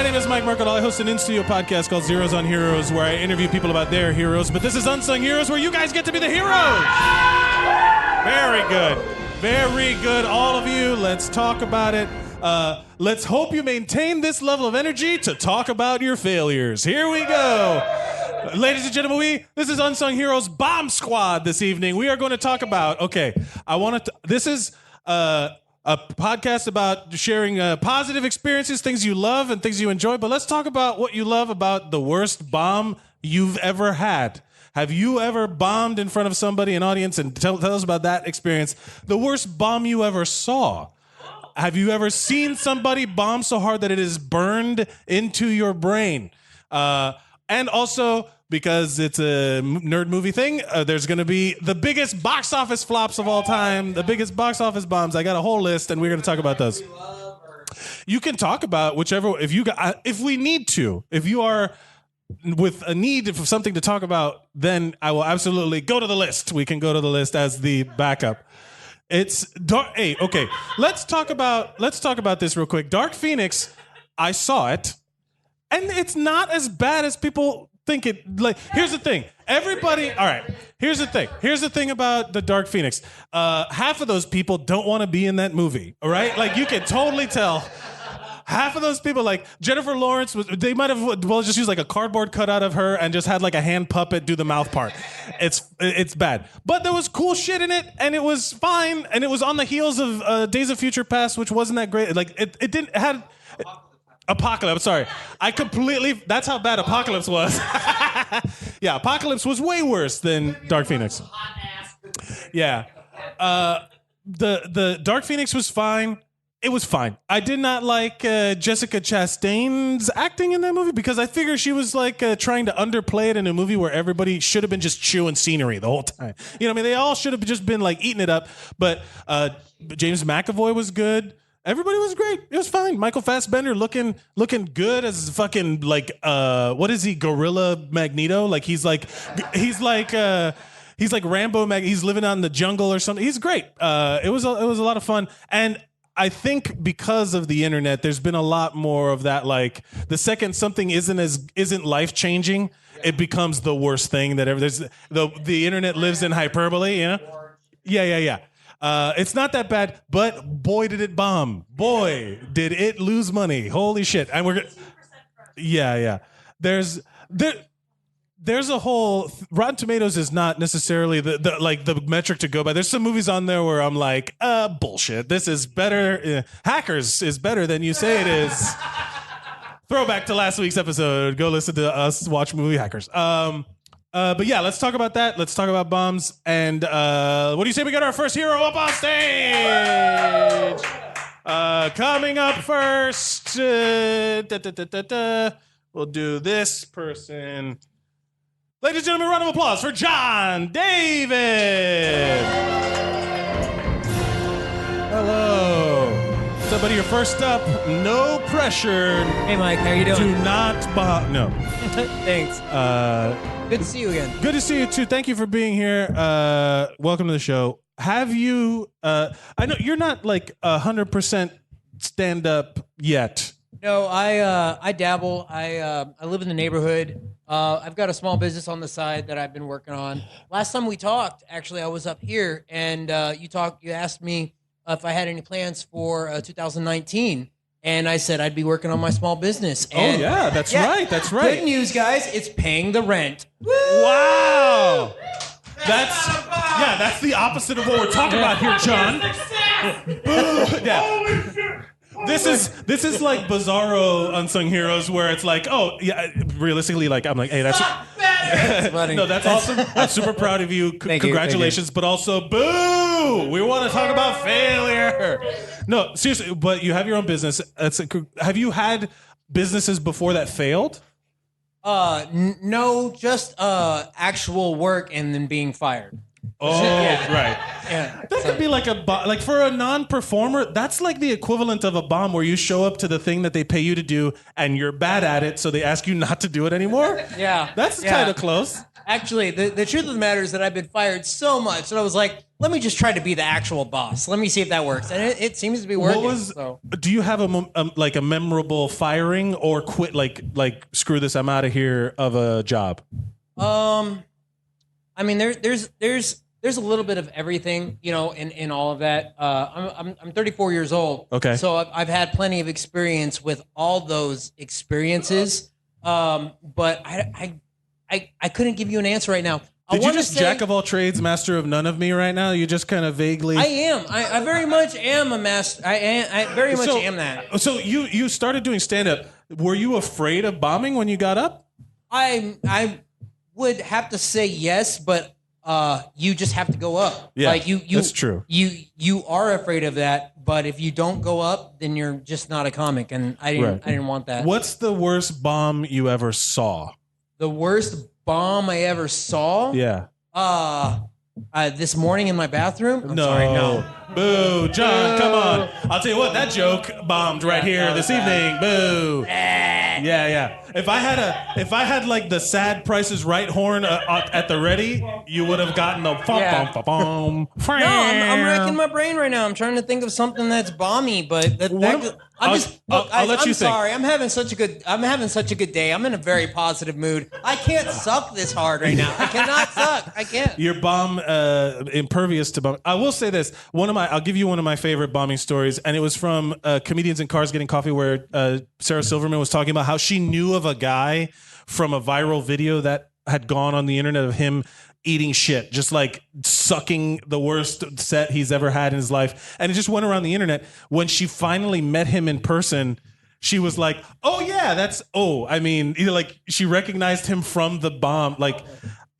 My name is Mike Mercadal. I host an in-studio podcast called Zeros on Heroes where I interview people about their heroes. But this is Unsung Heroes where you guys get to be the heroes. Very good. Very good, all of you. Let's talk about it. Let's hope you maintain this level of energy to talk about your failures. Here we go. Ladies and gentlemen, this is Unsung Heroes Bomb Squad this evening. We are going to talk about, this is a podcast about sharing positive experiences, things you love and things you enjoy. But let's talk about what you love about the worst bomb you've ever had. Have you ever bombed in front of somebody, an audience, and tell us about that experience? The worst bomb you ever saw. Have you ever seen somebody bomb so hard that it is burned into your brain? And also, because it's a nerd movie thing, there's going to be the biggest box office flops of all time, the biggest box office bombs. I got a whole list, and we're going to talk about those. You can talk about whichever, if we need to. If you are with a need for something to talk about, then I will absolutely go to the list. We can go to the list as the backup. It's dark. Hey, okay. Let's talk about this real quick. Dark Phoenix, I saw it, and it's not as bad as people think it. Like, here's the thing. Everybody. All right. Here's the thing. Here's the thing about the Dark Phoenix. Half of those people don't want to be in that movie. All right. Like, you can totally tell. Half of those people, like Jennifer Lawrence, they might have just used like a cardboard cutout of her and just had like a hand puppet do the mouth part. It's bad. But there was cool shit in it, and it was fine, and it was on the heels of Days of Future Past, which wasn't that great. Like it had Apocalypse. Sorry, that's how bad Apocalypse was. Yeah, Apocalypse was way worse than Dark Phoenix. Yeah, the Dark Phoenix was fine. It was fine. I did not like Jessica Chastain's acting in that movie because I figure she was like trying to underplay it in a movie where everybody should have been just chewing scenery the whole time. You know what I mean? They all should have just been like eating it up. But James McAvoy was good. Everybody was great. It was fine. Michael Fassbender looking good as fucking like what is he? Gorilla Magneto? Like he's like Rambo. He's living out in the jungle or something. He's great. It was a lot of fun. And I think because of the internet, there's been a lot more of that. Like the second something isn't life changing, it becomes the worst thing that ever. There's the internet lives in hyperbole. You know? Yeah. It's not that bad, but boy did it bomb. Boy did it lose money. Holy shit! And we're yeah. There's a whole Rotten Tomatoes is not necessarily the metric to go by. There's some movies on there where I'm like, bullshit. This is better. Hackers is better than you say it is. Throwback to last week's episode. Go listen to us watch movie Hackers. But yeah, let's talk about that. Let's talk about bombs. And what do you say we got our first hero up on stage? Coming up first. We'll do this person. Ladies and gentlemen, round of applause for John David. Hello. Somebody, you're first up. No pressure. Hey, Mike, how you doing? Do not no. Thanks. Good to see you again. Good to see you too. Thank you for being here. Welcome to the show. Have you? I know you're not like 100% stand up yet. No, I dabble. I live in the neighborhood. I've got a small business on the side that I've been working on. Last time we talked, actually, I was up here, and you asked me if I had any plans for 2019, and I said I'd be working on my small business. And that's right. Good news, guys. It's paying the rent. Wow. That's the opposite of what we're talking about here, John. Yeah. This is like Bizarro Unsung Heroes, where it's like, oh yeah, realistically, like I'm like, hey, that's no, that's awesome. I'm super proud of you. Congratulations, but also, boo! We want to talk about failure. No, seriously, but you have your own business. Have you had businesses before that failed? No, just actual work and then being fired. Oh, yeah. Right. Yeah. That could be like like for a non-performer, that's like the equivalent of a bomb where you show up to the thing that they pay you to do and you're bad at it, so they ask you not to do it anymore. Yeah. That's kind of close. Actually, the truth of the matter is that I've been fired so much that I was like, let me just try to be the actual boss. Let me see if that works, and it seems to be working. Do you have a memorable firing or quit like screw this, I'm out of here of a job? I mean, there's a little bit of everything, in all of that. I'm 34 years old. Okay. So I've had plenty of experience with all those experiences. But I couldn't give you an answer right now. Did you just jack of all trades, master of none of me right now? You just kind of vaguely. I am. I very much am a master. I very much am that. So you started doing stand up. Were you afraid of bombing when you got up? I would have to say yes, but you just have to go up. Yeah, like you that's true. You are afraid of that, but if you don't go up, then you're just not a comic, and I didn't want that. What's the worst bomb you ever saw? The worst bomb I ever saw? Yeah. This morning in my bathroom? No. Boo, John, come on. I'll tell you what, that joke bombed right here this evening. Boo. Yeah. If I had like the sad Price is Right horn at the ready, you would have gotten the No, I'm racking my brain right now. I'm trying to think of something that's bomby, but I'll let you think. Sorry, I'm having such a good day. I'm in a very positive mood. I can't suck this hard right now. I cannot suck. I can't. You're bomb impervious to bomb. I will say this. I'll give you one of my favorite bombing stories, and it was from Comedians in Cars Getting Coffee, where Sarah Silverman was talking about how she knew of a guy from a viral video that had gone on the internet of him eating shit, just like sucking the worst set he's ever had in his life. And it just went around the internet. When she finally met him in person, she was like, oh yeah, like she recognized him from the bomb. Like,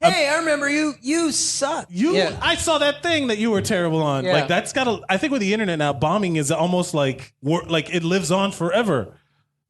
hey, I remember you. You suck. I saw that thing that you were terrible on. Yeah. Like that's I think with the internet now, bombing is almost like it lives on forever.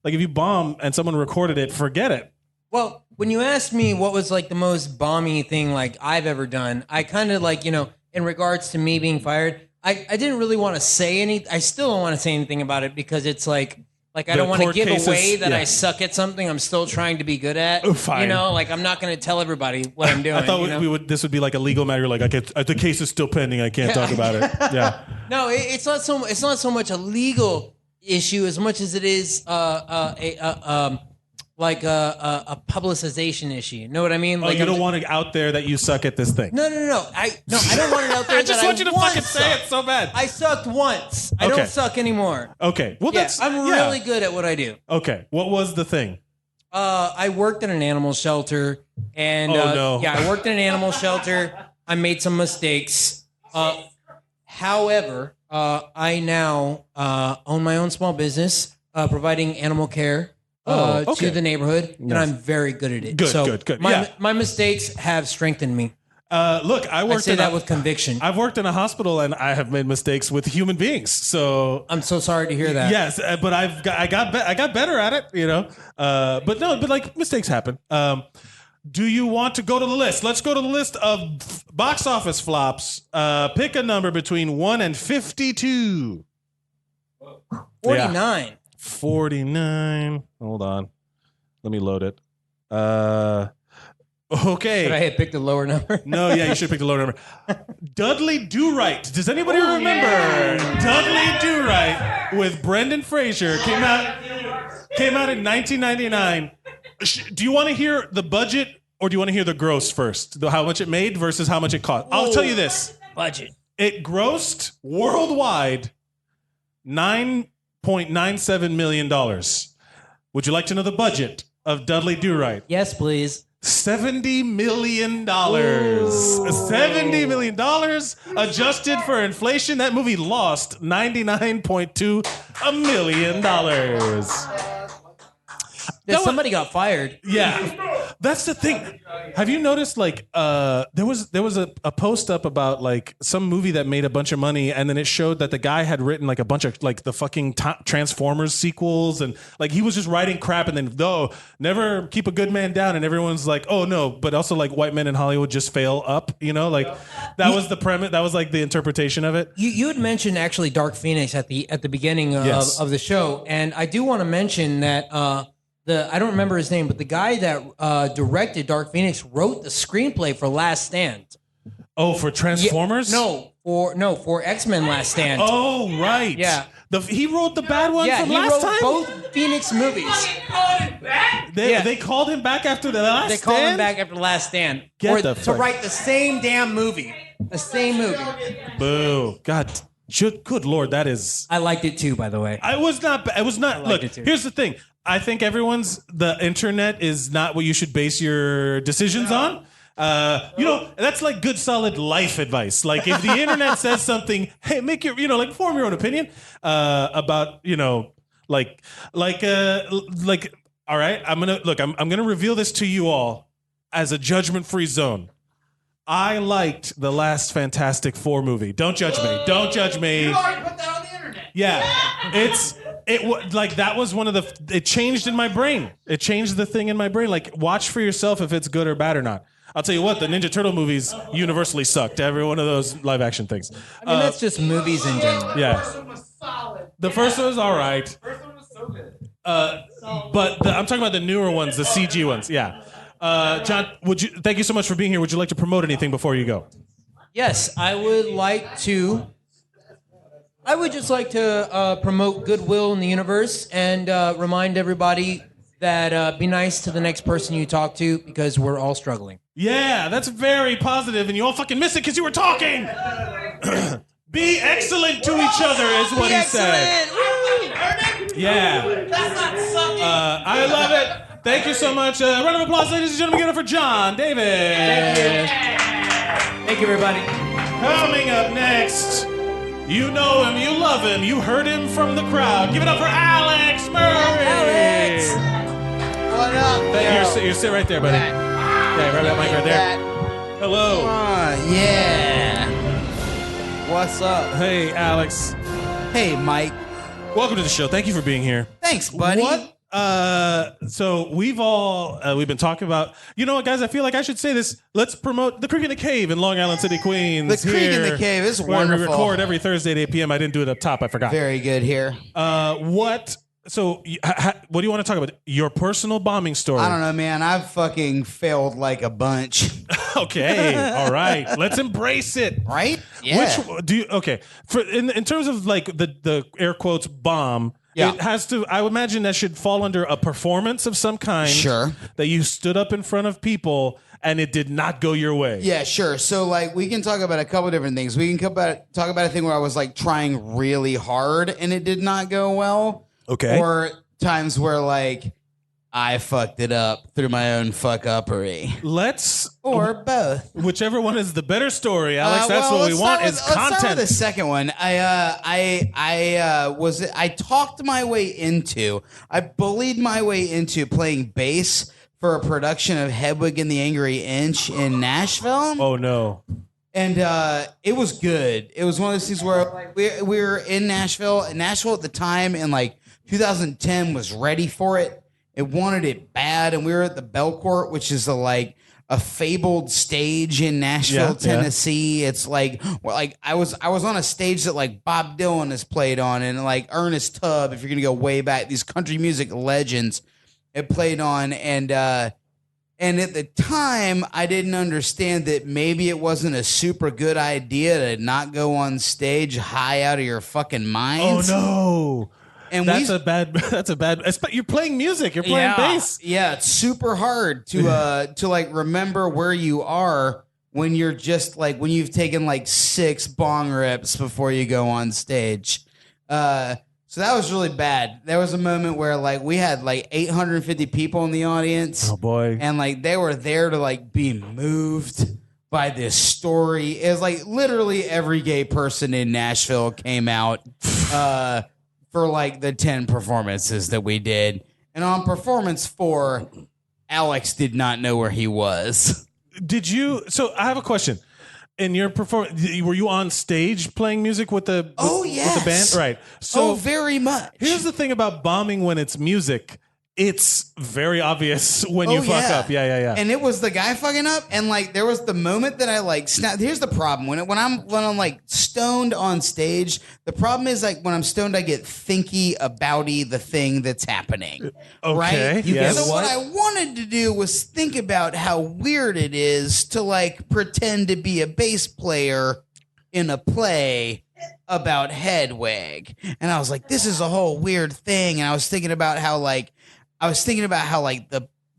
Like if you bomb and someone recorded it, forget it. Well, when you asked me what was like the most bomby thing like I've ever done, I kind of like, in regards to me being fired, I didn't really want to say I still don't want to say anything about it because it's like I don't want to give away that I suck at something I'm still trying to be good at. Oh, fine. Like I'm not going to tell everybody what I'm doing. I thought this would be like a legal matter. Like the case is still pending. I can't talk about it. Yeah. No, it's not so much a legal issue as much as it is a publicization issue. You know what I mean? Like you don't want it out there that you suck at this thing. No. I don't want it out there. I just want you to fucking say it so bad. I sucked once. I don't suck anymore. Okay. Well, I'm really good at what I do. Okay. What was the thing? I worked in an animal shelter, and I worked in an animal shelter. I made some mistakes. However, I now own my own small business, providing animal care. To the neighborhood, and I'm very good at it. Good. My mistakes have strengthened me. Look, I say that with conviction. I've worked in a hospital, and I have made mistakes with human beings. So I'm so sorry to hear that. Yes, but I got better at it, but like mistakes happen. Do you want to go to the list? Let's go to the list of box office flops. Pick a number between 1 and 52. 49. Yeah. 49. Hold on. Let me load it. Okay. Should I have picked a lower number? No, yeah, you should pick the lower number. Dudley Do-Right. Does anybody remember? Yeah. Dudley Do-Right with Brendan Fraser came out in 1999. Do you want to hear the budget or do you want to hear the gross first? How much it made versus how much it cost? I'll tell you this. Budget. It grossed worldwide $9.97 million. Would you like to know the budget of Dudley Do-Right? Yes, please. $70 million. $70 million adjusted for inflation. That movie lost $99.2 million. Somebody got fired. Yeah, that's the thing. Have you noticed? Like, there was a post up about like some movie that made a bunch of money, and then it showed that the guy had written like a bunch of like the fucking Transformers sequels, and like he was just writing crap, and then never keep a good man down, and everyone's like, oh no, but also like white men in Hollywood just fail up, like that was the premise. That was like the interpretation of it. You had mentioned actually Dark Phoenix at the beginning of the show, and I do want to mention that. I don't remember his name, but the guy that directed Dark Phoenix wrote the screenplay for Last Stand. Oh, for Transformers? For X-Men Last Stand. Oh, right. Yeah. He wrote the bad one from last time? He wrote both Phoenix movies. They called him back after the Last Stand? They called him back after the Last Stand. To write the same damn movie. The same movie. Boo. God. Good Lord, that is... I liked it too, by the way. It was not... Look, here's the thing. I think the internet is not what you should base your decisions on. That's like good, solid life advice. Like if the internet says something, hey, form your own opinion about, all right, I'm gonna reveal this to you all as a judgment-free zone. I liked the last Fantastic Four movie. Don't judge me. Don't judge me. You already put that on the internet. Yeah, that was one of it changed in my brain. It changed the thing in my brain. Like, watch for yourself if it's good or bad or not. I'll tell you what, the Ninja Turtle movies universally sucked. Every one of those live action things. I mean, that's just movies in general. Yeah. The first one was solid. The first one was all right. The first one was so good. But I'm talking about the newer ones, the CG ones. Yeah. John, thank you so much for being here. Would you like to promote anything before you go? Yes, I would just like to promote goodwill in the universe and remind everybody that be nice to the next person you talk to because we're all struggling. Yeah, that's very positive, and you all fucking missed it because you were talking. Be excellent to each other is what he said. Yeah. That's not sucking. I love it. Thank you so much. Round of applause, ladies and gentlemen, give it up for John David. Thank you, everybody. Coming up next, you know him, you love him, you heard him from the crowd. Give it up for Alex Murray. Alex. What up, You sit right there, buddy. Yeah, grab that mic right there. Hello. Yeah. What's up? Hey, Alex. Hey, Mike. Welcome to the show. Thank you for being here. Thanks, buddy. What? So we've been talking about, you know what, guys, I feel like I should say this. Let's promote the Creek in the Cave in Long Island City, Queens. The Creek in the Cave is where wonderful. We record every Thursday at 8 p.m. I didn't do it up top. I forgot. Very good here. What do you want to talk about? Your personal bombing story. I don't know, man. I've fucking failed like a bunch. Okay. All right. Let's embrace it. Right? Yeah. Which do you, okay. In terms of like the air quotes bomb, yeah. It has to, I would imagine that should fall under a performance of some kind. Sure. That you stood up in front of people and it did not go your way. Yeah, sure. So like we can talk about a couple different things. We can talk about a thing where I was like trying really hard and it did not go well. Okay. Or times where like I fucked it up through my own fuck-uppery. Or both. Whichever one is the better story, Alex. That's what we want is Let's content. start with the second one. I bullied my way into playing bass for a production of Hedwig and the Angry Inch in Nashville. Oh no. And it was good. It was one of those things where like, we were in Nashville. And Nashville at the time in like 2010 was ready for it. It wanted it bad, and we were at the Belcourt, which is a fabled stage in Nashville, Tennessee. It's like I was on a stage that like Bob Dylan has played on, and like Ernest Tubb, if you're gonna go way back, these country music legends it played on, and at the time I didn't understand that maybe it wasn't a super good idea to not go on stage high out of your fucking minds. Oh no. And that's a bad. You're playing music. You're playing bass. Yeah, it's super hard to like remember where you are when you're just like when you've taken like 6 bong rips before you go on stage. So that was really bad. There was a moment where like we had like 850 people in the audience. Oh boy! And like they were there to like be moved by this story. It was like literally every gay person in Nashville came out. For like the 10 performances that we did. And on performance 4, Alex did not know where he was. So I have a question. In your performance, were you on stage playing music with the yes. with the band? Right. So very much. Here's the thing about bombing when it's music. it's very obvious when you Oh, fuck yeah. up. Yeah. And it was the guy fucking up, and like there was the moment that I like snapped. Here's the problem: when I'm like stoned on stage, the problem is like when I'm stoned, I get thinky abouty the thing that's happening. Okay, right? yes. So what I wanted to do was think about how weird it is to like pretend to be a bass player in a play about Hedwig, and I was like, this is a whole weird thing, and I was thinking about how like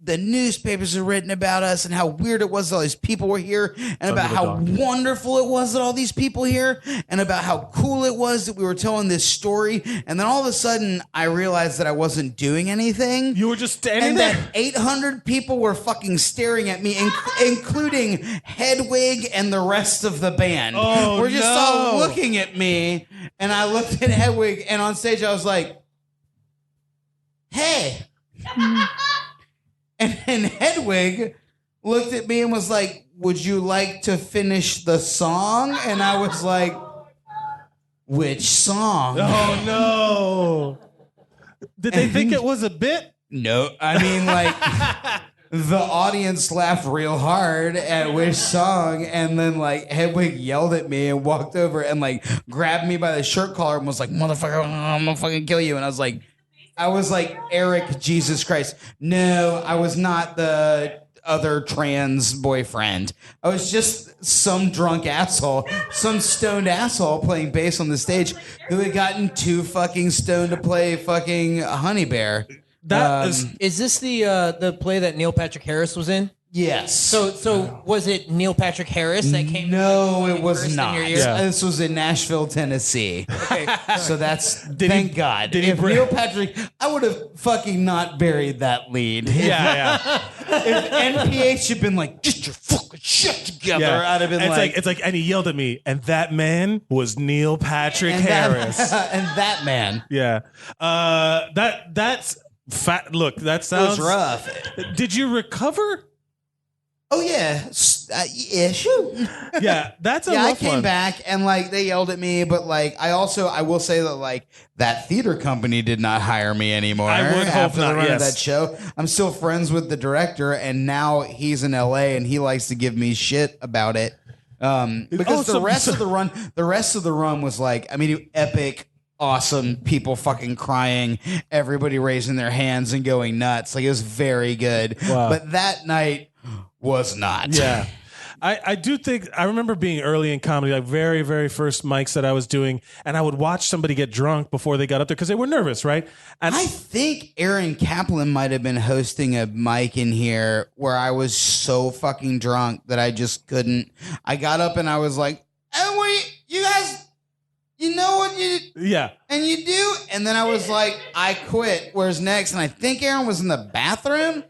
the newspapers are written about us and how weird it was that all these people were here and about how wonderful it was that all these people here and about how cool it was that we were telling this story. And then all of a sudden I realized that I wasn't doing anything. You were just standing and there. that 800 people were fucking staring at me, including Hedwig and the rest of the band. Oh, We're just no. all looking at me, and I looked at Hedwig, and on stage I was like, hey. And Hedwig looked at me and was like, would you like to finish the song? And I was like, which song? Oh no! Did they think it was a bit? No, I mean, like, the audience laughed real hard at which song, and then, like, Hedwig yelled at me and walked over and, like, grabbed me by the shirt collar and was like, motherfucker, I'm gonna fucking kill you. And I was like, Eric, Jesus Christ. No, I was not the other trans boyfriend. I was just some drunk asshole, some stoned asshole playing bass on the stage who had gotten too fucking stoned to play fucking Honey Bear. That Is this the play that Neil Patrick Harris was in? Yes. So was it Neil Patrick Harris that came? No, it burst was in not. your ear? Yeah. This was in Nashville, Tennessee. Okay. So that's Did thank he- God. did he If bring- Neil Patrick, I would have fucking not buried that lead. Yeah. If NPH had been like, get your fucking shit together, I'd have been It's like, and he yelled at me, and that man was Neil Patrick and Harris. and that man. Yeah. That's fat. Look, that It was sounds rough. Did you recover? Oh yeah, ish. Yeah, that's a Yeah, I rough came one. back and like they yelled at me, but like I will say that like that theater company did not hire me anymore. I would hope after not, the run yes. of that show. I'm still friends with the director, and now he's in LA and he likes to give me shit about it. Because the rest of the run was like, I mean, epic. Awesome people fucking crying, everybody raising their hands and going nuts. Like it was very good. Wow. But that night was not. Yeah. I do think I remember being early in comedy, like very, very first mics that I was doing, and I would watch somebody get drunk before they got up there because they were nervous, right? And I think Aaron Kaplan might have been hosting a mic in here where I was so fucking drunk that I just couldn't. I got up and I was like, "Oh, what you guys, you know what you yeah. and you do?" And then I was like, "I quit. Where's next?" And I think Aaron was in the bathroom.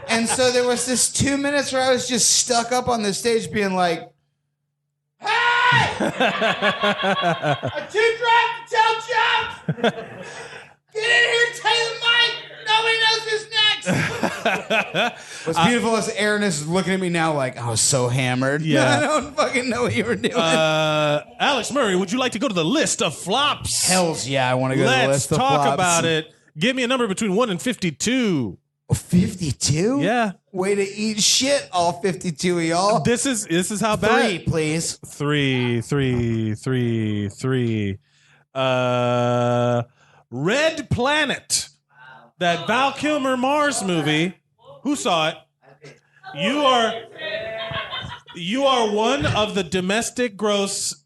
And so there was this 2 minutes where I was just stuck up on the stage being like, "Hey! I'm too drunk to tell jokes! Get in here, tell the mic! Nobody knows who's next!" What's beautiful is Aaron is looking at me now like, I was so hammered. Yeah. I don't fucking know what you were doing. Alex Murray, would you like to go to the list of flops? Hells yeah, I want to go to the Let's list of talk flops. about it. Give me a number between 1 and 52. 52? Yeah. Way to eat shit, all 52 of y'all. This is how bad. 3, please. Three. Red Planet, that Val Kilmer Mars movie. Who saw it? You are one of the domestic gross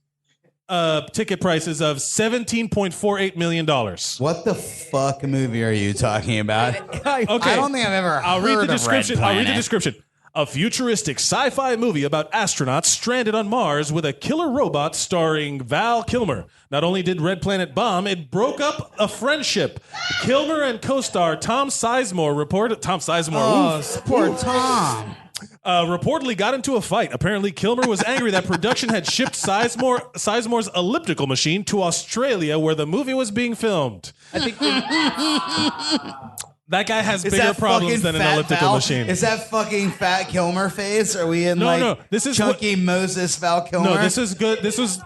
ticket prices of $17.48 million. What the fuck movie are you talking about? Okay. I don't think I've ever I'll heard read the of Red description. I'll read the Planet. description. A futuristic sci-fi movie about astronauts stranded on Mars with a killer robot starring Val Kilmer. Not only did Red Planet bomb, it broke up a friendship. Kilmer and co-star Tom Sizemore Poor Tom. reportedly got into a fight. Apparently, Kilmer was angry that production had shipped Sizemore's elliptical machine to Australia where the movie was being filmed. I think That guy has Is bigger that problems fucking than an Fat elliptical Val? machine. Is that fucking Fat Kilmer phase? Are we in No. This is Chunky Moses Val Kilmer? No, this is good. This was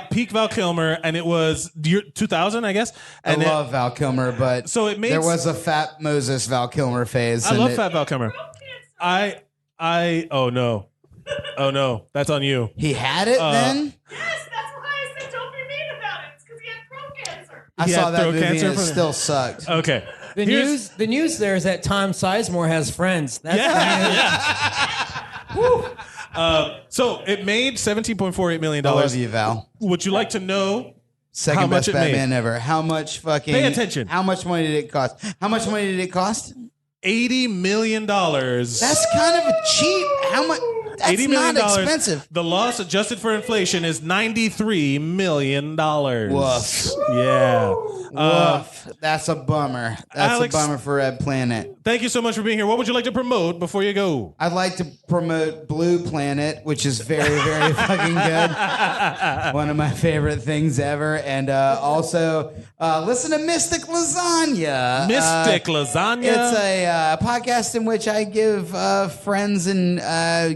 peak Val Kilmer, and it was year 2000, I guess. And I love Val Kilmer, but So it made there was a Fat Moses Val Kilmer phase. I love Fat Val Kilmer. Oh no, that's on you. He had it then? Yes, that's why I said don't be mean about it. It's because he had throat cancer. I He saw had that throat movie cancer and it from- still sucked. Okay. The news there is that Tom Sizemore has friends. That's So it made $17.48 million. I love you, Val. Would you like to know Second how much best it made? Batman ever. How much fucking... Pay attention. How much money did it cost? How much money did it cost? $80 million. That's kind of cheap. How much? That's $80 million. not expensive. The loss adjusted for inflation is $93 million. Woof. Yeah. Woof. That's a bummer. That's Alex- a bummer for Red Planet. Thank you so much for being here. What would you like to promote before you go? I'd like to promote Blue Planet, which is very, very fucking good. One of my favorite things ever. And also, listen to Mystic Lasagna. Mystic Lasagna. It's a podcast in which I give friends and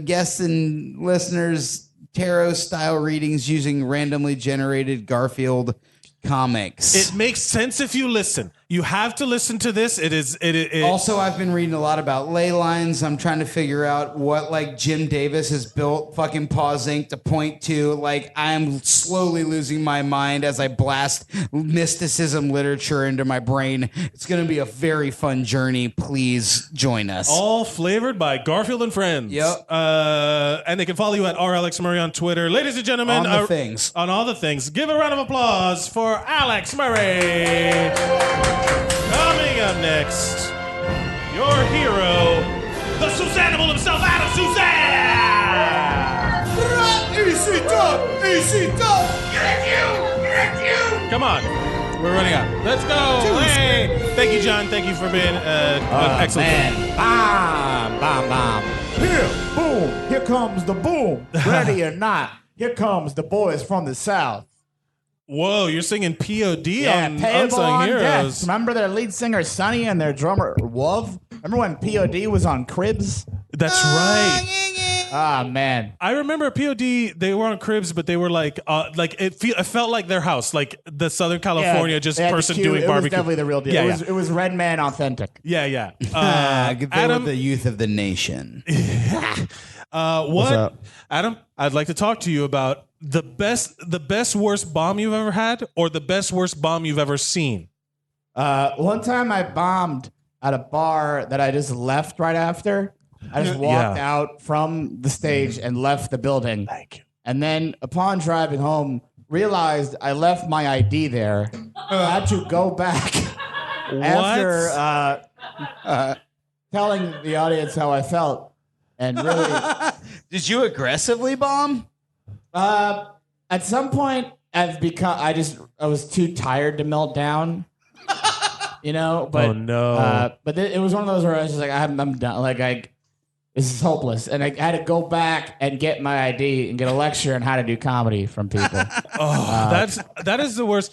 guests and listeners tarot-style readings using randomly generated Garfield comics. It makes sense if you listen. You have to listen to this. It Also, I've been reading a lot about ley lines. I'm trying to figure out what, like, Jim Davis has built fucking Paws Inc. to point to. Like, I'm slowly losing my mind as I blast mysticism literature into my brain. It's going to be a very fun journey. Please join us. all flavored by Garfield and Friends. Yep. And they can follow you at @RAlexMurray on Twitter. Ladies and gentlemen. On the things. On all the things. Give a round of applause for Alex Murray. Coming up next, your hero, the Suzannimal himself, Adam Suzanne! Come on. We're running out. Let's go. Hey. Thank you, John. Thank you for being excellent. Man. Bomb, bomb, bomb. Here, boom. Here comes the boom. Ready or not, here comes the boys from the South. Whoa, you're singing POD on Payable Unsung on Heroes. Death. Remember their lead singer Sonny and their drummer Wov? Remember when POD was on Cribs? That's right. Ah, man. I remember POD. They were on Cribs, but they were like it felt like their house, like the Southern California, just they had the person cute- doing it barbecue. was definitely the real deal. Yeah, It was Red Man authentic. yeah. They were Adam, the youth of the nation. what? up? Adam, I'd like to talk to you about the best worst bomb you've ever had, or the best worst bomb you've ever seen. One time I bombed at a bar that I just left right after. I just walked out from the stage and left the building. Thank you. And then upon driving home, realized I left my ID there. I had to go back after telling the audience how I felt. And really, Did you aggressively bomb? at some point, I was too tired to melt down. You know, but Oh, no. it was one of those where I was just like, I'm done. Like this is hopeless, and I had to go back and get my ID and get a lecture on how to do comedy from people. That is the worst.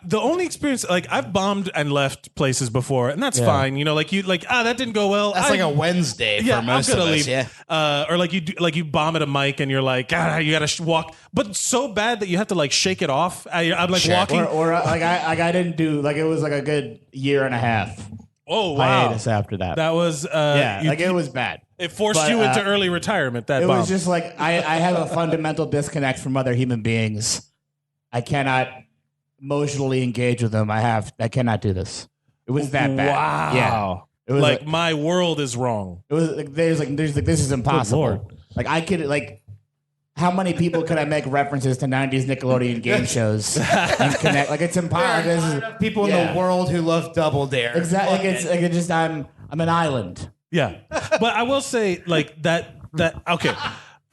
The only experience, like, I've bombed and left places before, and that's fine. You know, that didn't go well. That's like a Wednesday for most I'm of gonna us. leave. Yeah. Or you bomb at a mic and you're like, you gotta walk, but so bad that you have to like shake it off. I'm like walking. Or I didn't do it was like a good year and a half Oh wow, hiatus after that. that was it was bad. It forced But, you into early retirement. That It bomb. was just like I have a fundamental disconnect from other human beings. I cannot emotionally engage with them. I cannot do this. It was that bad. Wow. Yeah. It was like my world is wrong. it was like there's this is impossible. Lord. Like I could how many people could I make references to 90s Nickelodeon game shows and connect? Like it's impossible. People in the world who love Double Dare. Exactly. Like it's just I'm an island. Yeah, but I will say like that okay.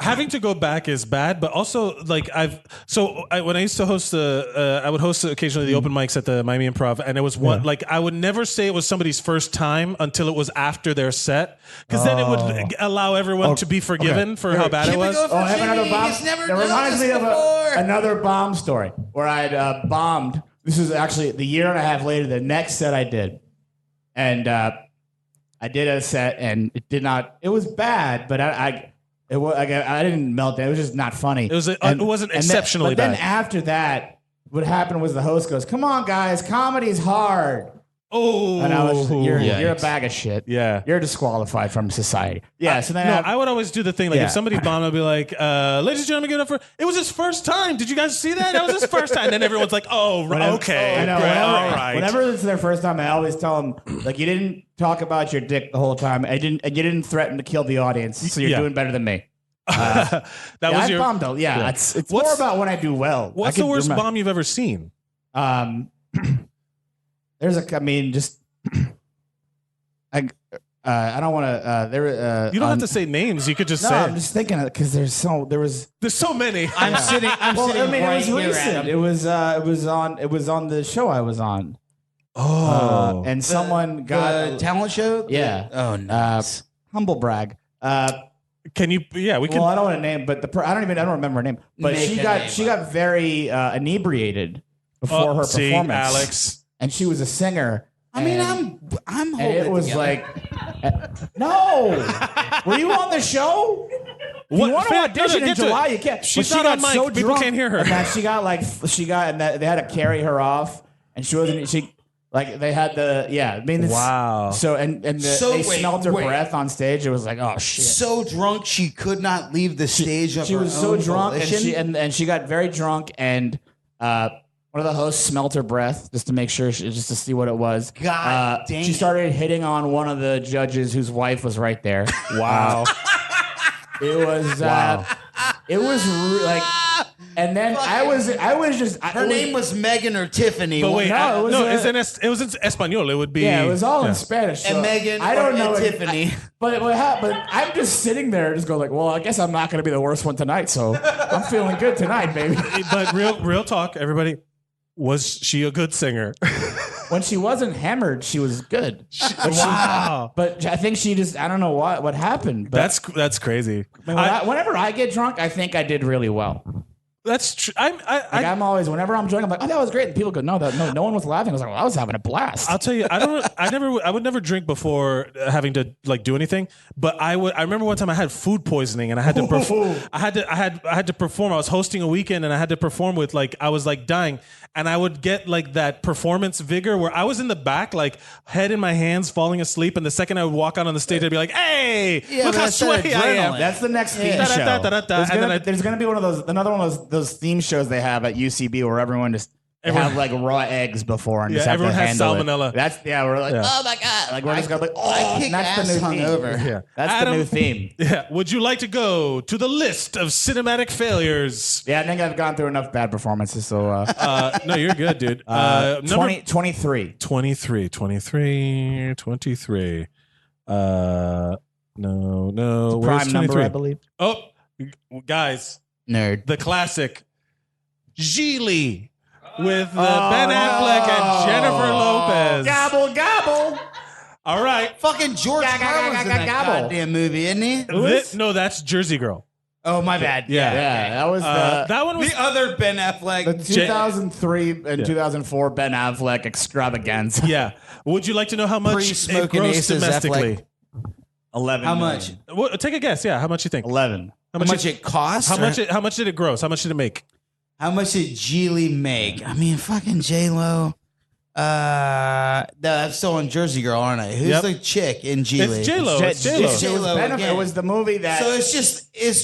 Having to go back is bad, but also like when I used to host I would host occasionally the open mics at the Miami Improv, and it was one like I would never say it was somebody's first time until it was after their set, because then it would allow everyone to be forgiven for how bad it was. Oh, I have another bomb. He's never That done reminds this me of before. another bomb story where I'd bombed. This was actually the year and a half later, the next set I did. And I did a set, and it did not. It was bad, but I didn't melt it. It was just not funny. It wasn't exceptionally bad. But bad. then after that, what happened was the host goes, "Come on, guys, comedy's hard." Oh, And I was, you're a bag of shit. Yeah. You're disqualified from society. Yeah. So then I would always do the thing like if somebody bombed, I'd be like, "Ladies and gentlemen, give it up for." It was his first time. Did you guys see that? That was his first time. And then everyone's like, "Oh, okay, I know. great, all right." Whenever it's their first time, I always tell them, like, you didn't talk about your dick the whole time. And you didn't threaten to kill the audience. So you're doing better than me. That was I your bombed though. Yeah. It's more about when I do well. What's the worst bomb you've ever seen? There's I don't want to. You don't have to say names. You could just say. I'm just thinking because there's so many. I'm sitting right it was here, recent. Adam. It was on the show I was on. And someone got the talent show. Yeah. Oh, nice. Humble brag. Can you? Yeah, we can. Well, I don't want to name, but I don't remember her name. But Make she a got name. very inebriated before her see, performance. Alex. And she was a singer. I mean, and- I'm holding And it was together. no. Were you on the show? If you want to Fair, audition in get to it. July, you can't. She's But she not got on mic. so People drunk, can't hear her. And then and they had to carry her off, and they had I mean, Wow. So they wait, smelled her wait. breath on stage. It was like, oh shit. so drunk she could not leave the stage of She her was so own drunk, volition. and she got very drunk, and one of the hosts smelled her breath just to make sure, just to see what it was. God dang She it. started hitting on one of the judges whose wife was right there. Wow. It was like, and then I was just Her name was Megan or Tiffany. But wait, No, it was it was in Espanol. It would be. yeah, it was all in Spanish. And so Megan I don't or know Tiffany. But what happened? I'm just sitting there, just going like, well, I guess I'm not going to be the worst one tonight, so I'm feeling good tonight, baby. But real talk, everybody. Was she a good singer? When she wasn't hammered, she was good. Wow. But I think she just, I don't know what happened. But That's crazy. whenever I get drunk, I think I did really well. That's true. I'm always, whenever I'm drunk, I'm like, oh, that was great. And people go, no one was laughing. I was like, well, I was having a blast. I'll tell you, I would never drink before having to like do anything. But I remember one time I had food poisoning and I had to perform. I had to perform. I was hosting a weekend and I had to perform with I was like dying, and I would get like that performance vigor where I was in the back, like head in my hands, falling asleep. And the second I would walk out on the stage, I'd be like, hey, look how that's that sweaty I am. adrenaline. That's the next theme Da, da, show. da, da, da, da. There's gonna be another one of those theme shows they have at UCB where everyone just have like raw eggs before and just have everyone to has handle salmonella. it. We're like, oh my god, like we're just gonna be like, oh, I kick that's the ass new theme. hungover. Yeah. That's Adam, the new theme. Yeah. Would you like to go to the list of cinematic failures? Yeah, I think I've gone through enough bad performances. So No, you're good, dude. 23. 23. No. Where's Prime number, 23? I believe. Oh, guys, Nerd. the classic Geely with Ben Affleck and Jennifer Lopez. Gobble gobble. All right. Fucking George Carlin's in that gobble. goddamn movie, isn't he? No, that's Jersey Girl. Oh, my bad. Yeah. Yeah, that was That one was. The other Ben Affleck. the 2003 and 2004 Ben Affleck extravaganza. Yeah. Would you like to know how much it Pre-smoking grossed aces, domestically? Affleck. 11. How much? Well, take a guess. Yeah. How much you think? 11. How much it cost? How much did it gross? How much did it make? How much did Geely make? I mean, fucking J-Lo. I'm still on Jersey Girl, aren't I? Who's Yep. the chick in Geely? It's J-Lo. It's J-Lo. J-Lo again. It was the movie that. So it's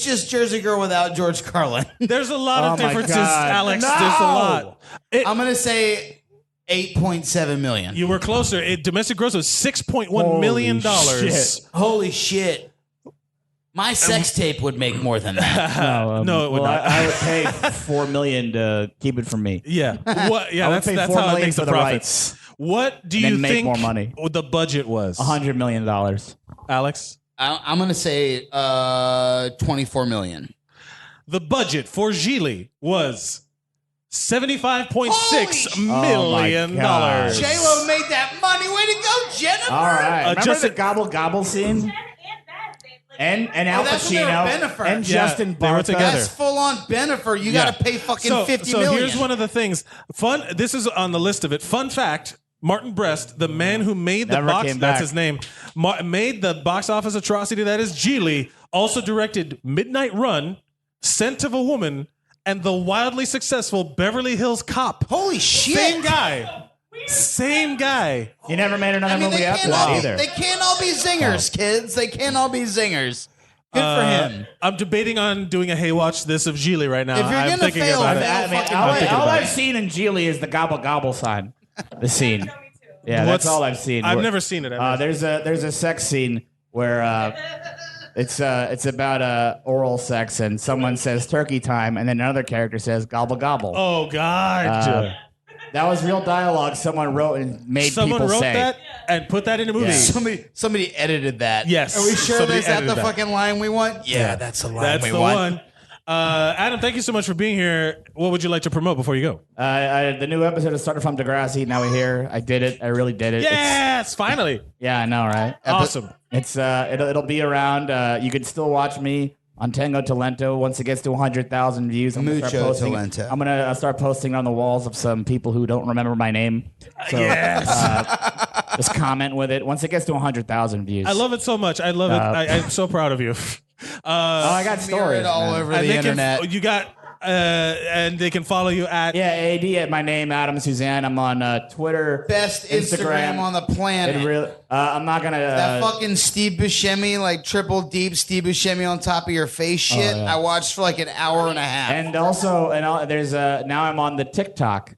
just Jersey Girl without George Carlin. There's a lot of Oh my differences, God. Alex. No! There's a lot. I'm gonna say 8.7 million. You were closer. Domestic gross was $6.1 million. shit. Holy shit! My sex tape would make more than that. No, it would not. I would pay $4 million to keep it from me. Yeah. What? Yeah, I would that's pay that's $4 how it million makes for the the profits. rights. What do And you then make think more money. the budget was? $100 million. Alex? I'm gonna say 24 million. The budget for Geely was $75.6 million. God. J-Lo made that money. Way to go, Jennifer! All right. Remember Justin- the gobble gobble scene? Jen and Beth, they And Al that's when they were Pacino Bennifer. and Yeah, Justin they were Bartha. together. That's full on Bennifer. You got to pay fucking so, 50 so million. here's one of the things. This is on the list of it. Fun fact. Martin Brest, the man who made the Never box, came that's back. his name. made the box office atrocity that is Geely, also directed Midnight Run, Scent of a Woman, and the wildly successful Beverly Hills Cop. Holy shit! Same guy. Same guy. He never made another I mean, movie they after can't, that all, either. they can't all be zingers, kids. They can't all be zingers. Good for him. I'm debating on doing a Hey Watch This of Geely right now. If you're I'm gonna thinking fail, about it. I mean, fucking all, right. all I've seen in Geely is the gobble gobble sign. The scene. Yeah, that's all I've seen. I've never seen it. There's a sex scene where it's about oral sex and someone says turkey time and then another character says gobble gobble. Oh God! That was real dialogue someone wrote and made Someone people wrote say. that and put that in a movie. Yeah. Somebody edited that. Yes. Are we sure Somebody that's edited the that. fucking line we want? Yeah, that's the line That's we the want. one. Adam, thank you so much for being here. What would you like to promote before you go? The new episode of Started from Degrassi. Now we're here. I did it. I really did it. Yes, finally. Yeah, I know, right? Awesome. It's it'll be around. You can still watch me on Tango Talento once it gets to 100,000 views. I'm gonna start Mucho posting. Talento. I'm gonna start posting on the walls of some people who don't remember my name. So, just comment with it once it gets to 100,000 views. I love it so much. I love it. I'm so proud of you. I got Mirror stories it all man. over And the internet. you got, and they can follow you at. Yeah, AD at my name, Adam Suzanne. I'm on Twitter, Best Instagram on the planet. It really, I'm not gonna. That fucking Steve Buscemi, like triple deep Steve Buscemi on top of your face shit. yeah. I watched for like an hour and a half. And also, there's now I'm on the TikTok,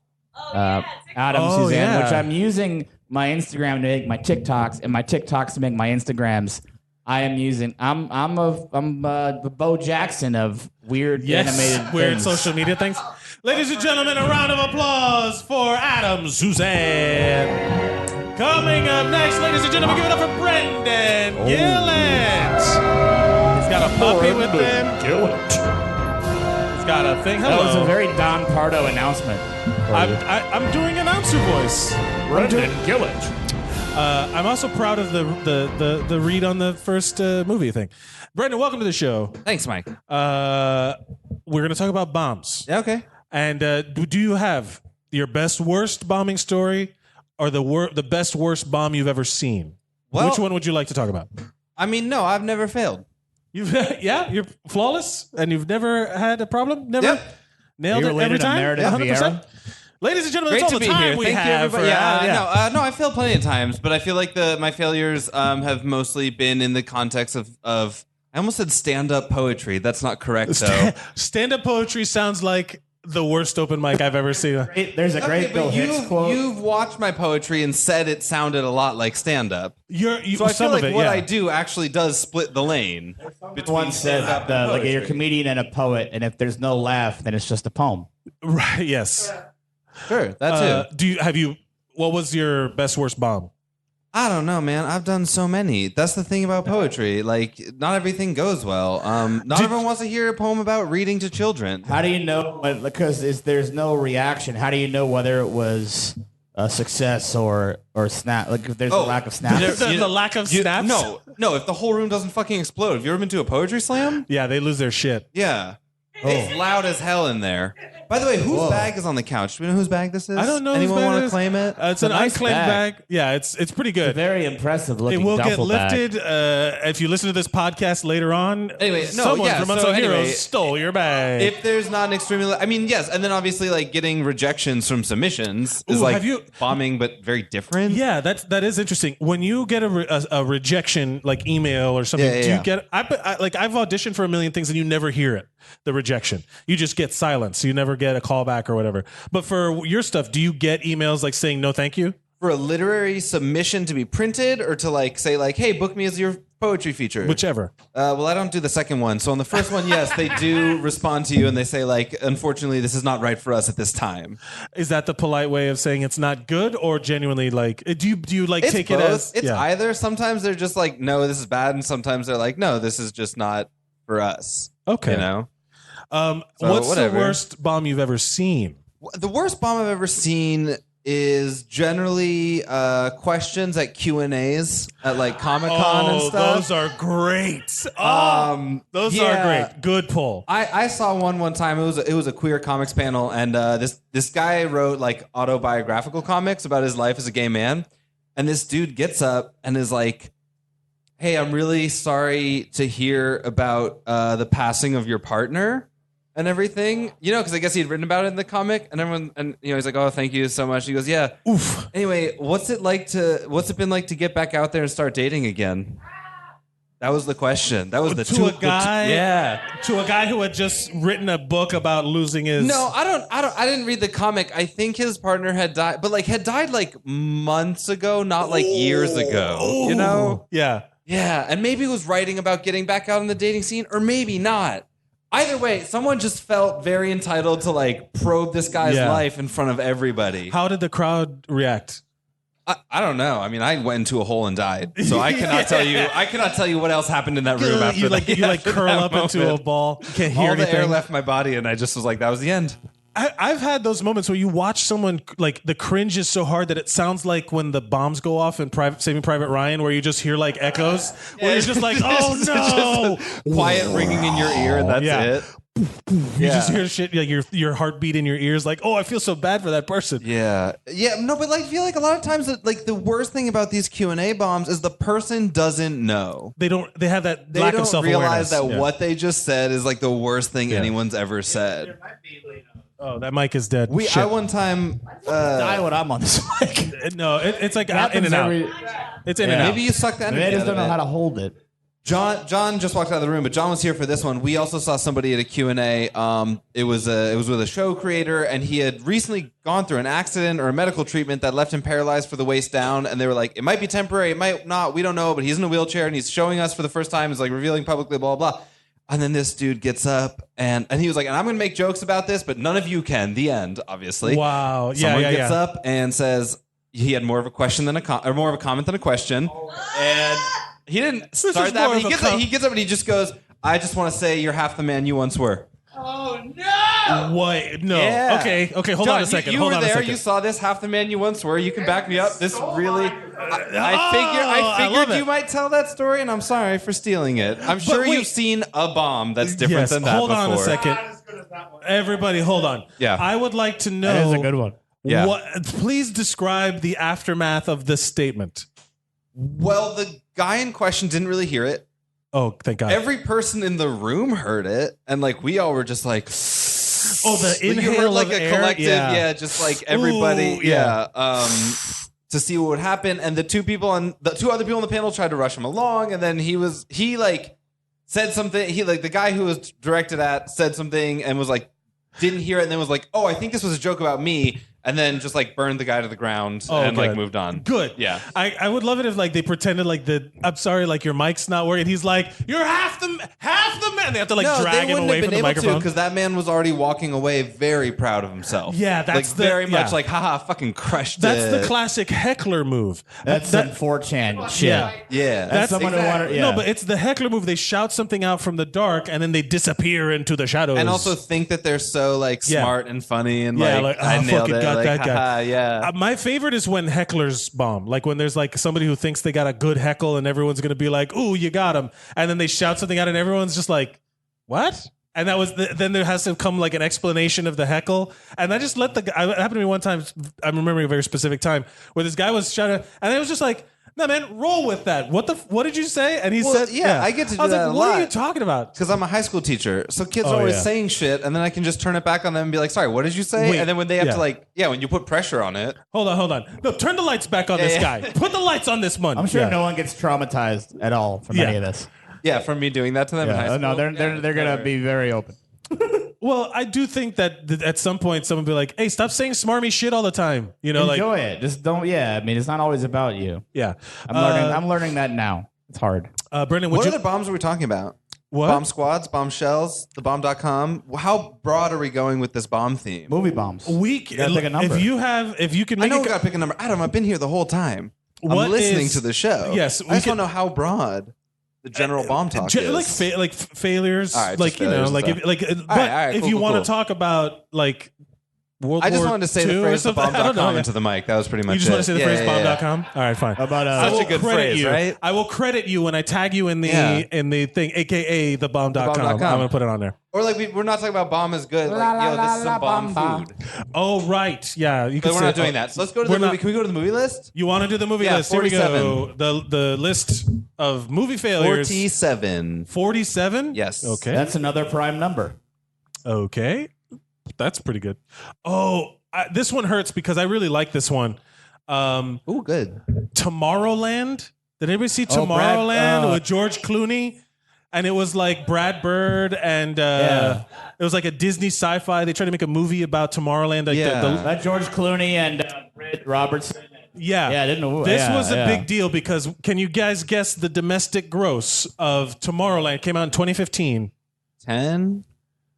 Adam Oh, Suzanne, yeah. which I'm using my Instagram to make my TikToks and my TikToks to make my Instagrams. I am using. I'm the Bo Jackson of weird animated weird things. social media things. Ladies and gentlemen, a round of applause for Adam Suzanne. Coming up next, ladies and gentlemen, give it up for Brendan Gillett. He's got a puppy with him. He's got a thing. Hello. That was a very Don Pardo announcement. I'm doing announcer voice. Brendan Gillett. I'm also proud of the read on the first movie thing. Brendan, welcome to the show. Thanks, Mike. We're going to talk about bombs. Yeah, okay. And do you have your best worst bombing story or the best worst bomb you've ever seen? Well- Which one would you like to talk about? I mean, no, I've never failed. You're flawless and you've never had a problem? Never? Yep. Nailed Are it you every related to time? Meredith 100%? Vieira? Ladies and gentlemen, Great that's to all the be time here. we Thank you, have. everybody. For, No, I failed plenty of times, but I feel like my failures have mostly been in the context of I almost said stand-up poetry. That's not correct, though. Stand-up poetry sounds like the worst open mic I've ever seen. There's a great Okay, Bill but Hicks quote. you've watched my poetry and said it sounded a lot like stand-up. So So I feel some like of it, what yeah. I do actually does split the lane. Once said stand-up that and like you're a poetry. comedian and a poet, and if there's no laugh, then it's just a poem. Right, yes. Sure, that too. What was your best worst bomb? I don't know, man. I've done so many. That's the thing about poetry. Like, not everything goes well. Not everyone wants to hear a poem about reading to children. How do you know? Because there's no reaction. How do you know whether it was a success or snap? Like if there's a lack of snaps. The lack of snaps? No. If the whole room doesn't fucking explode. Have you ever been to a poetry slam? Yeah, they lose their shit. Yeah. It's loud as hell in there. By the way, whose bag is on the couch? Do we know whose bag this is? I don't know. Anyone whose bag want it to is. claim it? It's an nice unclaimed bag. bag. Yeah, it's pretty good. Very impressive looking. It will get duffel bag. lifted if you listen to this podcast later on. Anyway, no, someone yeah, from so Unsung anyway, Heroes stole your bag. If there's not an extremely, I mean, yes, and then obviously like getting rejections from submissions is Ooh, like have you- bombing, but very different. yeah, that is interesting. When you get a rejection, like email or something, Yeah, do yeah. you get? I've auditioned for a million things and you never hear it. The rejection, you just get silence. You never get a call back or whatever. But for your stuff, do you get emails like saying no, thank you? For a literary submission to be printed, or to like say like, hey, book me as your poetry feature. Whichever. Well, I don't do the second one. So on the first one, yes, they do respond to you and they say like, unfortunately, this is not right for us at this time. Is that the polite way of saying it's not good, or genuinely like do you like It's take both. it as It's either. Sometimes they're just like, no, this is bad, and sometimes they're like, no, this is just not for us. Okay. You know. What's whatever. the worst bomb you've ever seen? The worst bomb I've ever seen is generally questions at Q&As at like Comic-Con and stuff. Those are great. Those yeah. are great. Good pull. I saw one time. It was a queer comics panel, and this guy wrote like autobiographical comics about his life as a gay man, and this dude gets up and is like, hey, I'm really sorry to hear about the passing of your partner and everything. You know, because I guess he'd written about it in the comic, and everyone, and he's like, oh, thank you so much. He goes, yeah. Oof. Anyway, what's it been like to get back out there and start dating again? That was the question. That was the To a guy, yeah. to a guy who had just written a book about losing his. No, I didn't read the comic. I think his partner had died, but like had died like months ago, not like years ago. You know? Yeah. Yeah, and maybe he was writing about getting back out on the dating scene, or maybe not. Either way, someone just felt very entitled to like probe this guy's life in front of everybody. How did the crowd react? I don't know. I mean, I went into a hole and died, so I cannot tell you. I cannot tell you what else happened in that room after you that. like you like after curl that up into a moment. ball. You can't hear All the anything. air left my body, and I just was like, that was the end. I've had those moments where you watch someone like the cringe is so hard that it sounds like when the bombs go off in Saving Private Ryan, where you just hear like echoes, where you're just like, oh no, Just a quiet ringing in your ear, and that's it. You just hear shit like your heartbeat in your ears, like, oh, I feel so bad for that person. Yeah, no, but like, I feel like a lot of times that like the worst thing about these Q&A bombs is the person doesn't know. They have that They lack of don't self-awareness. realize that what they just said is like the worst thing anyone's ever said. Oh, that mic is dead. I one time Die when I'm on this mic. No, it's like out, in Happens and out. every- It's in and out. maybe you suck the energy They just out don't of know it. how to hold it. John just walked out of the room, but John was here for this one. We also saw somebody at a Q&A. It was with a show creator, and he had recently gone through an accident or a medical treatment that left him paralyzed for the waist down. And they were like, it might be temporary, it might not, we don't know, but he's in a wheelchair and he's showing us for the first time. He's like revealing publicly, blah, blah, blah. And then this dude gets up and he was like, and I'm going to make jokes about this, but none of you can. The end, obviously. Wow. Yeah, Someone yeah, gets yeah. up and says he had more of a question than or more of a comment than a question. And he didn't is start that, more but of a he gets up and he just goes, I just want to say you're half the man you once were. What? No. Yeah. Okay. Hold John, on a second. You Hold were on a there. second. You saw this. Half the man you once were. You can back me up. This really. I I love figured it. you might tell that story, and I'm sorry for stealing it. I'm sure wait. you've seen a bomb that's different Yes. than that Hold before. on a second. Everybody, hold on. Yeah. I would like to know. That is a good one. Yeah. Please describe the aftermath of this statement. Well, the guy in question didn't really hear it. Oh, thank God. Every person in the room heard it, and like we all were just like, oh, the you inhale heard like of a air? collective, Yeah. just like everybody, Ooh, yeah. to see what would happen. And the two other people on the panel tried to rush him along, and then he said something. The guy who was directed at said something and was like, didn't hear it, and then was like, oh, I think this was a joke about me. And then just like burned the guy to the ground and like good. moved on. Good. Yeah. I would love it if like they pretended like I'm sorry, like your mic's not working. He's like, you're half the man. They have to like drag him away from the microphone. Because that man was already walking away very proud of himself. Yeah, that's like very yeah. much like, haha, fucking crushed That's it. the classic heckler move. That's some 4chan shit. Yeah. Yeah. That's someone who wanted. Yeah. No, but it's the heckler move. They shout something out from the dark and then they disappear into the shadows. And also think that they're so like Yeah. smart and funny and Yeah, like, like, I oh, nailed fucking it. got Like, that guy. haha, yeah. My favorite is when hecklers bomb. Like when there's like somebody who thinks they got a good heckle and everyone's going to be like, ooh, you got him. And then they shout something out and everyone's just like, what? And that was then there has to come like an explanation of the heckle. And I just let it happened to me one time. I'm remembering a very specific time where this guy was shouting and it was just like, no, man, roll with that. What did you say? And he Well, said, yeah, I get to do I was that like, a what lot. are you talking about? Because I'm a high school teacher, so kids Oh, are always yeah. saying shit, and then I can just turn it back on them and be like, "Sorry, what did you say?" Wait, and then when they have yeah. to like, when you put pressure on it, Hold on. No, turn the lights back on this yeah. guy. Put the lights on this one. I'm sure Yeah. no one gets traumatized at all from Yeah. any of this. from me doing that to them in high Yeah. school. No, they're gonna be very open. Well, I do think that at some point someone will be like, hey, stop saying smarmy shit all the time. You know, like, Enjoy it. Just don't. Yeah. I mean, it's not always about you. yeah. I'm learning that now. It's hard. Brendan, would What you? other bombs are we talking about? What? Bomb squads, bomb shells, thebomb.com. How broad are we going with this bomb theme? Movie bombs. Week. You gotta pick a number. If you can I make know it. we got to pick a number. Adam, I've been here the whole time. What I'm listening is- to the show. Yes, I we just can- want to know how broad the general bomb talk is. Like failures, All right, like just you know, failures like and if, like. But all right, if cool, you cool, want cool. to talk about like World I just War wanted to say II the or phrase something? I don't know. bomb.com into the mic. That was pretty much You just it. want to say the phrase bomb.com? All right, fine. How about I will Such a good credit phrase, you. right? I will credit you when I tag you in the thing, aka the bomb.com. I'm bomb.com. going to put it on there. Or like we're not talking about bomb is good. Like, yo, this is some bomb food. Oh, right. Yeah. You can But we're say not doing that. So let's go to the We're movie. not- Can we go to the movie list? You want to do the movie Yeah, list? Here we 47. go. The list of movie failures. 47. 47? Yes. Okay. That's another prime number. Okay. That's pretty good. Oh, this one hurts because I really like this one. Ooh, good. Tomorrowland. Did anybody see Oh, Brad- Tomorrowland with George Clooney? And it was like Brad Bird and it was like a Disney sci-fi. They tried to make a movie about Tomorrowland. Like That George Clooney and Britt Robertson. yeah. Yeah, I didn't know. This Yeah, was a yeah. big deal because can you guys guess the domestic gross of Tomorrowland? It came out in 2015. $10,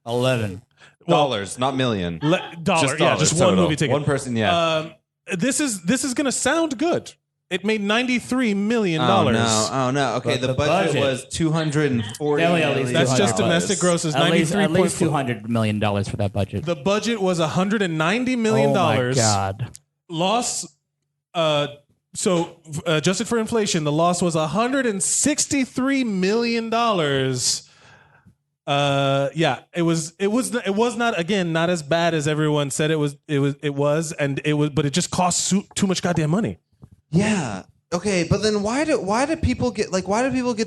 11. not million. Dollar. Just Yeah, dollars just one total. movie ticket. One person, yeah. This is going to sound good. It made $93 million. Oh no. Okay, But the the budget budget- was $240 Definitely at least million. That's just $200. domestic gross is At least 93.4. $200 million for that budget. The budget was $190 million. Oh my God. Loss. So adjusted for inflation, the loss was $163 million. It was not, again, not as bad as everyone said it was, but it just cost too much goddamn money. Yeah. Okay, but then why do people get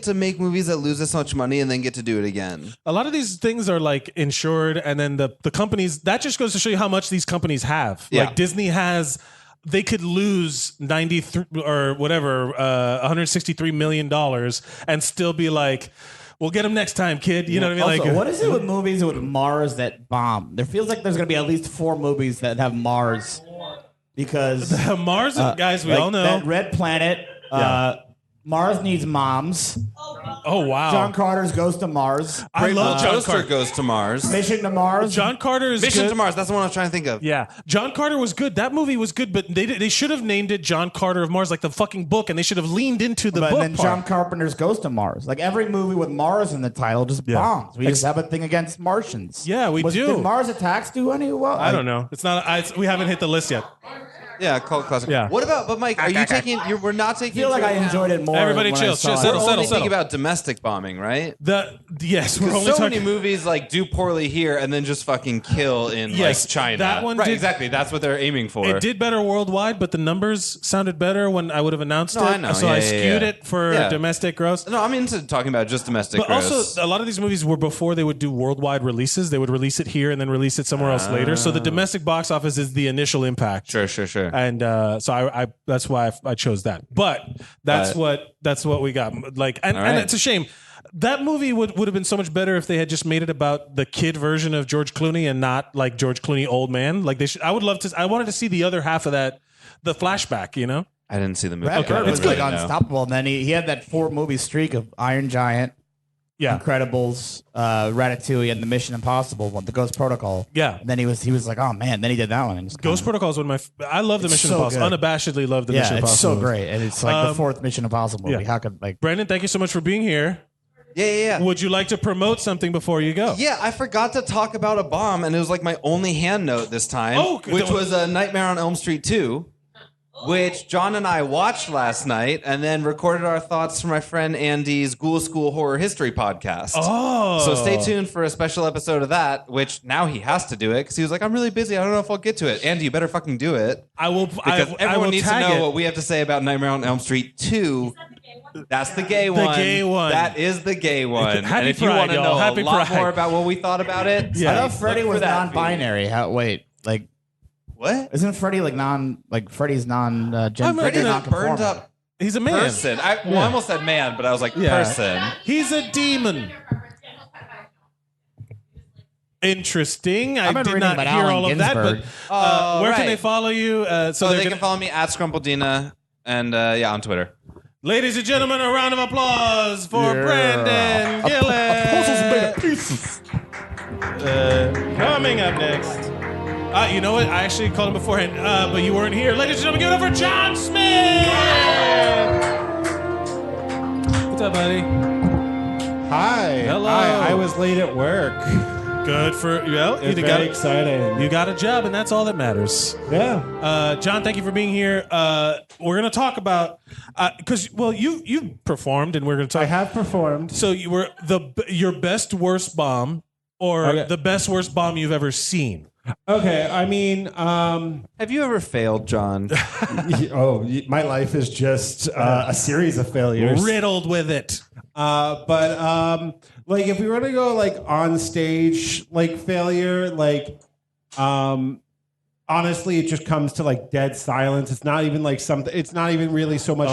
to make movies that lose this much money and then get to do it again? A lot of these things are like insured, and then the companies, that just goes to show you how much these companies have. Yeah. Like Disney has, they could lose 93 or whatever, $163 million and still be like, we'll get them next time, kid. You know what I mean? Also, Like, what is it with movies with Mars that bomb? There feels like there's going to be at least 4 movies that have Mars. Because Mars, guys, we like all know. that Red Planet, Mars Needs Moms. Oh, wow. John Carter's Goes to Mars. I love John Toaster Carter. goes to Mars. Mission to Mars. John Carter is Mission good. to Mars. That's the one I was trying to think of. Yeah, John Carter was good. That movie was good, but they should have named it John Carter of Mars, like the fucking book, and they should have leaned into the But book then part. John Carpenter's Goes to Mars. Like every movie with Mars in the title just bombs. We just have a thing against Martians. Yeah, we do. Did Mars Attacks do any well? I don't know. It's not. We haven't hit the list yet. Yeah, cult classic. Yeah. What about? But Mike, are you taking? We're not I taking. feel like into I account- enjoyed it more. Everybody when chill, I saw chill, it. settle, We're settle, only settle. thinking about domestic bombing, right? Yes, we're only So talking. many movies like do poorly here and then just fucking kill in Yes, like China. that one right? did- Exactly. That's what they're aiming for. It did better worldwide, but the numbers sounded better when I would have announced No, it. I know. So Yeah, I yeah, skewed yeah. it for Yeah. domestic gross. No, I'm into talking about just domestic. But gross. also, a lot of these movies were before they would do worldwide releases. They would release it here and then release it somewhere else later. So the domestic box office is the initial impact. sure. And so I that's why I chose that. But that's what we got. Like, and right. it's a shame. That movie would have been so much better if they had just made it about the kid version of George Clooney and not like George Clooney old man. Like they should. I wanted to see the other half of that, the flashback. You know. I didn't see the movie. Brad Bird it's was like good. unstoppable. And then he had that 4-movie streak of Iron Giant, Yeah. Incredibles, Ratatouille, and the Mission Impossible one, the Ghost Protocol. Yeah. And then he was like, oh man. Then he did that one. And just Ghost kinda- Protocol is one of my. I love the It's Mission so Impossible. good. Unabashedly love the Yeah, Mission it's Impossible. so great, and it's like the 4th Mission Impossible movie. yeah. How could like? Brandon, thank you so much for being here. Yeah. Would you like to promote something before you go? Yeah, I forgot to talk about a bomb, and it was like my only hand note this time, Oh, which was a Nightmare on Elm Street 2, which John and I watched last night, and then recorded our thoughts for my friend Andy's Ghoul School Horror History podcast. Oh. So stay tuned for a special episode of that, which now he has to do it, because he was like, I'm really busy, I don't know if I'll get to it. Andy, you better fucking do it. I will. Because I everyone will needs to tag know it. what we have to say about Nightmare on Elm Street 2. That's the gay one. gay one. That is the gay one. Happy and if you Pride, want to y'all. know Happy a lot Pride. more about what we thought about it, Yeah. I thought Freddy look for was that non-binary. How? Wait, like What? isn't Freddy like Freddy's non-gender? I'm ready to Burned up He's a man. person. I almost said man, but I was like Yeah. person. He's a demon. Interesting. I I've been did reading not about hear Allen all of that, but Ginsberg. where can right. they follow you? So So they're they gonna, can follow me at Scrumpledina and on Twitter. ladies and gentlemen, a round of applause for Brandon Gillis. Coming up next. You know what? I actually called him beforehand, but you weren't here. Ladies and gentlemen, give it up for John Smith. What's up, buddy? Hi. Hello. I was late at work. Good for It's very exciting. You got a job, and that's all that matters. Yeah. John, thank you for being here. We're going to talk about because you performed, and we're going to talk. I have performed. So you were your best worst bomb, or Okay. the best worst bomb you've ever seen. Okay, I mean, Have you ever failed, John? my life is just a series of failures. Riddled with it. But like, if we were to go like on stage, like failure, like, honestly, it just comes to like dead silence. It's not even like something. It's not even really so much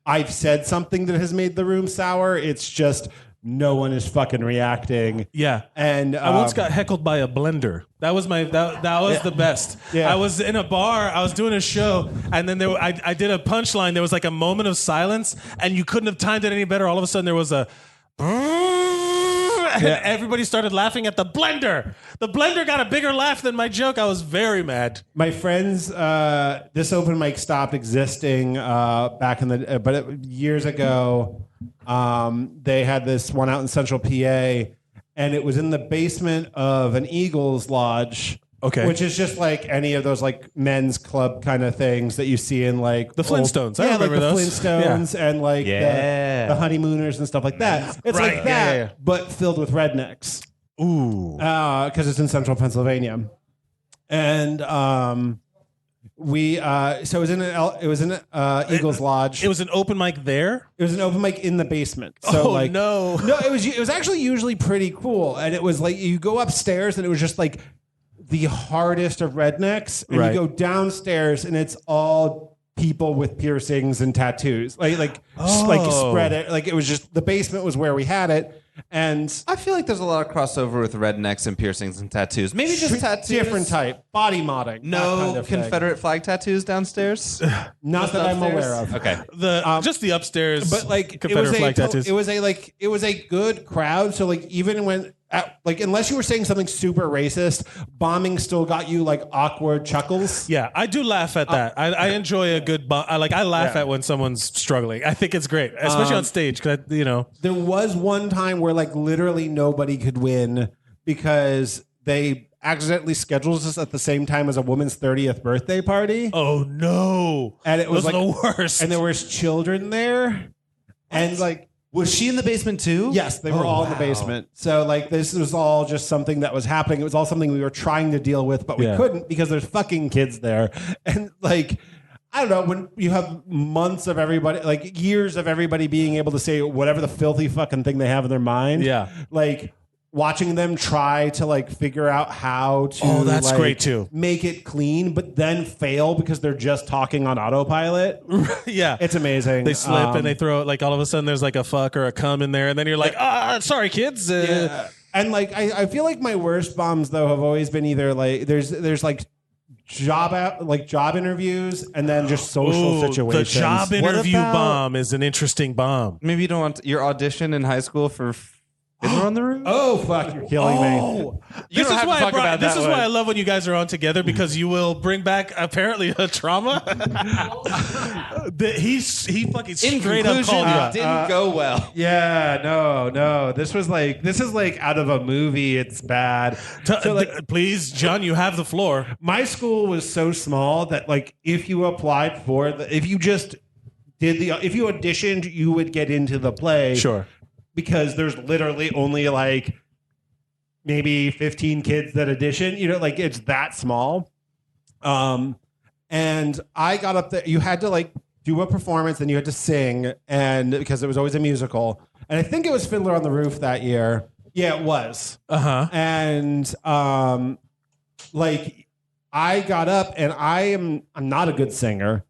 I've said something that has made the room sour. It's just no one is fucking reacting. Yeah. And I once got heckled by a blender. That was that was the best. Yeah. I was in a bar, I was doing a show, and then I did a punchline. There was like a moment of silence, and you couldn't have timed it any better. All of a sudden there was a and everybody started laughing at the blender. The blender got a bigger laugh than my joke. I was very mad. My friends, this open mic stopped existing back in the years ago. They had this one out in Central PA, and it was in the basement of an Eagles lodge. Okay. Which is just like any of those like men's club kind of things that you see in like The Flintstones. I yeah, remember like the those. Flintstones and like Yeah. the honeymooners and stuff like that. It's Right, like that, yeah. but filled with rednecks. Ooh. Because it's in central Pennsylvania, and we so it was in an Eagles Lodge. It was an open mic there? It was an open mic in the basement. So Oh, like no. it was actually usually pretty cool, and it was like you go upstairs and it was just like the hardest of rednecks, and Right. you go downstairs and it's all people with piercings and tattoos, like spread it. Like it was just the basement was where we had it, and I feel like there's a lot of crossover with rednecks and piercings and tattoos. Maybe just tattoos. different type body modding. that No kind of thing. Confederate flag tattoos downstairs. Not that I'm Upstairs? aware of. Okay. Just the upstairs But like Confederate flag tattoos. it was a good crowd. So like even when unless you were saying something super racist, bombing still got you like awkward chuckles. Yeah, I do laugh at that. I enjoy a good bomb. I laugh at when someone's struggling. I think it's great, especially on stage. Cause There was one time where like literally nobody could win because they accidentally scheduled us at the same time as a woman's 30th birthday party. oh no, And it was those like are the worst. and there was children there. And like Was she in the basement too? yes, they were all in the basement. So like this was all just something that was happening. It was all something we were trying to deal with, but we Yeah. couldn't because there's fucking kids there. And like I don't know, when you have months of everybody, like years of everybody being able to say whatever the filthy fucking thing they have in their mind. Yeah. Like watching them try to like figure out how to Oh, that's like, great, too. make it clean, but then fail because they're just talking on autopilot. yeah, It's amazing. they slip and they throw it. Like all of a sudden, there's like a fuck or a cum in there, and then you're like, sorry, kids. Yeah. And like I feel like my worst bombs though have always been either like there's like job interviews and then just social Ooh, situations. the job interview about- bomb is an interesting bomb. Maybe you don't want your audition in high school for Fiddler on the Roof? Oh fuck, you're killing me. You This don't is have why to talk about this that is one. why I love when you guys are on together because you will bring back apparently a trauma. he fucking In straight up conclusion, called you it out. didn't go well. Yeah, no. This is like out of a movie. It's bad. So like Please, John, you have the floor. my school was so small that like if you applied for if you auditioned, you would get into the play. Sure. Because there's literally only like maybe 15 kids that audition, like it's that small. And I got up there, you had to like do a performance and you had to sing, and because it was always a musical. And I think it was Fiddler on the Roof that year. Yeah, it was. Uh-huh. And like I got up and I'm not a good singer.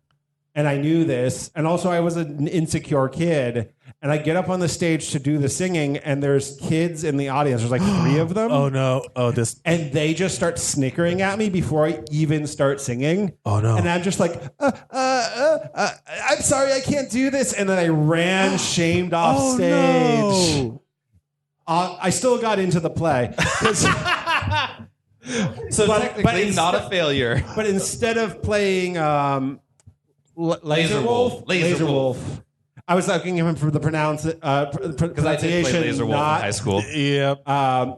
And I knew this. And also I was an insecure kid. And I get up on the stage to do the singing, and there's kids in the audience. There's like 3 of them. Oh no. Oh this. And they just start snickering at me before I even start singing. Oh no. And I'm just like, I'm sorry, I can't do this. And then I ran shamed off stage. No. I still got into the play. So But technically not a failure. But instead of playing Laser Wolf. Wolf, I was looking him for the Because I did play pronunciation, Laser Wolf in high school. Yep.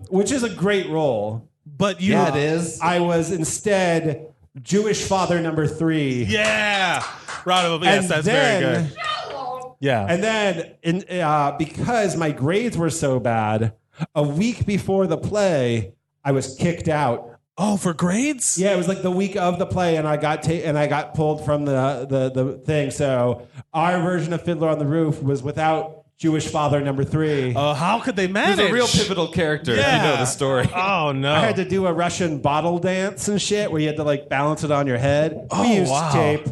which is a great role. But you. Yeah, it is. I was instead Jewish father number 3. Yeah. Round of applause. Yes, that's very good. Yeah. And then, because my grades were so bad, a week before the play, I was kicked out. Oh, for grades? Yeah, it was like the week of the play, and I got pulled from the thing. So our version of Fiddler on the Roof was without Jewish father number 3. How could they manage? He's a real pivotal character. Yeah. If you know the story. Oh, no. I had to do a Russian bottle dance and shit, where you had to like balance it on your head. We used wow. tape,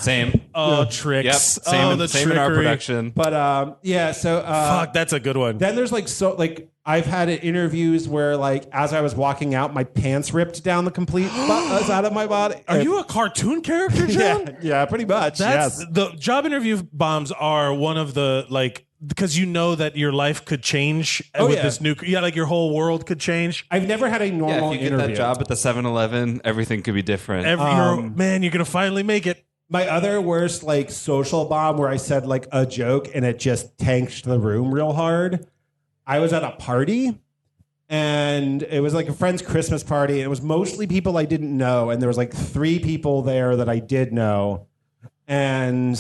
Same. Oh, tricks. Yep. Same, the same in our trickery. production. but yeah. So Fuck, that's a good one. then there's like I've had interviews where like as I was walking out, my pants ripped down the complete out of my body. Are you a cartoon character, John? Yeah, pretty much. That's yes. the job interview bombs are one of the like because you know that your life could change with yeah. this new like your whole world could change. I've never had a Yeah, normal if you get interview. that job at the 7-Eleven, everything could be different. Man, you're gonna finally make it. My other worst like social bomb where I said like a joke and it just tanked the room real hard. I was at a party and it was like a friend's Christmas party and it was mostly people I didn't know and there was like 3 people there that I did know and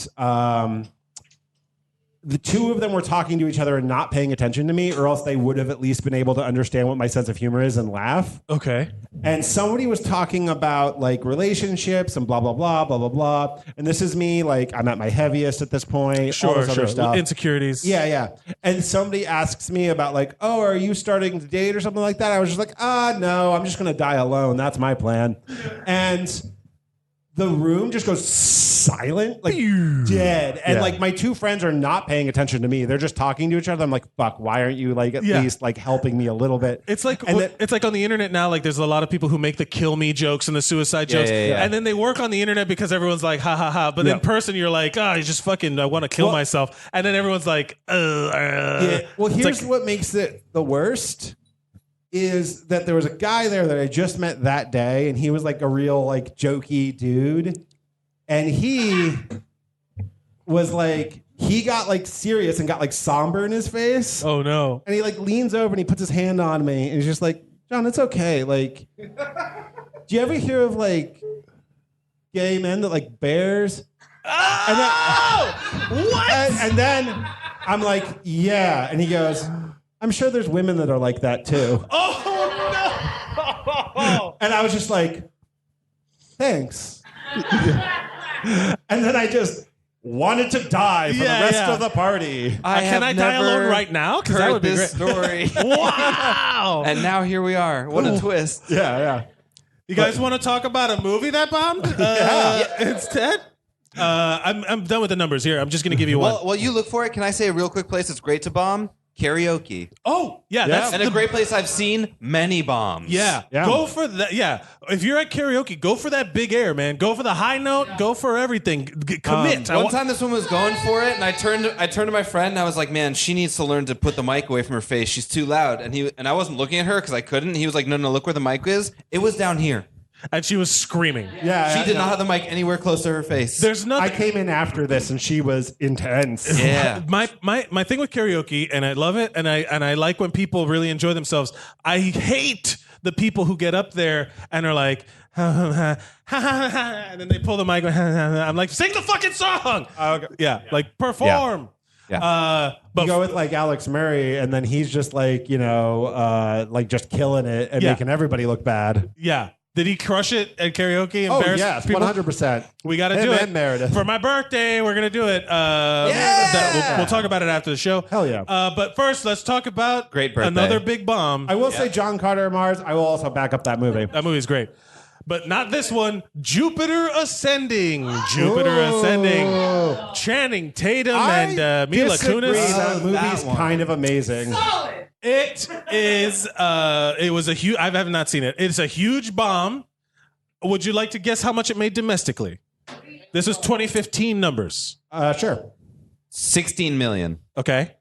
the 2 of them were talking to each other and not paying attention to me or else they would have at least been able to understand what my sense of humor is and laugh. Okay. And somebody was talking about like relationships and blah, blah, blah, blah, blah, blah. And this is me, like I'm at my heaviest at this point. all Sure, this other stuff. Insecurities. Yeah, yeah. And somebody asks me about like, oh, are you starting to date or something like that? I was just like, no, I'm just going to die alone. That's my plan. And the room just goes silent, like dead. And Yeah. like my 2 friends are not paying attention to me. They're just talking to each other. I'm like, fuck, why aren't you like at Yeah. least like helping me a little bit? It's like And then- it's like on the internet now. Like there's a lot of people who make the kill me jokes and the suicide jokes, yeah. and then they work on the internet because everyone's like ha ha ha. But in person, you're like, you just fucking I want to kill myself, and then everyone's like, Yeah. Well, It's here's like- what makes it the worst is that there was a guy there that I just met that day, and he was like a real like jokey dude, and he was like he got like serious and got like somber in his face, Oh no. and he like leans over and he puts his hand on me, and he's just like, John, it's okay. Like, do you ever hear of like gay men that like bears? What? And then I'm like, yeah. And he goes, I'm sure there's women that are like that too. Oh no! And I was just like, thanks. And then I just wanted to die for Yeah, the rest yeah. of the party. Can I die alone right now? Because that Heard would be this great. story. Wow! And now here we are. What a twist. Yeah, yeah. You guys want to talk about a movie that bombed instead? I'm done with the numbers here. I'm just going to give you one. Well, while you look for it, can I say a real quick place that's great to bomb? Karaoke. Oh, yeah. That's And a great place I've seen many bombs. Yeah. Yeah. Go for that. Yeah. If you're at karaoke, go for that big air, man. Go for the high note. Go for everything. Commit. One time this one was going for it, and I turned to my friend, and I was like, man, she needs to learn to put the mic away from her face. She's too loud. And I wasn't looking at her because I couldn't. He was like, no, look where the mic is. It was down here. And she was screaming. Yeah. She did not have the mic anywhere close to her face. There's I nothing. came in after this and she was intense. Yeah. My thing with karaoke, and I love it, and I like when people really enjoy themselves. I hate the people who get up there and are like, and then they pull the mic. I'm like, sing the fucking song. Yeah, like perform. Yeah. But You go with like Alex Murray, and then he's just like, like just killing it and Yeah. making everybody look bad. yeah. Did he crush it at karaoke? Oh, Embarrass yes, people? 100%. We got to Him do it and Meredith. for my birthday. We're gonna do it. We'll talk about it after the show. Hell yeah. But first, let's talk about Great birthday. another big bomb. I will say John Carter Mars. I will also back up that movie. That movie's great. But not this one. Jupiter Ascending. Jupiter Ascending. Channing Tatum and Mila disagree. Kunis. That movie's one. kind of amazing. It is. It was a huge. I have not seen it. It's a huge bomb. Would you like to guess how much it made domestically? This is 2015 numbers. Sure. 16 million. Okay.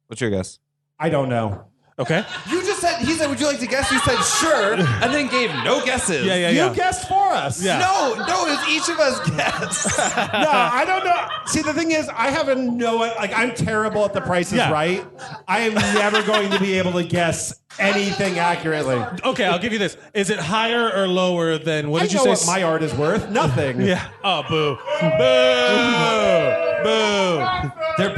What's your guess? I don't know. Okay. You just said, he said, would you like to guess? You said, sure, and then gave no guesses. Yeah. You guessed for us. Yeah. No, it was each of us guess. No, I don't know. See, the thing is, I have I'm terrible at the Price is Yeah. Right. I am never going to be able to guess anything accurately. Okay, I'll give you this. Is it higher or lower than what I did you know say? what my art is worth. Nothing. Yeah. Oh, boo. Boo. Boo. They're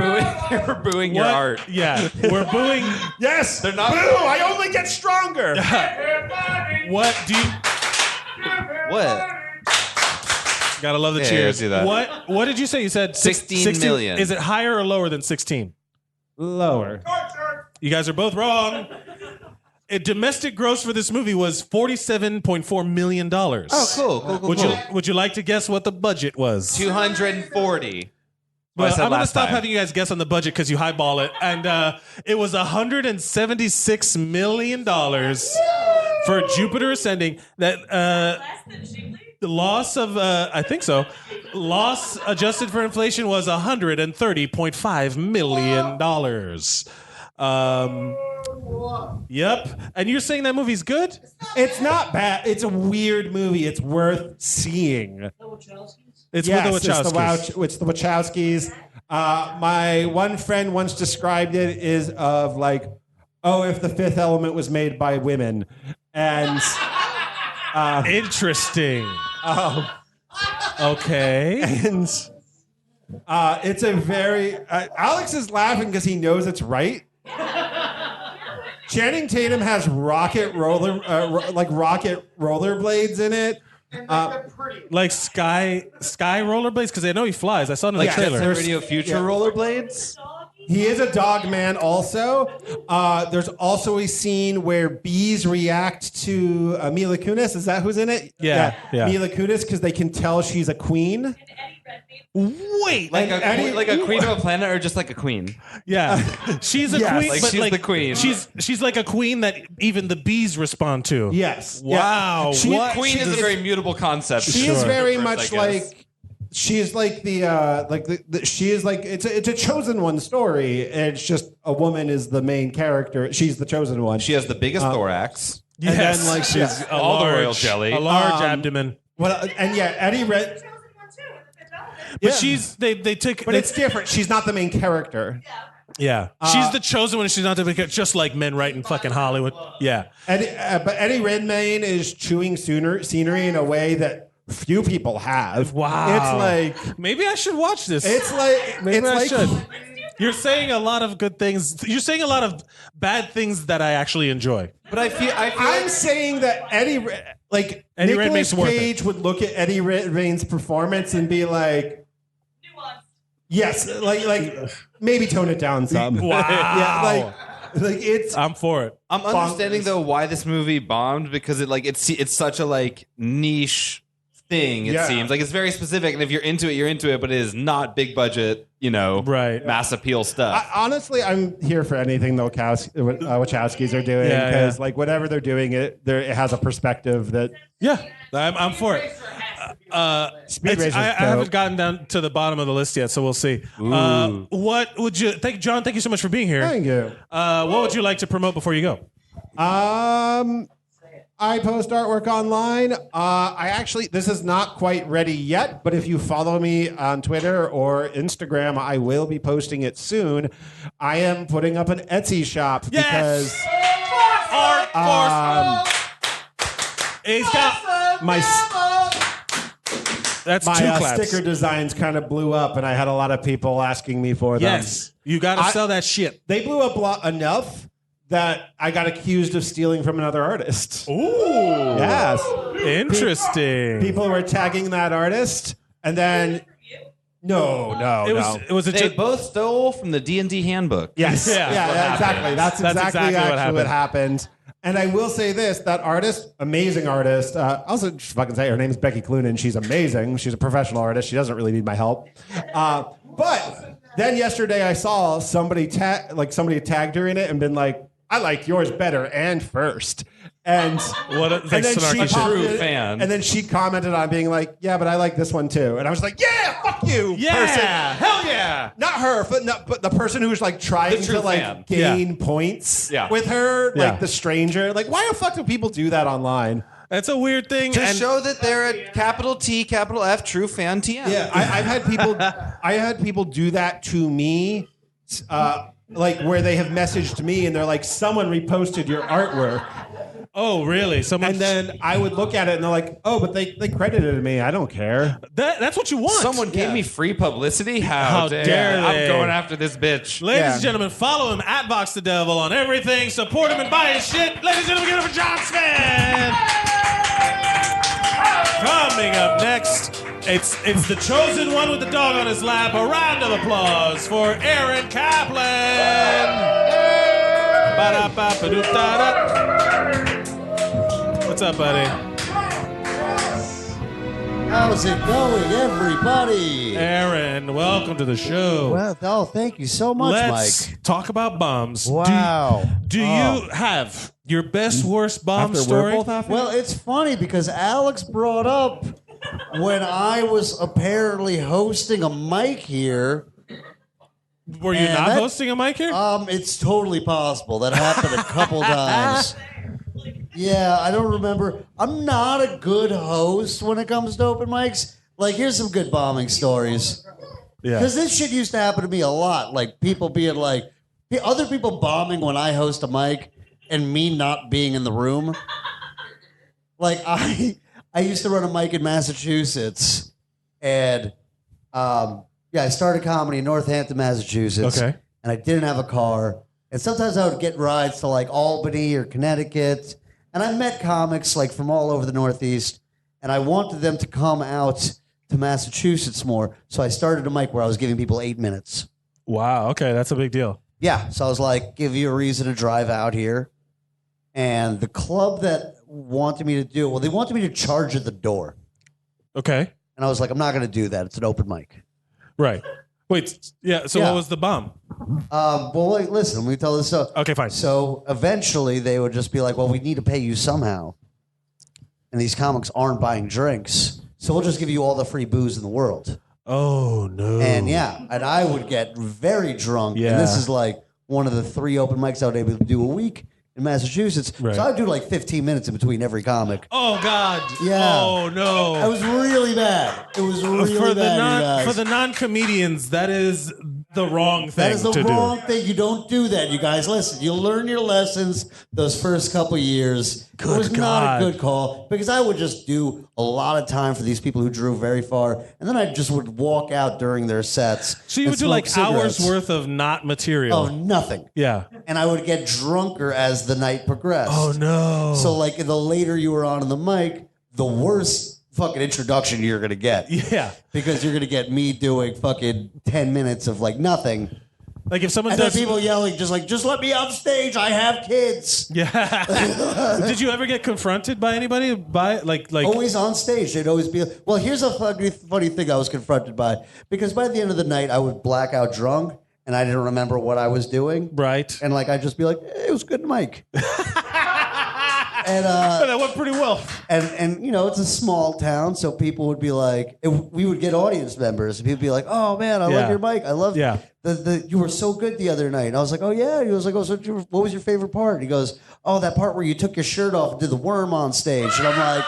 booing your What? art. Yeah. We're booing. Yes. They're not- Boo! I only get stronger. What do you. What? Gotta love the Yeah, cheers. I see that. What did you say? You said 16 million. Is it higher or lower than 16? Lower. You guys are both wrong. Domestic gross for this movie was $47.4 million. Oh, cool. Would you like to guess what the budget was? 240. Well, I said I'm going to last stop time. having you guys guess on the budget because you highball it. And it was $176 million for Jupiter Ascending. That Less than Jiggly? the loss of, I think so, loss adjusted for inflation was $130.5 million. Yep. And you're saying that movie's good? It's not bad. It's a weird movie. It's worth seeing. It's Yes, with the Wachowskis. it's the Wachowskis. My one friend once described it is of like, oh, if The Fifth Element was made by women, and Interesting. Okay. and it's a very Alex is laughing because he knows it's right. Channing Tatum has rocket rollerblades in it. Like sky rollerblades because I know he flies. I saw it in the Like trailer. Jet Set Radio Future rollerblades? He is a dog man also. There's also a scene where bees react to Mila Kunis. Is that who's in it? Yeah. Mila Kunis because they can tell she's a queen. And Eddie Redmayne. Wait. Like Eddie- like a queen of a planet or just like a queen? Yeah. She's a Yes. queen. Like but she's the queen. She's like a queen that even the bees respond to. Yes. Wow. She- What? Queen is a very mutable concept. She is very First, I much guess. like she is like she is like it's a chosen one story. It's just a woman is the main character. She's the chosen one. She has the biggest thorax. Yes. And then, like, she's a all the large, royal jelly. a large abdomen. Well, and yeah, Eddie Red. Chosen one too, with the Fifth Element. But Yeah. she's they took. But it's different. She's not the main character. yeah. She's the chosen one. And she's not the just like men right in fucking Hollywood. Yeah. But Eddie Redmayne is chewing scenery in a way that few people have. Wow. It's like Maybe I should watch this. it's Maybe I like should. You're saying a lot of good things. You're saying a lot of bad things that I actually enjoy. But I feel I'm saying that Eddie Nicolas Redmayne's worth it. Cage would look at Eddie Redmayne's performance and be like, Nuanced. yes, like maybe tone it down some. Wow. Yeah, like it's I'm for it. I'm understanding though why this movie bombed because it's such a like niche thing. It Yeah. seems like it's very specific, and if you're into it, you're into it. But it is not big budget, Right. mass appeal stuff. honestly, I'm here for anything the Wachowskis are doing Yeah, because yeah. like whatever they're doing, it has a perspective that Yeah. I'm for it. Speed It's- Racer's I haven't dope. gotten down to the bottom of the list yet, so we'll see. What would you John? Thank you so much for being here. Thank you. What would you like to promote before you go? I post artwork online. This is not quite ready yet, but if you follow me on Twitter or Instagram, I will be posting it soon. I am putting up an Etsy shop because Art Force. He's got my that's two claps. sticker designs kind of blew up, and I had a lot of people asking me for them. Yes, you got to sell that shit. They blew up enough that I got accused of stealing from another artist. Ooh, Yes. interesting. People were tagging that artist, and then no. It was a They both stole from the D&D handbook. Yes. Yeah. Yeah, exactly. That's exactly what what happened. And I will say this, that artist, amazing artist. Also, just fucking say her name is Becky Cloonan. She's amazing. She's a professional artist. She doesn't really need my help. But then yesterday I saw somebody tagged her in it and been like, I liked yours better and first. And What a, and then she snarky true commented- fan. And then she commented on being like, yeah, but I like this one too. And I was like, yeah, fuck you, Yeah, person. hell yeah. Not her, but the person who was like trying The true to like fan. gain points Yeah. with her, Yeah. like the stranger. Like, why the fuck do people do that online? It's a weird thing. To and show that they're a capital T, capital F, true fan TM. Yeah, I've had people. I had people do that to me, like where they have messaged me and they're like, "Someone reposted your artwork," oh, really? Someone. and then I would look at it and they're like, "Oh, but they credited me. I don't care." that's what you want. Someone gave me free publicity? How dare they. I'm going after this bitch. Ladies Yeah. and gentlemen, follow him at Box the Devil on everything. Support him and buy his shit. Ladies and gentlemen, give it up for John Smith. Coming up next, it's the chosen one with the dog on his lap. A round of applause for Aaron Kaplan. Ba-da-ba-ba-doo-da-da. What's up, buddy? How's it going, everybody? Aaron, welcome to the show. Well, thank you so much, Let's Mike. talk about bombs. Wow. Do you have your best, worst bomb After story? we're both after. Well, it's funny because Alex brought up when I was apparently hosting a mic here. Were you And not that- hosting a mic here? It's totally possible. That happened a couple times. Yeah, I don't remember. I'm not a good host when it comes to open mics. Like, here's some good bombing stories. yeah. Because this shit used to happen to me a lot. Like, people being like, other people bombing when I host a mic and me not being in the room. Like, I used to run a mic in Massachusetts. And, I started comedy in Northampton, Massachusetts. Okay. And I didn't have a car. And sometimes I would get rides to, like, Albany or Connecticut. And I met comics, like, from all over the Northeast. And I wanted them to come out to Massachusetts more. So I started a mic where I was giving people 8 minutes. Wow. Okay, that's a big deal. Yeah. So I was like, give you a reason to drive out here. And the club that wanted me to do it, well, they wanted me to charge at the door. Okay. And I was like, I'm not going to do that. It's an open mic. Right. Wait. Yeah. So Yeah. what was the bomb? Well, wait, listen, let me tell this story. Okay, fine. So eventually they would just be like, well, we need to pay you somehow. And these comics aren't buying drinks. So we'll just give you all the free booze in the world. Oh no. And and I would get very drunk. Yeah. And this is like one of the 3 open mics I would be able to do a week in Massachusetts. Right. So I would do like 15 minutes in between every comic. Oh God. Yeah. Oh no. I was really bad. It was really for the bad, you guys. for the non-comedians, that is the wrong thing That is the to wrong thing. You don't do that, you guys. Listen, you learn your lessons those first couple years. It was not God. a good call because I would just do a lot of time for these people who drew very far, and then I just would walk out during their sets. So you and would do like smoke hours cigarettes. worth of not material. Oh, nothing. Yeah. And I would get drunker as the night progressed. Oh no. So like the later you were on the mic, the worse fucking introduction you're gonna get. Yeah. Because you're gonna get me doing fucking 10 minutes of like nothing. Like if someone And then does. people yelling, just let me on stage. I have kids. Yeah. Did you ever get confronted by anybody? By like Always on stage. They'd always be. Well, here's a funny thing I was confronted by. Because by the end of the night, I would black out drunk, and I didn't remember what I was doing. right? And like I'd just be like, it was good, Mike. And that went pretty well. and you know, it's a small town, so people would be like, we would get audience members, and people would be like, oh man, I Yeah. love your mic. I love Yeah. you were so good the other night. And I was like, oh yeah. He was like, oh, so what was your favorite part? And he goes, oh, that part where you took your shirt off and did the worm on stage. And I'm like,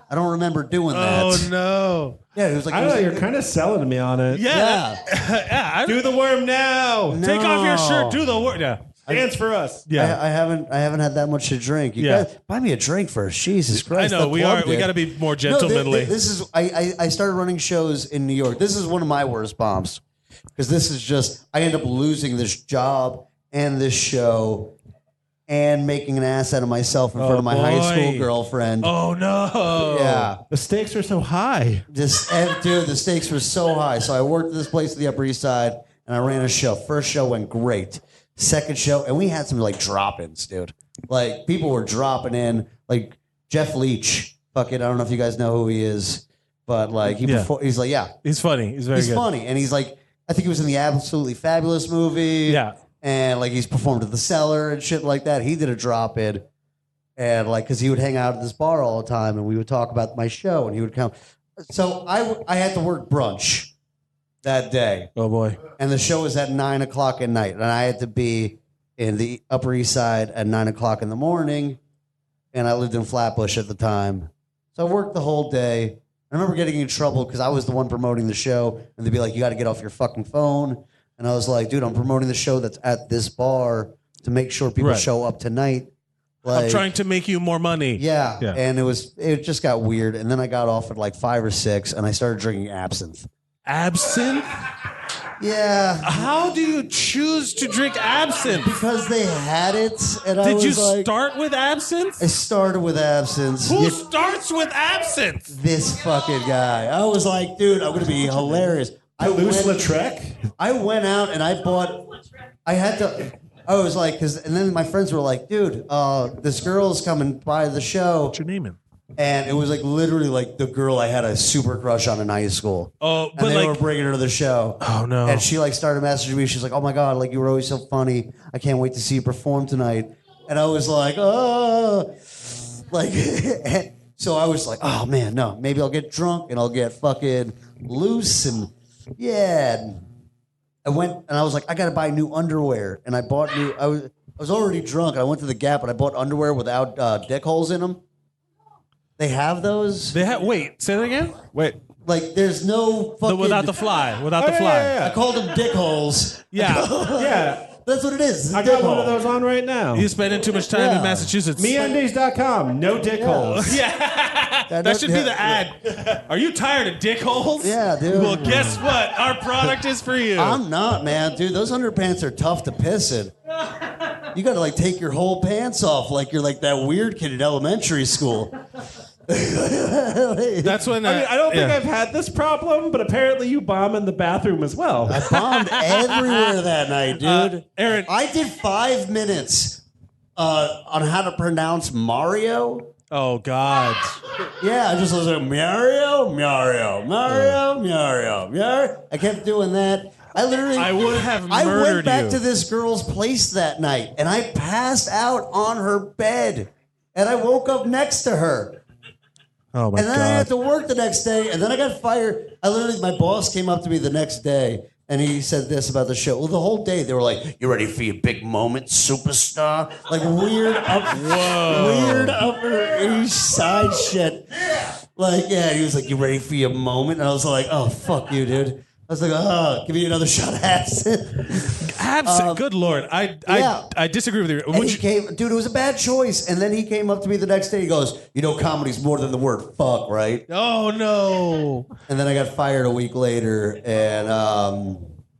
I don't remember doing that. Oh no. Yeah, he was like, I don't know. You're kind of selling me on it. Yeah. yeah. Yeah. Do the worm now. Take off your No. shirt. Do the work. Yeah. Dance for us. Yeah. I haven't had that much to drink. You Yeah. guys, buy me a drink first. Jesus Christ. I know the we club are. We did. got to be more No, gentlemanly. this is I started running shows in New York. This is one of my worst bombs because this is just I end up losing this job and this show and making an ass out of myself in front of my high school boy. girlfriend. Oh no. Yeah, The stakes are so high. dude, the stakes were so high. So I worked at this place on the Upper East Side and I ran a show. First show went great. Second show, and we had some like drop-ins, dude. Like people were dropping in, like Jeff Leach. Fucking, I don't know if you guys know who he is, but like he's like, yeah, He's funny. He's very he's good. funny, and he's like, I think he was in the Absolutely Fabulous movie. Yeah. and like he's performed at the Cellar and shit like that. He did a drop in, and like because he would hang out at this bar all the time, and we would talk about my show, and he would come. So I had to work brunch that day. Oh boy. And the show was at 9 o'clock at night, and I had to be in the Upper East Side at 9 o'clock in the morning, and I lived in Flatbush at the time. So I worked the whole day. I remember getting in trouble because I was the one promoting the show, and they'd be like, "You got to get off your fucking phone." And I was like, "Dude, I'm promoting the show that's at this bar to make sure people Right. show up tonight." I'm trying to make you more money. Yeah. Yeah. And it just got weird. And then I got off at like 5 or 6, and I started drinking absinthe. Absinthe? Yeah. How do you choose to drink absinthe? Because they had it, and I Did was you like, start with absinthe? I started with absinthe. Who starts with absinthe? This fucking guy. I was like, dude, I'm gonna be hilarious. Toulouse-Lautrec? I went out and I bought. I was like, and then my friends were like, dude, this girl's coming by the show. What's your name in? And it was like literally like the girl I had a super crush on in high school. Oh, and but they like, were bringing her to the show. Oh no! And she like started messaging me. She's like, "Oh my god, like you were always so funny. I can't wait to see you perform tonight." And I was like, "Oh," like. So I was like, "Oh man, no. Maybe I'll get drunk and I'll get fucking loose and yeah." And I went and I was like, "I got to buy new underwear." And I bought new. I was already drunk. And I went to the Gap and I bought underwear without dick holes in them. They have those. They have. Wait, say that again. Wait. Like, there's no fucking. Without the fly. Without the yeah, fly. yeah, yeah. I called them dick holes. Yeah. Yeah. That's what it is. It's a I dick got one hole. of those on right now. You spending too much time in Yeah. Massachusetts. MeUndies.com. No dick holes. That should be the ad. Are you tired of dick holes? Yeah, dude. Well, guess what? Our product is for you. I'm not, man, dude. Those underpants are tough to piss in. You got to like take your whole pants off, like you're like that weird kid in elementary school. That's when. I don't think I've had this problem, but apparently you bomb in the bathroom as well. I bombed everywhere that night, dude. Aaron. I did 5 minutes on how to pronounce Mario. Oh God. Yeah, I just was like Mario. I kept doing that. I would have I murdered went back you. to this girl's place that night, and I passed out on her bed, and I woke up next to her. Oh my And then I had God. to work the next day, and then I got fired. My boss came up to me the next day, and he said this about the show. Well, the whole day they were like, "You ready for your big moment, superstar?" Like weird Upper East Side shit. Like, yeah, he was like, "You ready for your moment?" And I was like, "Oh, fuck you, dude." I was like, "Oh, give me another shot of absinthe." Absent. Good Lord. yeah. I disagree with you. And he came, dude, it was a bad choice. And then he came up to me the next day. He goes, "You know, comedy's more than the word fuck, right?" Oh no. And then I got fired a week later. And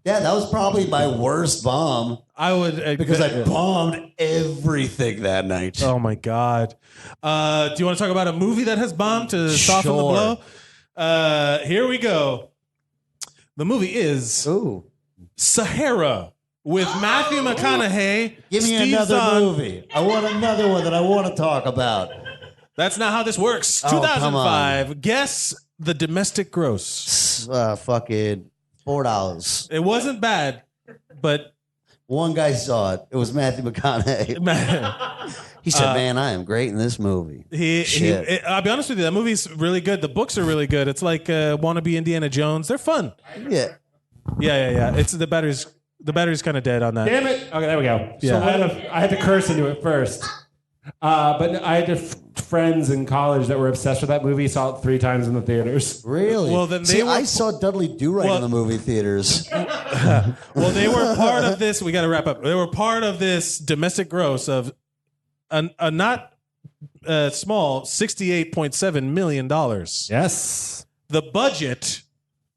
yeah, that was probably my worst bomb I would because I bombed everything that night. Oh my God. Do you want to talk about a movie that has bombed to soften the Sure. blow? Here we go. The movie is Ooh. Sahara with Matthew McConaughey. Give me Steve another Zahn. movie. I want another one that I want to talk about. That's not how this works. Oh, come on. 2005. Guess the domestic gross. Fucking $4. It wasn't bad, but One guy saw it. It was Matthew McConaughey. He said, "Man, I am great in this movie." Shit. I'll be honest with you, that movie's really good. The books are really good. It's like wannabe Indiana Jones. They're fun. Yeah. Yeah. It's the battery's kind of dead on that. Damn it. Okay, there we go. Yeah. So I had to curse into it first. But I had friends in college that were obsessed with that movie, saw it 3 times in the theaters. Really? Well, then See, they were- I saw Dudley Do-Right Well- in the movie theaters. Well, they were part of this. We got to wrap up. They were part of this domestic gross of a not small $68.7 million. Yes. The budget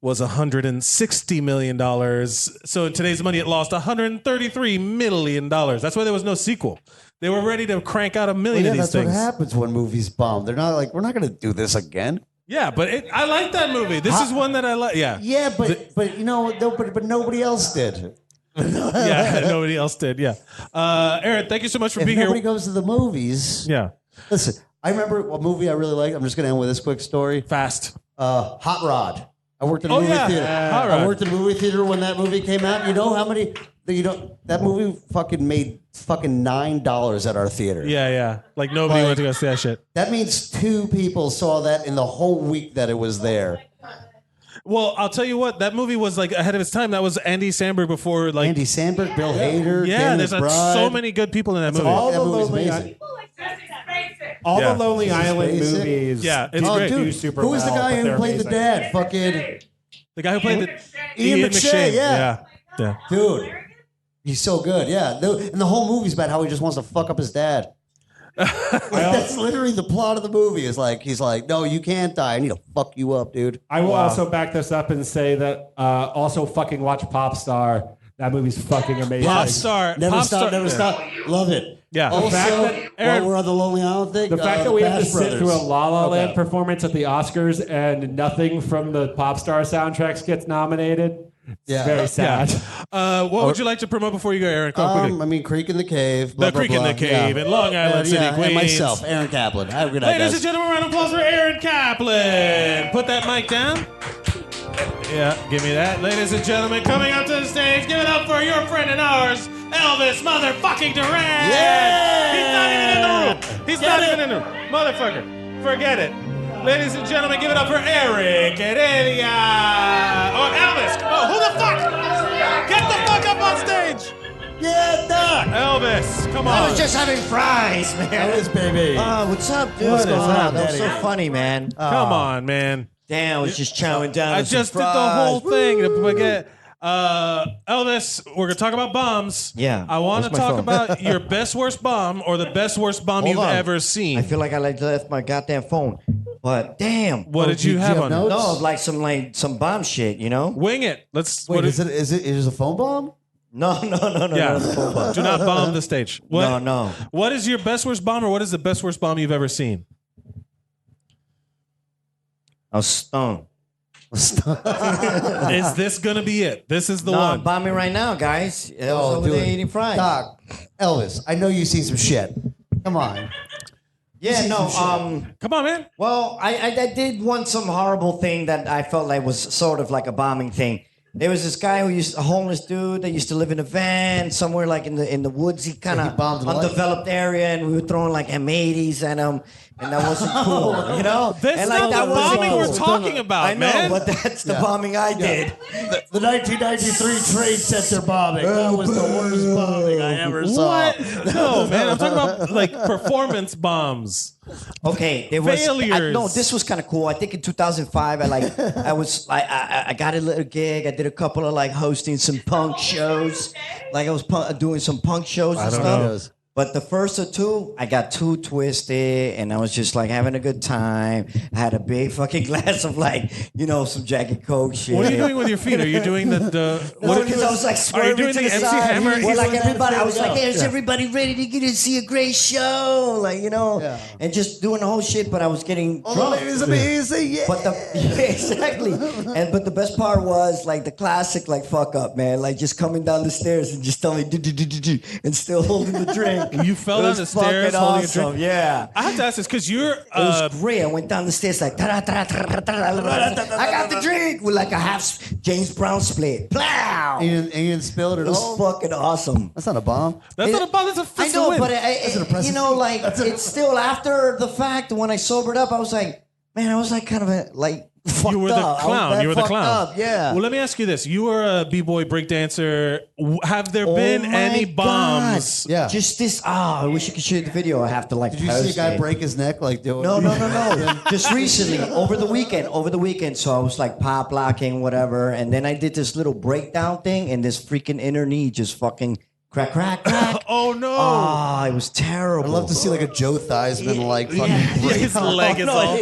was $160 million. So in today's money, it lost $133 million. That's why there was no sequel. They were ready to crank out a million Yeah, of these that's things. what happens when movies bomb. They're not like, we're not going to do this again. Yeah, but I like that movie. This is one that I like. Yeah. Yeah, but you know, but nobody else did. Yeah, nobody else did. Yeah. Aaron, thank you so much for If being nobody here. goes to the movies, Yeah. listen. I remember a movie I really liked. I'm just going to end with this quick story. Fast. Hot Rod. I worked in a Oh, movie yeah. theater. Hot Rod. I worked in a movie theater when that movie came out. You know how many? that movie fucking made fucking $9 at our theater. Yeah. Like nobody went to go see that shit. That means 2 people saw that in the whole week that it was there. Well, I'll tell you what, that movie was like ahead of its time. That was Andy Samberg before like Andy Samberg, Bill Hader, Yeah, Danny there's McBride. so many good people in that movie. all That the movie's lonely, amazing. all Yeah. the Lonely Island basic. movies. Yeah, it's do great. do Dude, super who was the well, guy but who they're played the amazing. dad? Fucking The guy who played the Ian McShane, yeah. Yeah. dude. He's so good, yeah. And the whole movie's about how he just wants to fuck up his dad. That's literally the plot of the movie. Is like he's like, no, you can't die. I need to fuck you up, dude. I will also back this up and say that also fucking watch Popstar. That movie's fucking amazing. Popstar. Never Popstar. stop, never stop. Love it. Yeah. Also, The fact that Aaron- while we're on the Lonely Island thing, The fact that we have to Bash sit Brothers. through a La La Land Okay. performance at the Oscars and nothing from the Popstar soundtracks gets nominated. Yeah. Very sad. What would you like to promote before you go, Aaron? Come on, quickly. I mean, Creek in the Cave. Blah, The blah, Creek in blah. the Cave in Long Island City, And Queens. myself, Aaron Kaplan. Have a good night, Ladies guys. and gentlemen, round of applause for Aaron Kaplan. Put that mic down. Yeah, give me that. Ladies and gentlemen, coming up to the stage, give it up for your friend and ours, Elvis motherfucking Duran. Yeah! He's not even in the room. He's not even in the room. Motherfucker. Forget it. Ladies and gentlemen, give it up for Eric Heredia. Or Elvis. Oh, who the fuck? Get the fuck up on stage. Yeah, Doc. Elvis, come on. I was just having fries, man. Elvis, baby. What's up, dude? What is up, That was so Daddy? funny, man. Come on, man. Damn, I was just chowing down. I on some just did the fries. whole thing to forget. Elvis, we're gonna talk about bombs. Yeah. I want to Where's my talk phone? about your best worst bomb or the best worst bomb Hold you've on. ever seen. I feel like I left my goddamn phone. But damn. What did you have on it? notes? No, like some bomb shit, you know? Wing it. Let's. Wait, what is it a phone bomb? No, Yeah. no, the phone bomb. Do not bomb the stage. What, No. What is your best worst bomb or what is the best worst bomb you've ever seen? I was stoned. Is this gonna be it? This is the No, one. I'm bombing right now, guys. I was over dude. there eating fries. Doc, Elvis, I know you've seen some shit. Come on. Yeah, no, Come on, man. well, I did some horrible thing that I felt like was sort of like a bombing thing. There was this guy a homeless dude that used to live in a van somewhere like in the woodsy kind he of bombed life. undeveloped area, and we were throwing like M80s at him, and that wasn't cool, you know. That's and not that the wasn't bombing cool. we're talking about, I know, man. but that's the bombing I did. The 1993 Trade Center bombing. That was the worst bombing I ever saw. What? No, man. I'm talking about like performance bombs. Okay, there was Failures. no. This was kind of cool. I think in 2005, I got a little gig. I did a couple of like hosting some punk shows. Like I was doing some punk shows and stuff. But the first two, I got too twisted, and I was just like having a good time. I had a big fucking glass of like, some Jack and Coke shit. What are you doing with your feet? Are you doing the? No, because I was like Are you swerving doing to the the MC side. Hammer? Well, like everybody, I was Yeah. like, "Hey, is everybody ready to get to see a great show?" Like and just doing the whole shit. But I was getting drunk. It was amazing. Yeah. But exactly, but the best part was like the classic like fuck up, man. Like just coming down the stairs and just telling me and still holding the drink. You fell It down was the stairs fucking holding a awesome. drink? Yeah. I have to ask this because you're. It was great. I went down the stairs like, I got the drink with like a half James Brown split. Plow! And you didn't spill it It at was all? fucking awesome. That's not a bomb. That's not a bomb. That's a I fist know, win. but impressive. it's still after the fact. When I sobered up, I was like, man, I was like kind of fucked you were the up. I was clown. that You were the fucked clown. Up, yeah. Well, let me ask you this: you were a b-boy breakdancer. Have there been Oh my any God. bombs? Yeah. Just this. I wish you could show the video. I have to like. Did you see a post guy it. break his neck like doing? No. Just recently, over the weekend. So I was like pop locking, whatever, and then I did this little breakdown thing, and this freaking inner knee just fucking crack. Oh no! Ah, it was terrible. I'd love to see like a Joe Theismann like fucking. His leg is all.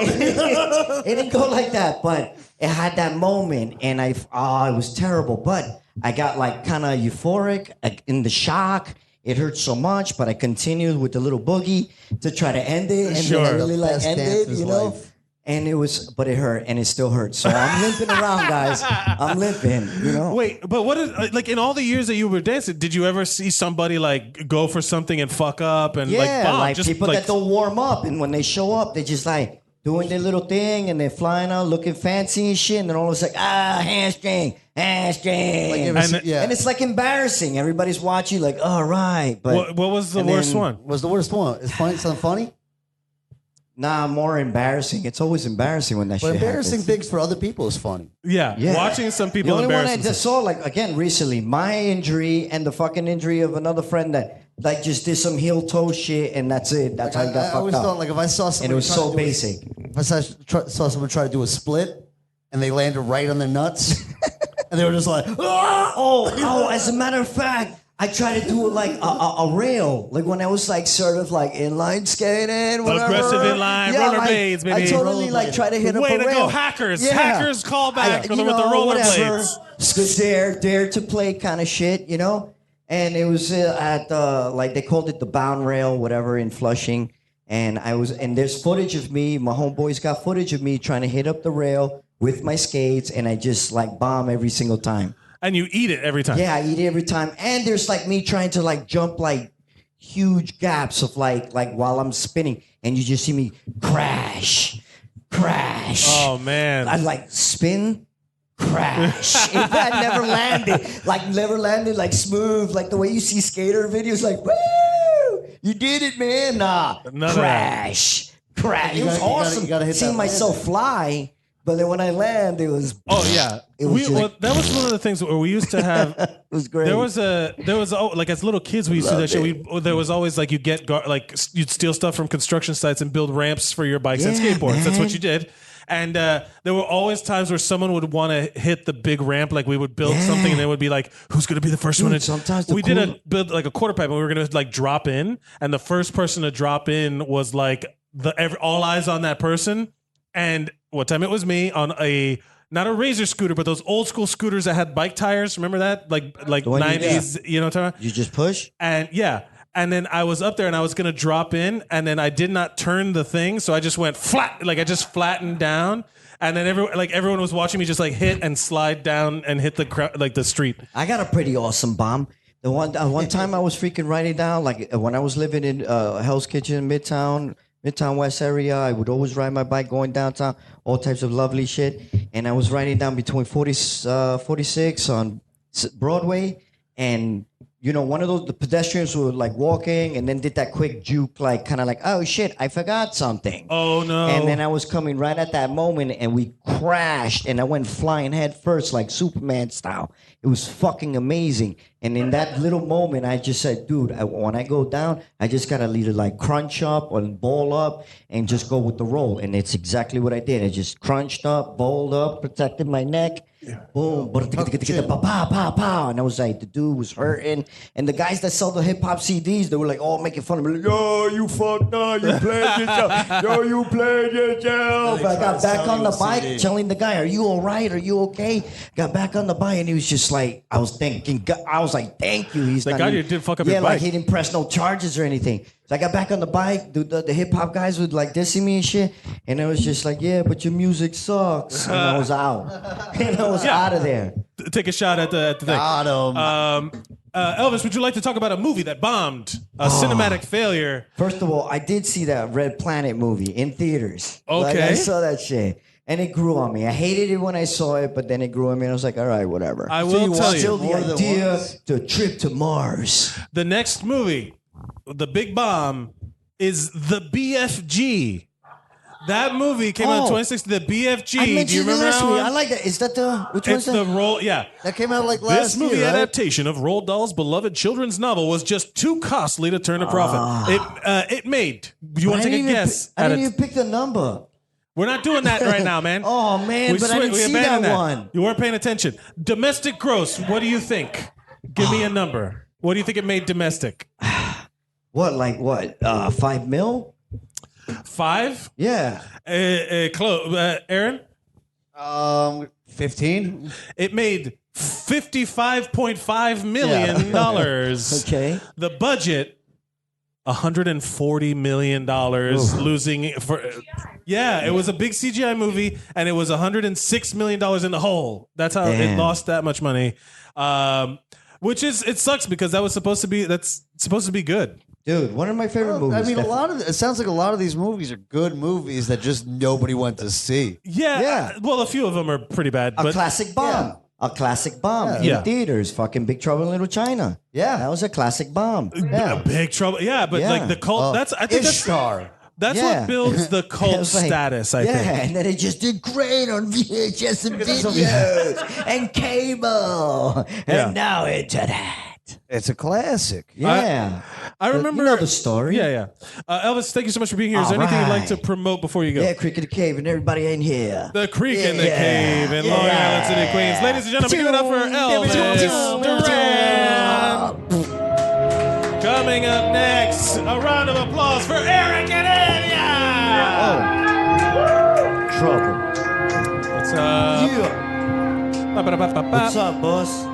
It didn't go like that, but it had that moment, and it was terrible. But I got like kind of euphoric in the shock. It hurt so much, but I continued with the little boogie to try to end it, and Sure. then I really like Best end dance of it, his you know. life. And but it hurt, and it still hurts. So I'm limping around, guys. I'm limping, you know. Wait, but what is like in all the years that you were dancing? Did you ever see somebody like go for something and fuck up and like Yeah, bomb? like Just people like that don't warm up, and when they show up, they just like doing their little thing, and they're flying out looking fancy and shit, and then all of a sudden, hamstring, Ashton. Like, And it's like embarrassing. Everybody's watching, like, all right. But What was the and worst then- one? What's the worst one? Is funny something funny? Nah, more embarrassing. It's always embarrassing when that But shit embarrassing happens. things for other people is funny. Yeah, Yeah. watching some The people only one I embarrass just themselves. saw, like, again, recently, my injury and the fucking injury of another friend that, like, just did some heel toe shit, and that's it. That's how he got I always fucked thought, up. like, if I saw somebody And it was try so to do a- basic. if I saw someone try to do a split and they landed right on their nuts, and they were just like, "Ah!" Oh, as a matter of fact, I tried to do it like a rail, like when I was like sort of like inline skating, whatever. Aggressive inline, rollerblades, I baby. totally like try to hit up Way a to rail. go, hackers! Yeah. Hackers, call back with the whatever. rollerblades. Good dare to play kind of shit, you know. And it was at like they called it the bound rail, whatever, in Flushing. And there's footage of me. My homeboys got footage of me trying to hit up the rail with my skates, and I just like bomb every single time. And you eat it every time. Yeah, I eat it every time. And there's like me trying to like jump like huge gaps of like while I'm spinning, and you just see me crash. Oh man. I like spin, crash. I never landed like smooth, like the way you see skater videos, like woo, you did it, man. Nah, None of crash. It was awesome. you gotta hit seeing that myself fly, but then when I land, it was. Oh yeah, It was just- that was one of the things where we used to have. It was great. There was like as little kids we used to do that shit. There was always like you'd steal stuff from construction sites and build ramps for your bikes and Yeah, skateboards. That's what man. you did. And there were always times where someone would want to hit the big ramp, like we would build Yeah. something, and they would be like, "Who's going to be the first one?" Dude, And sometimes the we cool- did build like a quarter pipe, and we were going to like drop in, and the first person to drop in was like all eyes on that person. And one time it was me on not a Razor scooter, but those old school scooters that had bike tires. Remember that? Like one you- 90s, you know what I'm talking about? You just push. And yeah. And then I was up there and I was going to drop in, and then I did not turn the thing. So I just went flat, like I just flattened down. And then everyone was watching me just like hit and slide down and hit the street. I got a pretty awesome bomb. The one time I was freaking writing down, like when I was living in Hell's Kitchen, Midtown West area, I would always ride my bike going downtown, all types of lovely shit. And I was riding down between 46 on Broadway, and you know, one of the pedestrians were like walking and then did that quick juke, like kind of like, oh shit, I forgot something. Oh no. And then I was coming right at that moment, and we crashed, and I went flying head first, like Superman style. It was fucking amazing. And in that little moment, I just said, dude, when I go down, I just gotta either like crunch up or ball up and just go with the roll. And it's exactly what I did. I just crunched up, balled up, protected my neck. Boom, pow. And I was like, the dude was hurting. And the guys that sell the hip hop CDs, they were like all making fun of me. Like, yo, you fucked up, you played yourself. Yo, you played yourself. I got back on the bike telling the guy, are you all right? Are you okay? Got back on the bike, and he was just like, I was like, thank you. He's Thank not God even- you didn't fuck up yeah, your like bike. he didn't press no charges or anything. So I got back on the bike. The hip hop guys would like dissing me and shit, and I was just like, yeah, but your music sucks. And I was out. And I was out of there. Take a shot at the thing. Got him. Elvis, would you like to talk about a movie that bombed, a cinematic failure? First of all, I did see that Red Planet movie in theaters. Like, Okay. I saw that shit. And it grew on me. I hated it when I saw it, but then it grew on me, and I was like, all right, whatever. I will tell you. Still the more than idea, once? the trip to Mars. The next movie, the big bomb, is The BFG. That movie came out in Oh. 2016. The BFG. I Do you mentioned it remember last that week. one? I like that. Is that which one's It's the that? role. Yeah. That came out like last This movie year, right? adaptation of Roald Dahl's beloved children's novel was just too costly to turn a profit. It made. Do you want to take a guess? I at didn't a- even pick the number. We're not doing that right now, man. Oh, man, but I didn't see abandoned that one. You weren't paying attention. Domestic gross. What do you think? Give me a number. What do you think it made domestic? What, like what? 5 mil? 5? Yeah. Close. Aaron? 15. It made $55.5 million. Okay. The budget, $140 million, losing for. Yeah, it was a big CGI movie, and it was $106 million in the hole. That's how it Damn. lost that much money. Which it sucks because that's supposed to be good. Dude, one of my favorite movies. I mean, definitely. it sounds like a lot of these movies are good movies that just nobody went to see. Yeah. Yeah. Well, a few of them are pretty bad, A but classic bomb. a classic bomb Yeah. in theaters. Fucking Big Trouble in Little China. Yeah. That was a classic bomb. A Big Trouble. Yeah, but Yeah. like the cult. I think Ishtar. that's Yeah. what builds the It cult was like- status. I yeah, think. and then it just did great on VHS and videos and cable. Yeah. And now into that. It's a classic. Yeah. I remember. You know the story. Yeah. Elvis, thank you so much for being here. Is there All anything you'd like right. to promote before you go? Yeah, Creek of the Cave and everybody in here. The Creek in the Yeah. Cave in Long Island City, Queens. Ladies and gentlemen, give it up for Elvis Duran. Coming up next, a round of applause for Eric and Anya. Trouble. What's up? What's up, boss?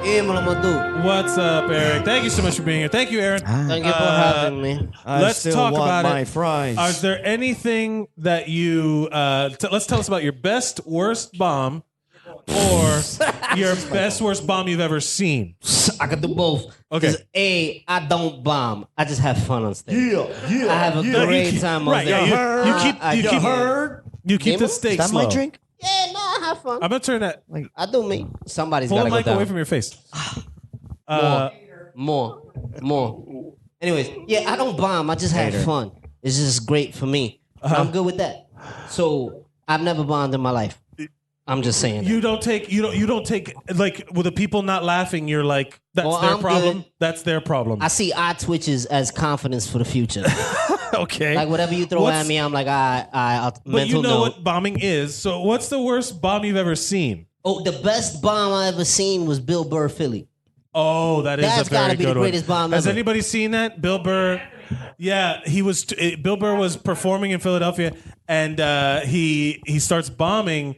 Yeah, what I'm gonna do. What's up, Eric? Thank you so much for being here. Thank you, Aaron. Thank you for having me. Let's talk about my it. fries. Is there anything that you let's tell us about your best worst bomb or your best worst bomb you've ever seen? I could do both. Okay. 'Cause A, I don't bomb. I just have fun on stage. I have a great time on Right, stage. yeah, you keep the stakes Is that my low. drink? Yeah, no, I have fun. I'm gonna turn that. I do me. Somebody's Pull got the to go mic away down. from your face. More. Anyways, yeah, I don't bomb. I just have fun. It's just great for me. I'm good with that. So I've never bombed in my life. I'm just saying. You don't take like with the people not laughing. You're like that's Well, their I'm problem. good. That's their problem. I see eye twitches as confidence for the future. Okay. Like whatever you throw at me, I'm like, I'll But mental you know note. what bombing is. So what's the worst bomb you've ever seen? Oh, the best bomb I ever seen was Bill Burr Philly. Oh, that is That's a very gotta be the good one. greatest bomb Has ever. anybody seen that? Bill Burr. Yeah, Bill Burr was performing in Philadelphia, and he starts bombing,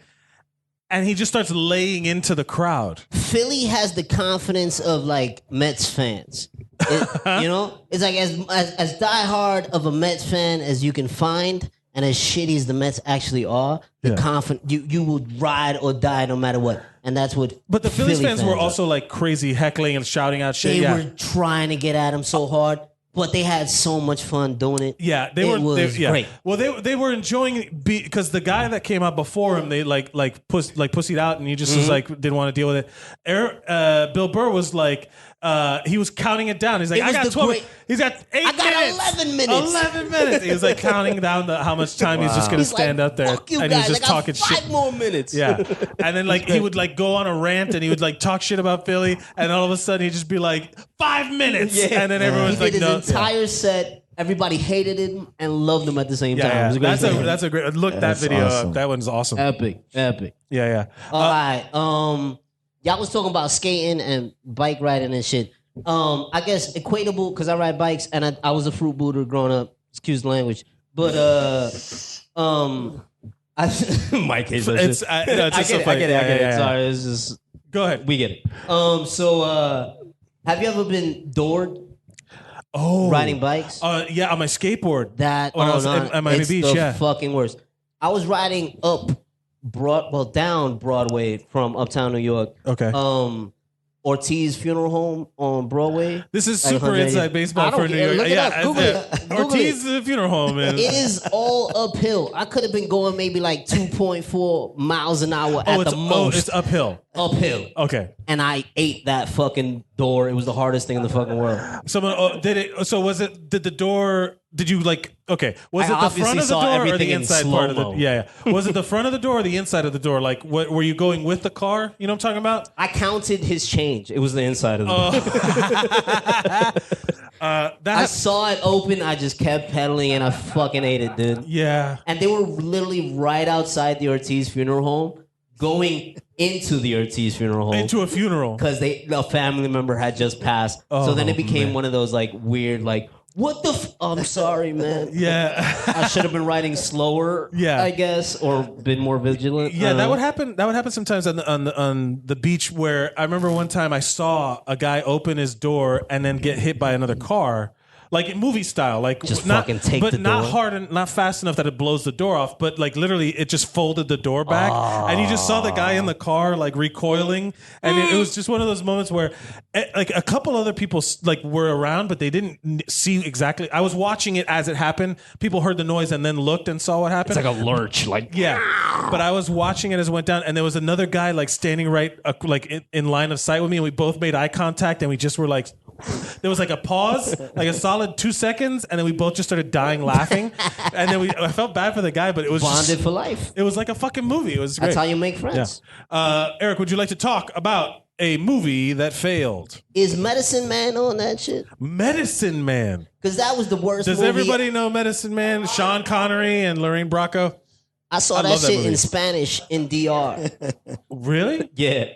and he just starts laying into the crowd. Philly has the confidence of like Mets fans. You know, it's like as diehard of a Mets fan as you can find, and as shitty as the Mets actually are, the confident you would ride or die no matter what, and that's what. But the Phillies Philly fans were are. also like crazy heckling and shouting out shit. They Yeah. were trying to get at him so hard, but they had so much fun doing it. Yeah, they It were. was great. Well, they were enjoying it because the guy that came out before him, they pussied out, and he just was like didn't want to deal with it. Bill Burr was like he was counting it down. He's like, It I was got the 12. great- He's got 8 I got minutes. 11 minutes. 11 minutes. He was like counting down how much time he's just gonna He's stand like, up there, Fuck you and guys, he's just I got talking 5 shit. more minutes. Yeah, and then like he would like go on a rant and he would like talk shit about Philly, and all of a sudden he'd just be like 5 minutes, and then He everyone's did like, his no. entire set. Everybody hated him and loved him at the same time. It Yeah, was a great thing. that's a great look. That video, up. That one's awesome. Epic. Yeah. All right. Y'all was talking about skating and bike riding and shit. I guess equatable because I ride bikes and I was a fruit booter growing up. Excuse the language, but Mike hates that It's shit. no, it's just so funny. I get it. Yeah. Sorry, it's just Go ahead. we get it. So have you ever been doored Oh, riding bikes? Yeah, on my skateboard. That when I was at Miami it's Beach, the yeah. fucking worst. I was riding down Broadway from Uptown New York. Okay. Ortiz Funeral Home on Broadway. This is like super 180. inside baseball I don't for New care. York. Look it up. Google it. Google Ortiz Funeral Home. It is all uphill. I could have been going maybe like 2.4 miles an hour at the most. it's uphill. Uphill. Okay. And I ate that fucking door. It was the hardest thing in the fucking world. Someone did it. So was it? Did the door? Did you like? Okay. Was I it the obviously front of the saw door or everything the in inside part of the? slow-mo. Yeah. Was it the front of the door or the inside of the door? Like, what were you going with the car? You know what I'm talking about? I counted his change. It was the inside of the door. That. I saw it open. I just kept pedaling and I fucking ate it, dude. yeah. And they were literally right outside the Ortiz Funeral Home, going into the Ortiz Funeral Home. Into a funeral. Because a family member had just passed. So then it became one of those like weird, like, what the I'm sorry, man. Yeah. I should have been riding slower, Yeah. I guess, or been more vigilant. Yeah, that would happen. That would happen sometimes on the beach. Where I remember one time I saw a guy open his door and then get hit by another car, like in movie style, like Just not, fucking take but the not door. hard and not fast enough that it blows the door off. But like literally, it just folded the door back, and you just saw the guy in the car like recoiling, and it was just one of those moments where, like a couple other people like were around, but they didn't see exactly. I was watching it as it happened. People heard the noise and then looked and saw what happened. It's like a lurch, like Yeah, but I was watching it as it went down, and there was another guy like standing right like in line of sight with me, and we both made eye contact, and we just were like, there was like a pause, like a solid 2 seconds, and then we both just started dying laughing, and then I felt bad for the guy, but it was Bonded just, for life. it was like a fucking movie. It was great. That's how you make friends. Eric, would you like to talk about a movie that failed? Is Medicine Man on that shit? Medicine Man. Because that was the worst Does movie. everybody know Medicine Man? Sean Connery and Lorraine Bracco. I saw I that love that shit movie. in Spanish in DR. Really? Yeah.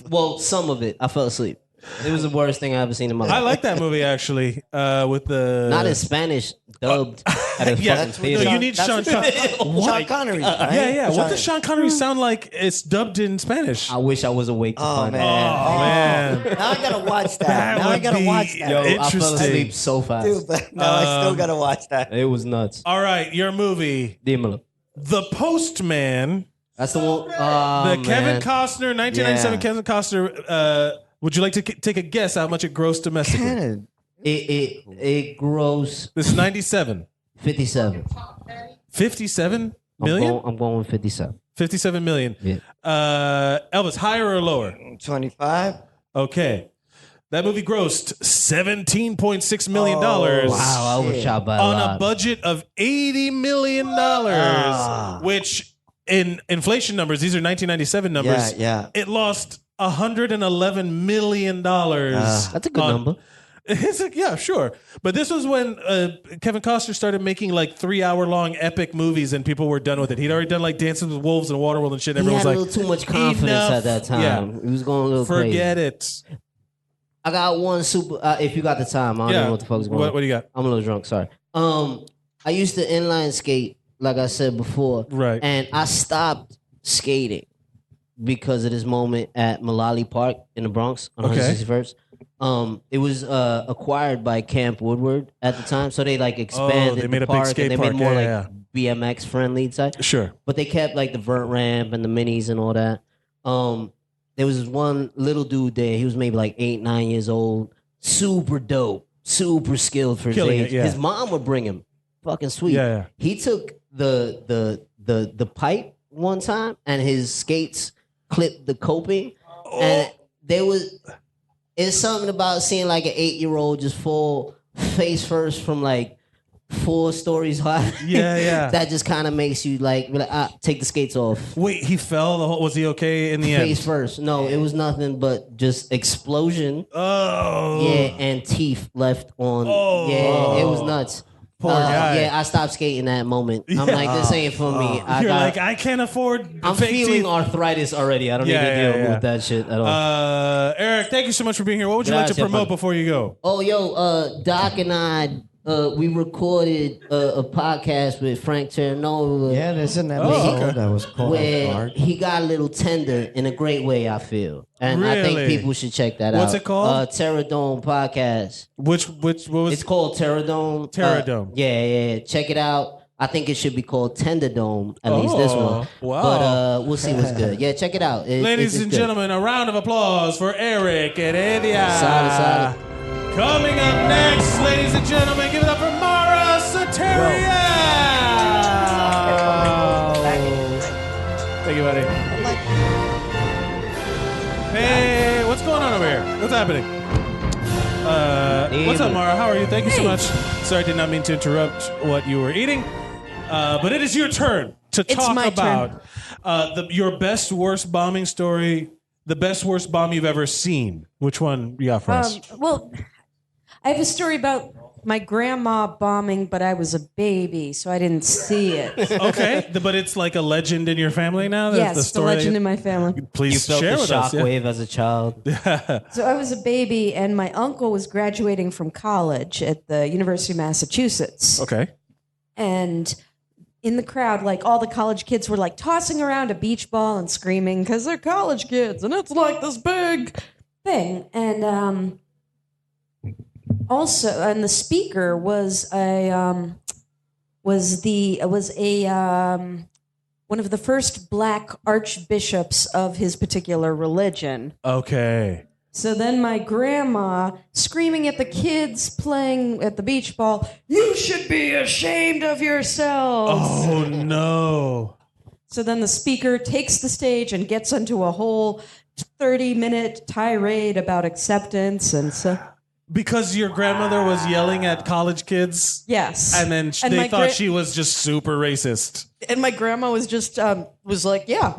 Well, some of it. I fell asleep. It was the worst thing I ever seen in my life. I like that movie actually. With the Not in Spanish, dubbed at a yeah, fucking theater. no, you need Sean Connery. Sean Connery. Right? Yeah. What does Sean Connery sound like? It's dubbed in Spanish. I wish I was awake to Oh find man. out. Oh, man. Now I gotta watch that. That Now I would gotta be- watch that. Yo, I fell Interesting. asleep so fast. Dude, but no, I still gotta watch that. It was nuts. All right, your movie, Dímelo. The Postman, That's the one. Oh, the Kevin man. Costner, 1997 Yeah. Kevin Costner. Would you like to take a guess how much it grossed domestically? Kinda. It grows This is 97. 57. 57 million? I'm going with 57. 57 million. Yeah. Elvis, higher or lower? 25. Okay. That movie grossed $17.6 million. Wow, I was shot by a on lot. a budget of $80 million, which in inflation numbers, these are 1997 numbers. Yeah. It lost $111 million. That's a good number. It's like, yeah, sure. But this was when Kevin Costner started making like 3-hour-long epic movies, and people were done with it. He'd already done like Dances with Wolves and Waterworld and shit. And He had everyone a was little too much confidence enough. at that time. Yeah. He was going a little crazy. Forget it. I got one super. If you got the time, I don't know what the fuck's going on. What do you got? I'm a little drunk. Sorry. I used to inline skate, like I said before, Right. and I stopped skating because of this moment at Mullally Park in the Bronx on Okay. 161st. It was acquired by Camp Woodward at the time, so they like expanded they made the a big park skate and they park. made more Yeah, like BMX friendly inside. Sure. But they kept like the vert ramp and the minis and all that. There was this one little dude there. He was maybe like 8, 9 years old. Super dope. Super skilled for his Killing age. it, yeah. His mom would bring him. Fucking sweet. Yeah. He took the pipe one time and his skates clipped the coping. And it's something about seeing like an 8-year-old just fall face first from like 4 stories high. Yeah. That just kind of makes you like, be like, take the skates off. Wait, he fell? Was he okay in the Face end? first. No, it was nothing but just explosion. Oh. Yeah, and teeth left on. Oh. Yeah, it was nuts. Poor guy. Yeah, I stopped skating that moment. I'm like, this ain't for me. You're like, I can't afford I'm fake feeling teeth. arthritis already. I don't Yeah, need to yeah, deal yeah. with that shit at all. Eric, thank you so much for being here. What would you like to Gracias, promote buddy. before you go? Oh, yo, Doc and I, we recorded a podcast with Frank Terranova. Yeah, there's an episode okay. that was called Where Hard. he got a little tender in a great way, I feel. And I think Really? people should check that out. What's it called? Terradome Podcast. What was It's called Terradome. Terradome. Yeah. Check it out. I think it should be called Tenderdome, at least this one. Wow. But we'll see what's good. Yeah, check it out. Ladies it's and good. gentlemen, a round of applause for Eric and Edia. Solid. Coming up next, ladies and gentlemen, give it up for Mara Soterio. Thank you, buddy. Hey, what's going on over here? What's happening? What's up, Mara? How are you? Thank you so much. Sorry, I did not mean to interrupt what you were eating. But it is your turn to talk my about your best, worst bombing story, the best, worst bomb you've ever seen. Which one you got for us? Well, I have a story about my grandma bombing, but I was a baby, so I didn't see it. Okay, but it's like a legend in your family now? That's Yes, the story legend that in my family. Please You felt share the with us. yeah. shockwave as a child. So I was a baby, and my uncle was graduating from college at the University of Massachusetts. Okay. And in the crowd, like all the college kids were like tossing around a beach ball and screaming because they're college kids, and it's like this big thing. And Also, and the speaker was a one of the first black archbishops of his particular religion. Okay. So then my grandma screaming at the kids playing at the beach ball, "You should be ashamed of yourselves." Oh no. So then the speaker takes the stage and gets into a whole 30-minute tirade about acceptance and so. Because your grandmother was yelling at college kids? Yes. And then And they my thought she was just super racist. And my grandma was just was like, yeah,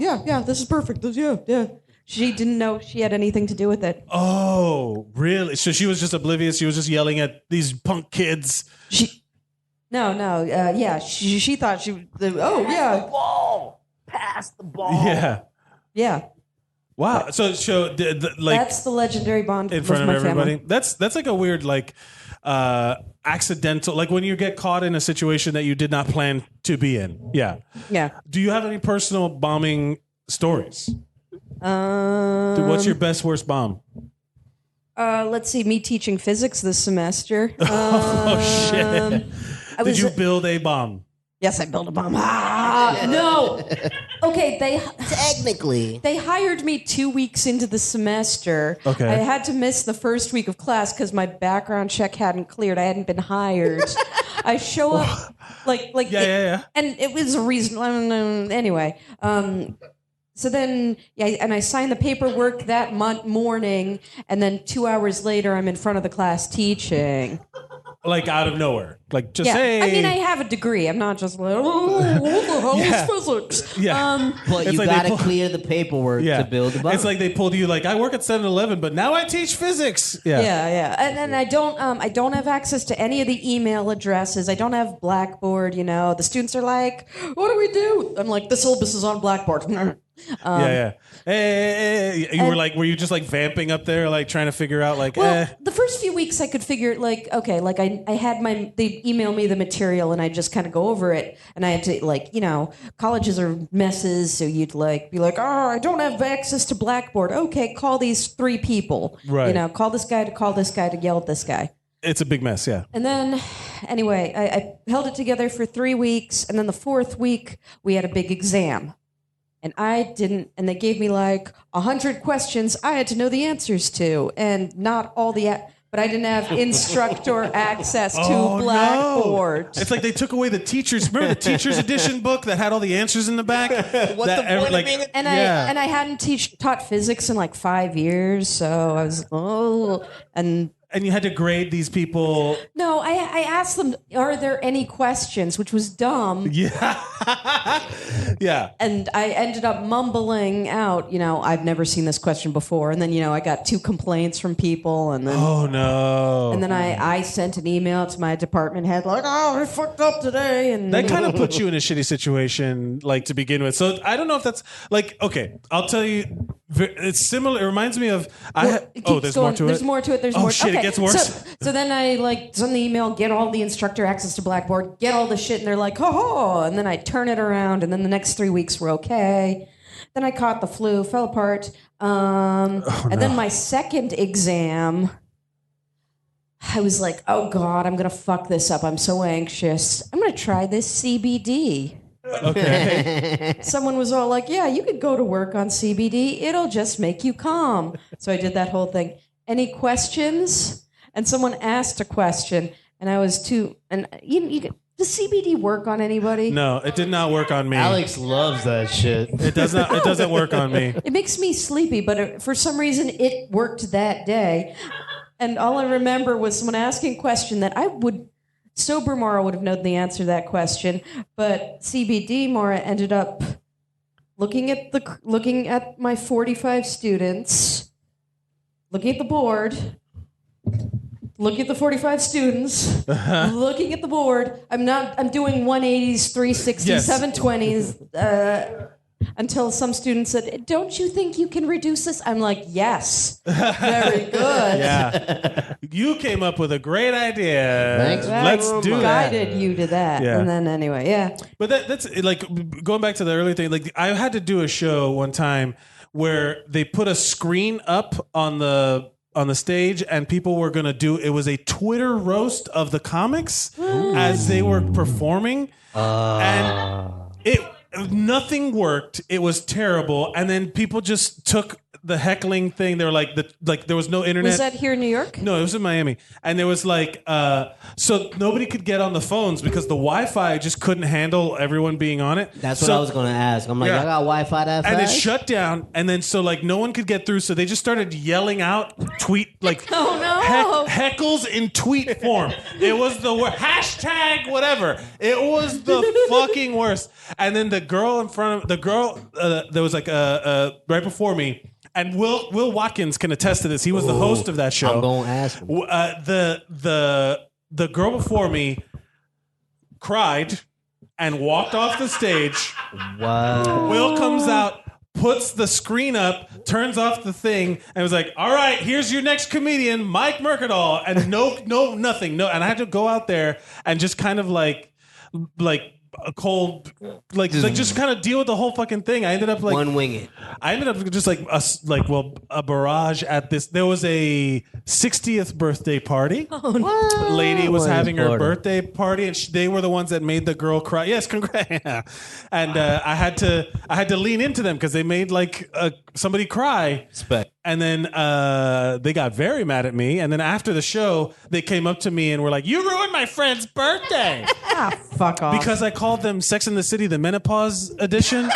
this is perfect. Yeah. She didn't know she had anything to do with it. Oh, really? So she was just oblivious. She was just yelling at these punk kids. No. Yeah, she thought she. Oh yeah. Ball. Pass the ball. Yeah. Yeah. Wow. So like That's the legendary Bond in with front of my everybody. family. That's like a weird like accidental, like when you get caught in a situation that you did not plan to be in. Yeah. Yeah. Do you have any personal bombing stories? What's your best worst bomb? Let's see. Me teaching physics this semester. Oh shit! Did you was- build a bomb? Yes, I built a bomb. No. Okay, Technically. they hired me 2 weeks into the semester. Okay. I had to miss the first week of class because my background check hadn't cleared. I hadn't been hired. I show up like Yeah. and it was a reason. Anyway, so then and I signed the paperwork that morning, and then 2 hours later, I'm in front of the class teaching. Like out of nowhere, like just Yeah, hey. I mean, I have a degree. I'm not just like, oh, what the hell Yeah. is physics? Yeah. But It's you like they gotta pull- clear the paperwork yeah. to build the bomb. It's like they pulled you like I work at 7-Eleven, but now I teach physics. Yeah. Yeah. And I don't have access to any of the email addresses. I don't have Blackboard. The students are like, "What do we do?" I'm like, "The syllabus is on Blackboard." Yeah. Hey. You were like, were you just like vamping up there, like trying to figure out like, Well, the first few weeks I could figure like, okay, like I had they email me the material and I just kind of go over it, and I had to like, colleges are messes, so you'd like be like, "Oh, I don't have access to Blackboard." Okay, call these 3 people. Right. Call this guy to yell at this guy. it's a big mess. Yeah. And then, anyway, I held it together for 3 weeks, and then the 4th week we had a big exam. And and they gave me like 100 questions I had to know the answers to, and not all but I didn't have instructor access to Oh, Blackboard. No. It's like they took away the teachers. Remember the teachers edition book that had all the answers in the back? What's the point of being And yeah. I hadn't taught physics in like 5 years, so I was And you had to grade these people. No, I asked them, "Are there any questions?" Which was dumb. Yeah. Yeah. And I ended up mumbling out, "I've never seen this question before." And then, I got 2 complaints from people. And then, Oh no. and then I sent an email to my department head like, "Oh, I fucked up today." And That kind of puts you in a shitty situation, like to begin with. So I don't know if that's like okay. I'll tell you, it's similar. It reminds me of there's more to it. There's more to it. There's Oh more. shit! Okay, It gets worse. So then I send the email, get all the instructor access to Blackboard, get all the shit, and they're like, "Oh," and then I turn it around, and then the next 3 weeks were okay. Then I caught the flu, fell apart, and then my second exam, I was like, "Oh God, I'm gonna fuck this up. I'm so anxious. I'm gonna try this CBD." Okay. Someone was all like, "Yeah, you could go to work on CBD. It'll just make you calm." So I did that whole thing. Any questions? And someone asked a question, and I was too. And does CBD work on anybody? No, it did not work on me. Alex loves that shit. It does not. It doesn't work on me. It makes me sleepy, but for some reason it worked that day. And all I remember was someone asking a question that sober Mara would have known the answer to that question, but CBD Mara ended up looking at my 45 students, looking at the board, looking at the 45 students, looking at the board. I'm doing 180s, 360s, Yes. 720s, until some student said, "Don't you think you can reduce this?" I'm like, "Yes, very good." Yeah. You came up with a great idea. Thanks. Let's do that. Guided you to that. Yeah. And then anyway, yeah. But that's like going back to the earlier thing. Like I had to do a show one time where they put a screen up on the on the stage, and people were gonna do. It was a Twitter roast of the comics as they were performing, and nothing worked. It was terrible, and then people just took the heckling thing. They were like, there was no internet. Was that here in New York? No, it was in Miami. And there was like, so nobody could get on the phones because the Wi-Fi just couldn't handle everyone being on it. That's what I was going to ask. I'm like, Yeah. I got Wi-Fi that fast? And it shut down. And then so like no one could get through. So they just started yelling out Oh no. heckles in tweet form. It was the worst. Hashtag whatever. It was the fucking worst. And then the girl in front of there was like right before me. And Will Watkins can attest to this. He was the host of that show. I'm going to ask him. The girl before me cried and walked off the stage. Wow. Will comes out, puts the screen up, turns off the thing, and was like, "All right, here's your next comedian, Mike Mercadal." And nothing. And I had to go out there and just kind of like a cold, like just kind of deal with the whole fucking thing. I ended up like One wing it. I ended up just like a barrage at this. There was a 60th birthday party. Oh, no. Lady was having her Florida. birthday party, and they were the ones that made the girl cry. Yes, congrats. And I had to lean into them because they made like somebody cry. Respect. And then they got very mad at me. And then after the show, they came up to me and were like, "You ruined my friend's birthday." Fuck off. Because I called them Sex and the City, the menopause edition.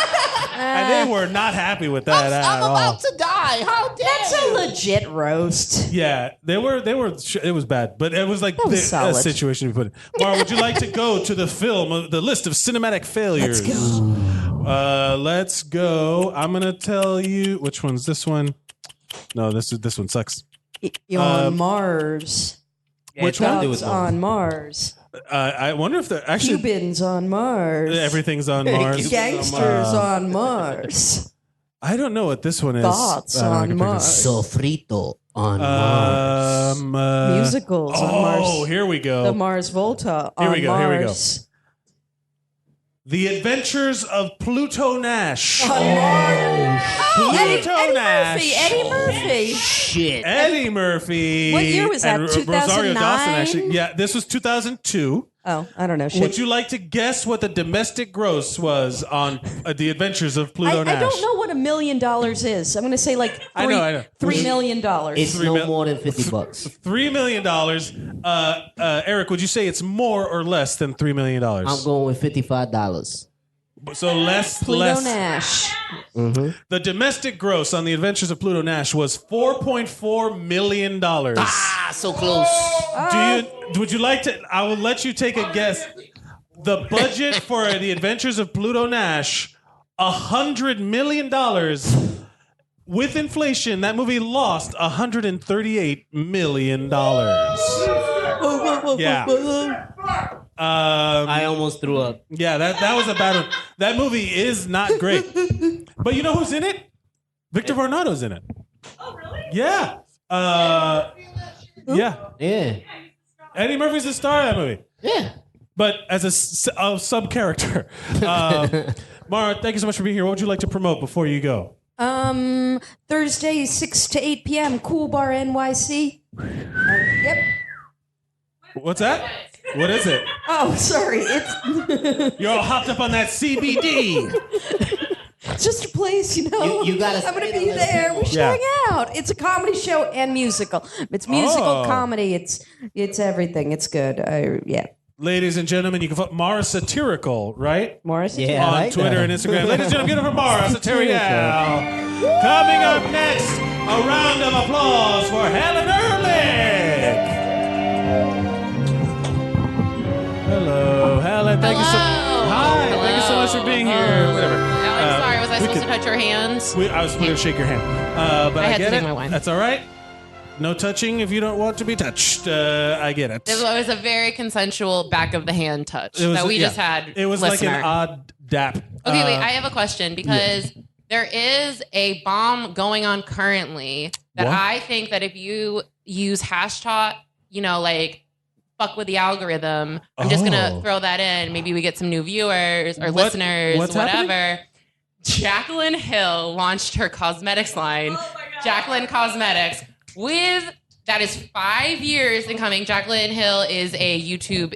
And they were not happy with that at all. to die. How dare That's a legit roast. Yeah, they were. It was bad, but it was like That was a solid. situation we put in. Mara, would you like to go to the list of cinematic failures? Let's go. Let's go. I'm gonna tell you which one's this one. No, this one sucks. On Mars. Which one? Dogs on Mars. I wonder if they're actually Cubans on Mars. everything's on Mars. Gangsters on Mars. I don't know what this one is. Thoughts I don't know, I on can pick Mars. this. Sofrito on Mars. Musicals on Mars. Oh, here we go. The Mars Volta on Here we go, here we go. Mars. The Adventures of Pluto Nash. On Mars. Oh, Eddie Nash. Murphy. Eddie Murphy. Shit. Eddie Murphy. What year was that? and Rosario 2009? Dawson, actually. Yeah, this was 2002. Oh, I don't know. Shit. Would you like to guess what the domestic gross was on The Adventures of Pluto I Nash? don't know what $1 million is. I'm going to say like I know. $3 million. It's no more than $50. $3 million. Eric, would you say it's more or less than $3 million? I'm going with $55. So less. Pluto Nash. The domestic gross on The Adventures of Pluto Nash was $4.4 million. Ah, so close. Would you like to? I will let you take a guess. The budget for The Adventures of Pluto Nash, $100 million. With inflation, that movie lost $138 million. Yeah. I almost threw up. Yeah, that was a bad one. That movie is not great. But you know who's in it? Victor Varnado's in it. Oh, really? Yeah. Yeah. Yeah. Eddie Murphy's the star of that movie. Yeah. But as a sub character. Mara, thank you so much for being here. What would you like to promote before you go? Thursday, 6 to 8 p.m. Cool Bar NYC. Yep. What's that? What is it? Oh, sorry. It's You're all hopped up on that CBD. it's just a place, you know. You gotta I'm going say to be it to there. people. We should Yeah. hang out. It's a comedy show and musical. It's musical Oh. comedy. It's everything. It's good. Yeah. Ladies and gentlemen, you can find Mara Satirical, right? Morris. Yeah. I On like Twitter that. and Instagram. Ladies and gentlemen, give it for Mara Satirical. Coming up next, a round of applause for Helen Ehrlich. Hello, Helen. Thank you so Hi. Hello. Thank you so much for being here. Whatever. I'm sorry. Was I we supposed could- to touch your hands? I was going to shake your hand. But I I had to get drink it. my wine. That's all right. No touching if you don't want to be touched. I get it. It was a very consensual back of the hand touch It was- that we yeah. just had. It was listener. like an odd dap. Okay, wait. I have a question because there is a bomb going on currently that What? I think that if you use hashtag, like fuck with the algorithm. I'm just gonna Oh. throw that in. Maybe we get some new viewers or What- listeners, what's whatever. happening? Jacqueline Hill launched her cosmetics line. Jacqueline Cosmetics. That is 5 years in coming. Jaclyn Hill is a YouTube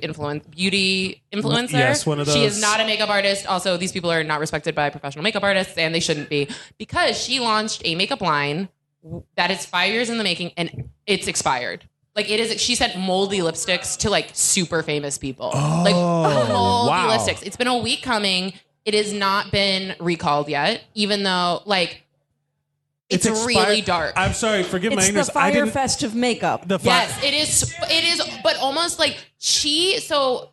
beauty influencer. Yes, one of those. She is not a makeup artist. Also, these people are not respected by professional makeup artists, and they shouldn't be, because she launched a makeup line that is 5 years in the making, and it's expired. Like, it is. She sent moldy lipsticks to like super famous people. Like moldy lipsticks. It's been a week coming. It has not been recalled yet, even though like. It's really dark. I'm sorry, forgive my It's ignorance. the Fire Fest of makeup. Yes, it is. It is, but almost like Jaclyn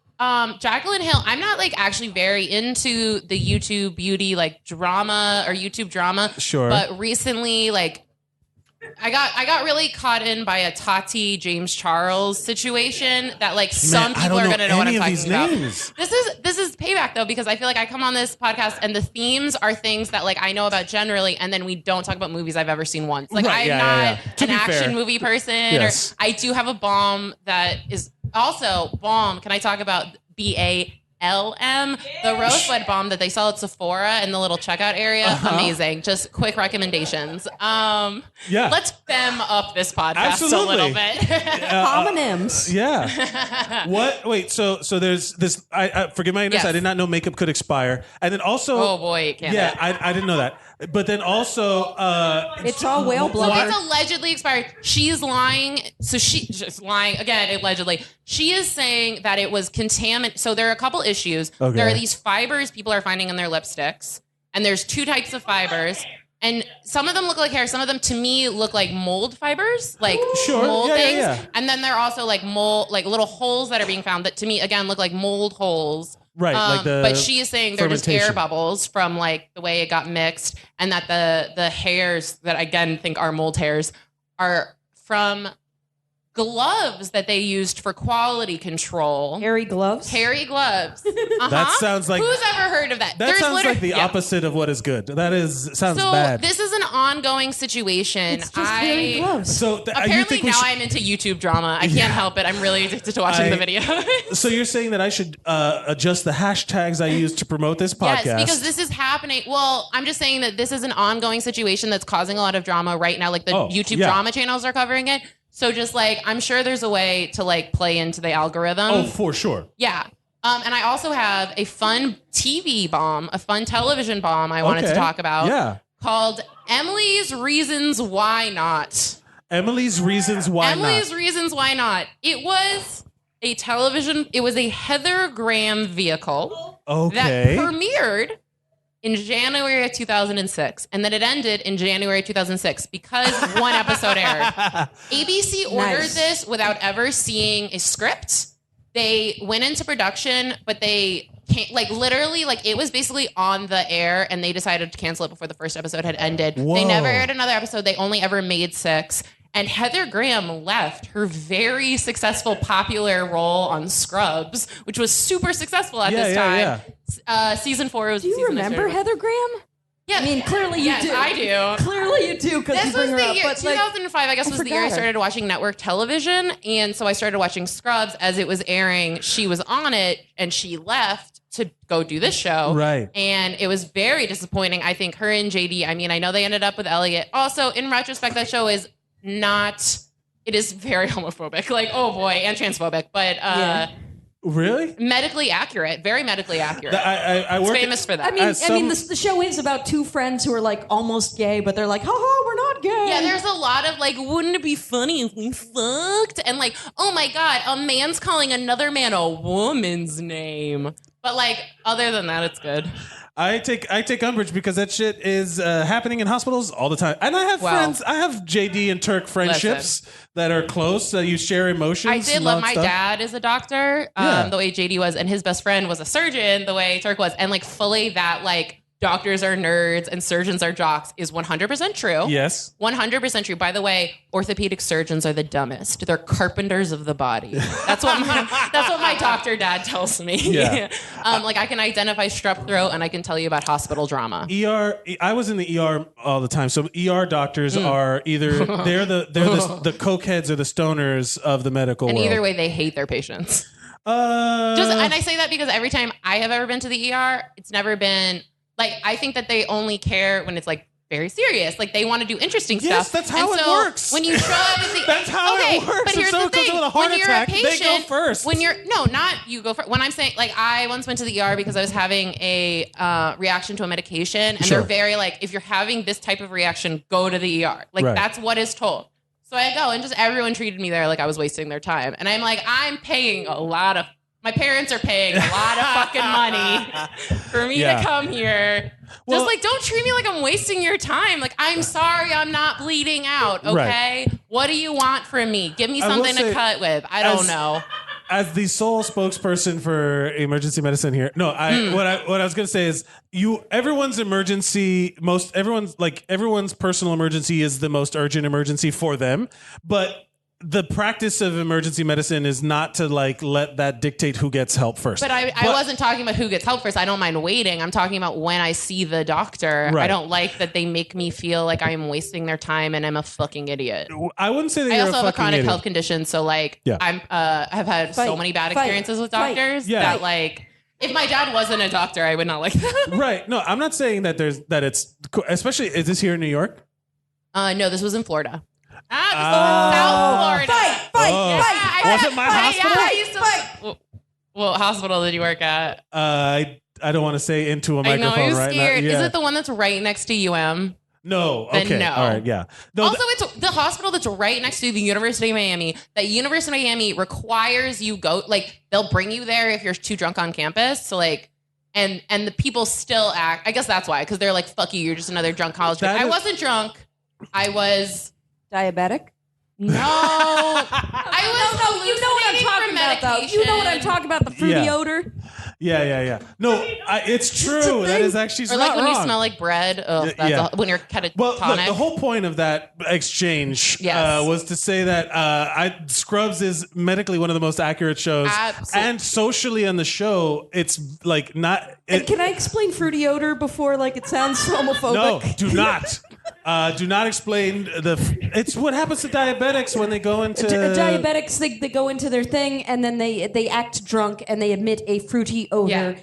Hill. I'm not like actually very into the YouTube beauty like drama or YouTube drama. Sure. But recently, like, I got really caught in by a Tati James Charles situation that like some people are gonna know what I'm talking about. This is payback though, because I feel like I come on this podcast and the themes are things that like I know about generally, and then we don't talk about movies I've ever seen once. Like I'm not an action movie person. Yes. Or I do have a bomb that is also bomb. Can I talk about BALM, the rosebud balm that they sell at Sephora in the little checkout area? Amazing. Just quick recommendations. Let's fem up this podcast a little bit. Homonyms. Yeah. What? Wait. So there's this. I forgive my ignorance. Yes. I did not know makeup could expire, and then also. Oh boy, it can. Yeah, I didn't know that. But then also, it's all whale blubber. So it's allegedly expired. She's lying. So she's just lying again. Allegedly, she is saying that it was contaminated. So there are a couple issues. Okay. There are these fibers people are finding in their lipsticks, and there's 2 types of fibers. And some of them look like hair. Some of them, to me, look like mold fibers, like mold things. Yeah. And then there are also like mold, like little holes that are being found that, to me, again, look like mold holes. Right, like the but she is saying they're just air fermentation. bubbles from like the way it got mixed, and that the hairs that I again think are mold hairs are from gloves that they used for quality control. Hairy gloves. Hairy gloves. That sounds like. Who's ever heard of that? That sounds like the opposite of what is good. Sounds so bad. this is an ongoing situation. It's just hairy gloves. So you apparently think we now should- I'm into YouTube drama. I can't help it. I'm really addicted to watching the video. So you're saying that I should adjust the hashtags I use to promote this podcast? Yes, because this is happening. Well, I'm just saying that this is an ongoing situation that's causing a lot of drama right now. Like the YouTube drama channels are covering it. So just like, I'm sure there's a way to like play into the algorithm. Oh, for sure. Yeah. And I also have a fun TV bomb, a fun television bomb I wanted to talk about. Yeah. Called Emily's Reasons Why Not. Emily's Reasons Why Not. Emily's Reasons Why Not. It was a Heather Graham vehicle that premiered in January of 2006, and then it ended in January 2006 because one episode aired. ABC ordered this without ever seeing a script. They went into production, but they can't, like, literally, like, it was basically on the air, and they decided to cancel it before the first episode had ended. Whoa. They never aired another episode. They only ever made 6. And Heather Graham left her very successful, popular role on Scrubs, which was super successful at this time. Season 4 was. Do you remember Heather Graham? Yeah, I mean, clearly you do. I do. Clearly you do, because you This bring was her the up. year, But 2005, I guess, was the year I started watching network television. And so I started watching Scrubs as it was airing. She was on it, and she left to go do this show. Right. And it was very disappointing. I think her and JD, I mean, I know they ended up with Elliot. Also, in retrospect, that show is not, it is very homophobic. Like, oh boy, and transphobic. But really? Medically accurate. Very medically accurate. I it's work famous for that. I mean, the show is about 2 friends who are like almost gay, but they're like, haha, we're not gay. Yeah, there's a lot of like, wouldn't it be funny if we fucked? And like, oh my God, a man's calling another man a woman's name. But like, other than that, it's good. I take umbrage because that shit is happening in hospitals all the time. And I have friends. I have JD and Turk friendships that are close. You share emotions. I did love my dad is a doctor, the way JD was, and his best friend was a surgeon, the way Turk was. And like fully that like doctors are nerds and surgeons are jocks is 100% true. Yes. 100% true. By the way, orthopedic surgeons are the dumbest. They're carpenters of the body. That's what my doctor dad tells me. Yeah. Like I can identify strep throat and I can tell you about hospital drama. I was in the ER all the time. So ER doctors are either they're the cokeheads or the stoners of the medical and world. either way, they hate their patients. And I say that because every time I have ever been to the ER, it's never been like, I think that they only care when it's like very serious. Like they want to do interesting Yes, stuff. that's how And it so works. When you show up at the That's how it works. But If here's someone the comes thing: in with a heart when you're attack, a they patient, go first. When you're not you go first. When I'm saying like I once went to the ER because I was having a reaction to a medication, and Sure. they're very like, if you're having this type of reaction, go to the ER. Like Right. that's what is told. So I go, and just everyone treated me there like I was wasting their time, and I'm like, I'm paying a lot of. My parents are paying a lot of fucking money for me Yeah. to come here. Well- Just like, don't treat me like I'm wasting your time. Like, I'm sorry I'm not bleeding out, okay? Right. What do you want from me? Give me I will something say, to cut with. I don't know. As the sole spokesperson for emergency medicine here, no, what I was gonna say is everyone's personal emergency is the most urgent emergency for them, but the practice of emergency medicine is not to like let that dictate who gets help first. But I wasn't talking about who gets help first. I don't mind waiting. I'm talking about when I see the doctor. Right. I don't like that they make me feel like I'm wasting their time and I'm a fucking idiot. I wouldn't say that I you're also a have a fucking chronic idiot. health condition, so like Yeah. I'm have had so Fight. many bad Fight. experiences with Fight. doctors Yeah. that like if my dad wasn't a doctor, I would not like that. Right. No, I'm not saying that it's especially. Is this here in New York? No, this was in Florida. South Florida. Fight. Was it my hospital? Yeah, I used to. What hospital did you work at? I don't want to say into a I know, microphone I was right scared. now. Yeah. Is it the one that's right next to UM? No. Then Okay. no. All right. Yeah. No. Also, it's the hospital that's right next to the University of Miami. That University of Miami requires you go, like, they'll bring you there if you're too drunk on campus. So, like, and the people still act, I guess that's why, because they're like, fuck you, you're just another drunk college kid. I wasn't drunk. I was Diabetic? No. I was you know what I'm talking about, though. You know what I'm talking about, the fruity Yeah. odor? Yeah. No, it's true. That is actually Or like not when you wrong. smell like bread. Oh, that's Yeah. when you're catatonic. Well, look, the whole point of that exchange Yes. was to say that Scrubs is medically one of the most accurate shows, Absolutely. and socially on the show, it's like not. And can I explain fruity odor before like it sounds homophobic? No, do not. Do not explain it's what happens to diabetics when they go into Diabetics, they go into their thing and then they act drunk and they emit a fruity odor. Yeah.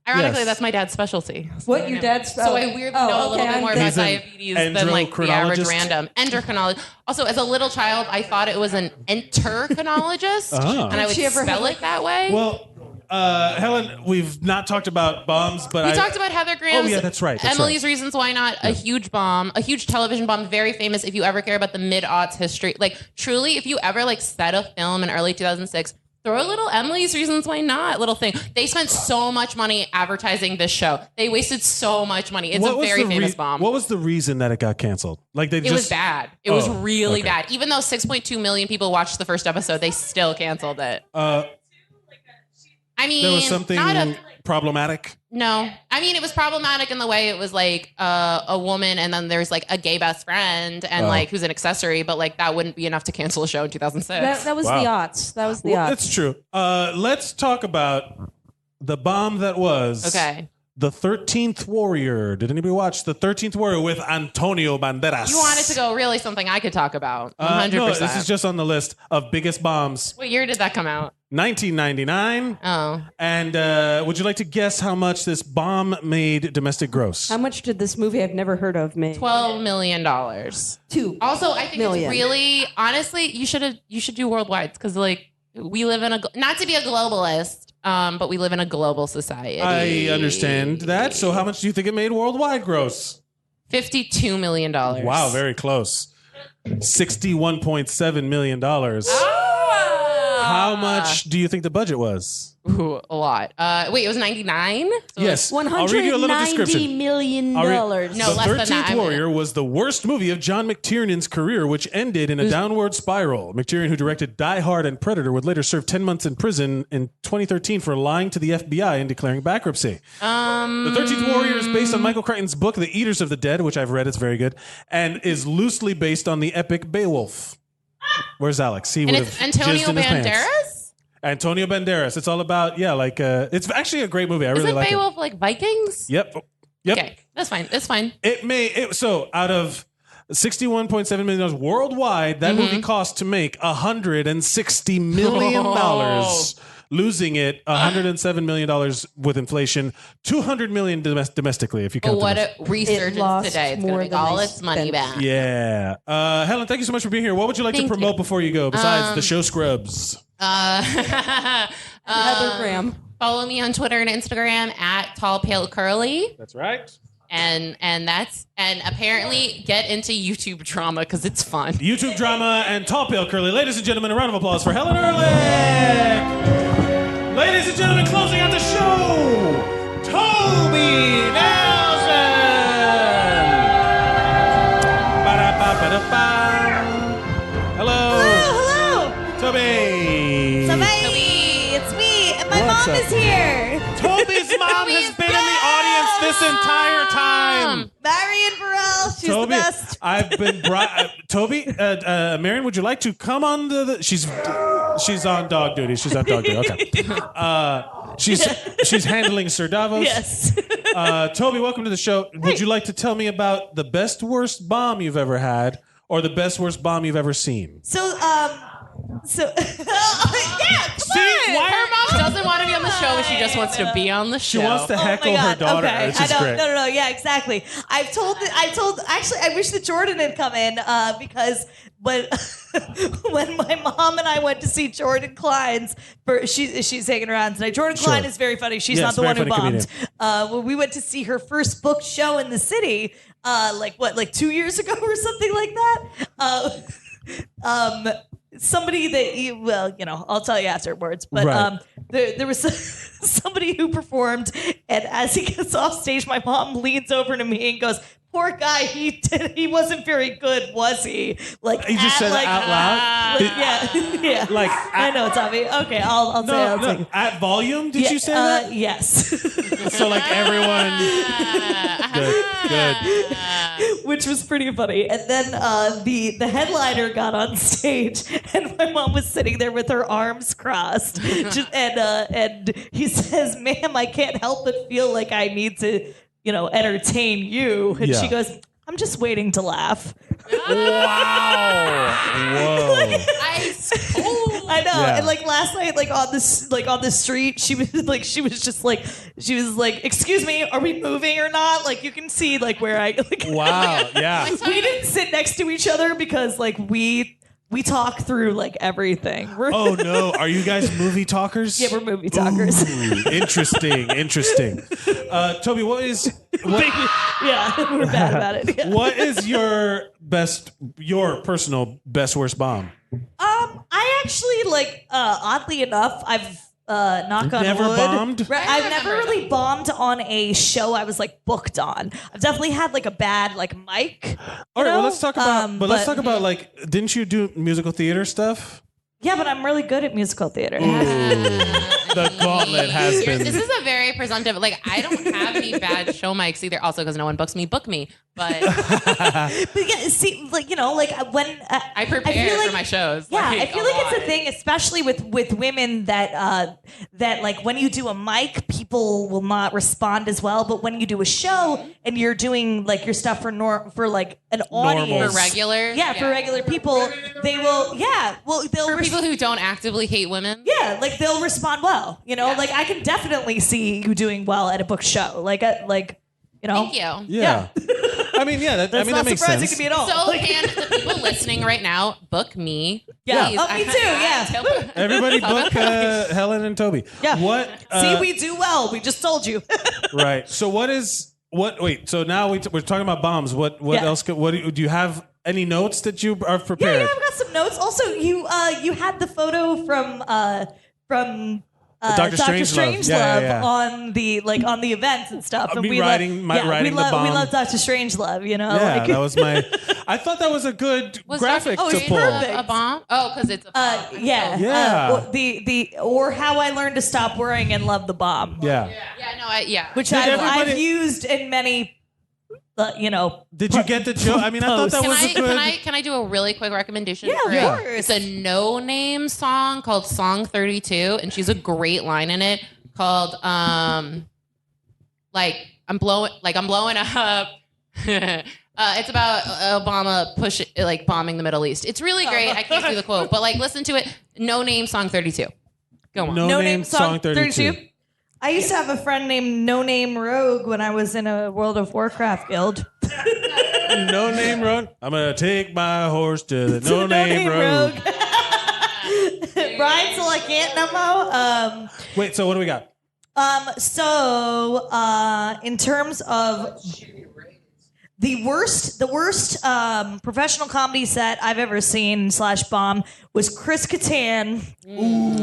Ironically, Yes. that's my dad's specialty. What, your dad's? So I weirdly know a little bit more about He's an diabetes than like the average endocrinologist? random. Endocrinologist. Also, as a little child, I thought it was an entercrinologist, Oh. and I would Did she ever spell have, it that way. Well, Helen, we've not talked about bombs, but We I talked about Heather Graham's Oh yeah, that's right. That's Emily's right. Reasons Why Not, a huge bomb, a huge television bomb, very famous if you ever care about the mid-aughts history. Like, truly, if you ever like set a film in early 2006, throw a little Emily's Reasons Why Not little thing. They spent so much money advertising this show. They wasted so much money. It's What a was very the famous bomb. What was the reason that it got canceled? Like It was bad. It was really bad. Even though 6.2 million people watched the first episode, they still canceled it. I mean, There was something not a, problematic. no. I mean, it was problematic in the way it was like a woman, and then there's like a gay best friend, and like who's an accessory, but like that wouldn't be enough to cancel a show in 2006. That was the aughts. That was the Well, aughts. that's true. Let's talk about the bomb that was Okay. the 13th Warrior. Did anybody watch the 13th Warrior with Antonio Banderas? You wanted to go really something I could talk about. 100%. No, this is just on the list of biggest bombs. What year did that come out? 1999. Oh. And would you like to guess how much this bomb made domestic gross? How much did this movie I've never heard of make? $12 million. Two. Also, I think Million. it's really, honestly, you should do worldwide, because like we live in not to be a globalist, but we live in a global society. I understand that. So how much do you think it made worldwide gross? $52 million. Wow, very close. $61.7 million. How much do you think the budget was? Ooh, a lot. Wait, it was 99? So Yes. I'll read you a little description. $190 million. No, The less than 13th that. Warrior was the worst movie of John McTiernan's career, which ended in a downward spiral. McTiernan, who directed Die Hard and Predator, would later serve 10 months in prison in 2013 for lying to the FBI and declaring bankruptcy. The 13th Warrior is based on Michael Crichton's book, The Eaters of the Dead, which I've read. It's very good, and is loosely based on the epic Beowulf. Where's Alex? He And would it's have Antonio jizzed in his pants. Banderas? Antonio Banderas. It's all about, it's actually a great movie. I really Isn't like Beowulf like Vikings? it. Yep. Okay, that's fine. That's fine. So out of $61.7 million worldwide, that movie cost to make $160 million. losing it $107 million with inflation, $200 million domestically, if you count What the a resurgence lost today. It's going more to make than all they its money spent. back. Yeah. Helen, thank you so much for being here. What would you like to Thank promote you. before you go, besides the show Scrubs? Heather Graham. Follow me on Twitter and Instagram at Tall Pale Curly. That's right. And apparently get into YouTube drama because it's fun. YouTube drama and Tall Pale Curly. Ladies and gentlemen, a round of applause for Helen Ehrlich. Ladies and gentlemen, closing out the show, Toby Nelson. Ba-da-ba-ba-da-ba. Hello. Hello. Toby. Toby, it's me, and my What's mom up? is here. Toby's mom has been in the audience this entire time. Marion Burrell, she's Toby, the best. I've been Toby, Marion, would you like to come on she's on dog duty. She's on dog duty. Okay. She's handling Sir Davos. Yes. Toby, welcome to the show. Would you like to tell me about the best worst bomb you've ever had, or the best worst bomb you've ever seen? So, yeah, come on. Her mom doesn't want to be on the show, but she just wants to be on the show. She wants to heckle Oh my her God. daughter. Okay. It's I just know. great. No. Yeah, exactly. Actually, I wish that Jordan had come in because when my mom and I went to see Jordan Klein's, she's hanging around tonight. Jordan Klein is very funny. She's Yes, not the one who very funny bombed. When we went to see her first book show in the city, like 2 years ago or something like that. Somebody that I'll tell you afterwards. But Right. there was somebody who performed, and as he gets off stage, my mom leans over to me and goes, "Poor guy, he wasn't very good, was he?" Like You just said it out loud? yeah. Like, I know, Tommy. Okay, I'll say it. At volume, did you say that? Yes. So like everyone. Good. Which was pretty funny. And then the headliner got on stage, and my mom was sitting there with her arms crossed, and he says, "Ma'am, I can't help but feel like I need to, entertain you." And Yeah. she goes, "I'm just waiting to laugh." Wow. Whoa. I know. Yeah. And like last night, on the street, she was just like, "Excuse me, are we moving or not?" Like you can see where I Wow. Yeah. we didn't sit next to each other because we talk through everything. Oh no, are you guys movie talkers? Yeah, we're movie talkers. Ooh, interesting. Toby, Yeah, we're bad about it. Yeah. what is your personal best worst bomb? I actually oddly enough, I've knock on Never wood. bombed? Right, I've never really bombed on a show I was booked on. I've definitely had a bad mic. All right, well let's talk about didn't you do musical theater stuff? Yeah, but I'm really good at musical theater. The gauntlet has been This is a very presumptive. I don't have any bad show mics either. Also, because no one books me, book me. But But yeah, see, when I prepare feel for my shows. Yeah, I feel like it's a lot. thing, especially with women that when you do a mic, people will not respond as well. But when you do a show and you're doing your stuff for an audience, For regular? yeah, for regular people, they will. Yeah, well, they'll For people who don't actively hate women. yeah, they'll respond well. I can definitely see you doing well at a book show. Thank you. Yeah. I mean, yeah, that That's not makes surprising sense. to me at all. So can the people listening right now book me? Yeah. Please. Oh, me too, yeah. Everybody book Helen and Toby. Yeah. What? See, we do well. We just told you. Right. So wait, so now we're talking about bombs. What Yeah. else do you have any notes that you are Yeah, prepared? I've got some notes. Also, you had the photo from Dr. Strangelove. Yeah. on the events and stuff. And Me we riding love, the bomb. We love Dr. Strangelove. Yeah, that was my. I thought that was a good graphic Dr. to Strangelove pull. perfect. A bomb? Oh, because it's a bomb. Yeah. Yeah. Or how I learned to stop worrying and love the bomb. Yeah. Which Did I've everybody- used in many. Did you get the joke? I mean, I thought that was a good. Can I do a really quick recommendation? Yeah, for of it? course. It's a no-name song called Song 32, and she's a great line in it called I'm blowing up. It's about Obama bombing the Middle East. It's really great. I can't do the quote, but listen to it. No name Song 32. Go on. No Name Song 32. I used to have a friend named No Name Rogue when I was in a World of Warcraft guild. No Name Road. I'm gonna take my horse to the No Name Road. Brian, so I can't no more. Wait, so what do we got? In terms of the worst professional comedy set I've ever seen / bomb was Chris Kattan. Ooh.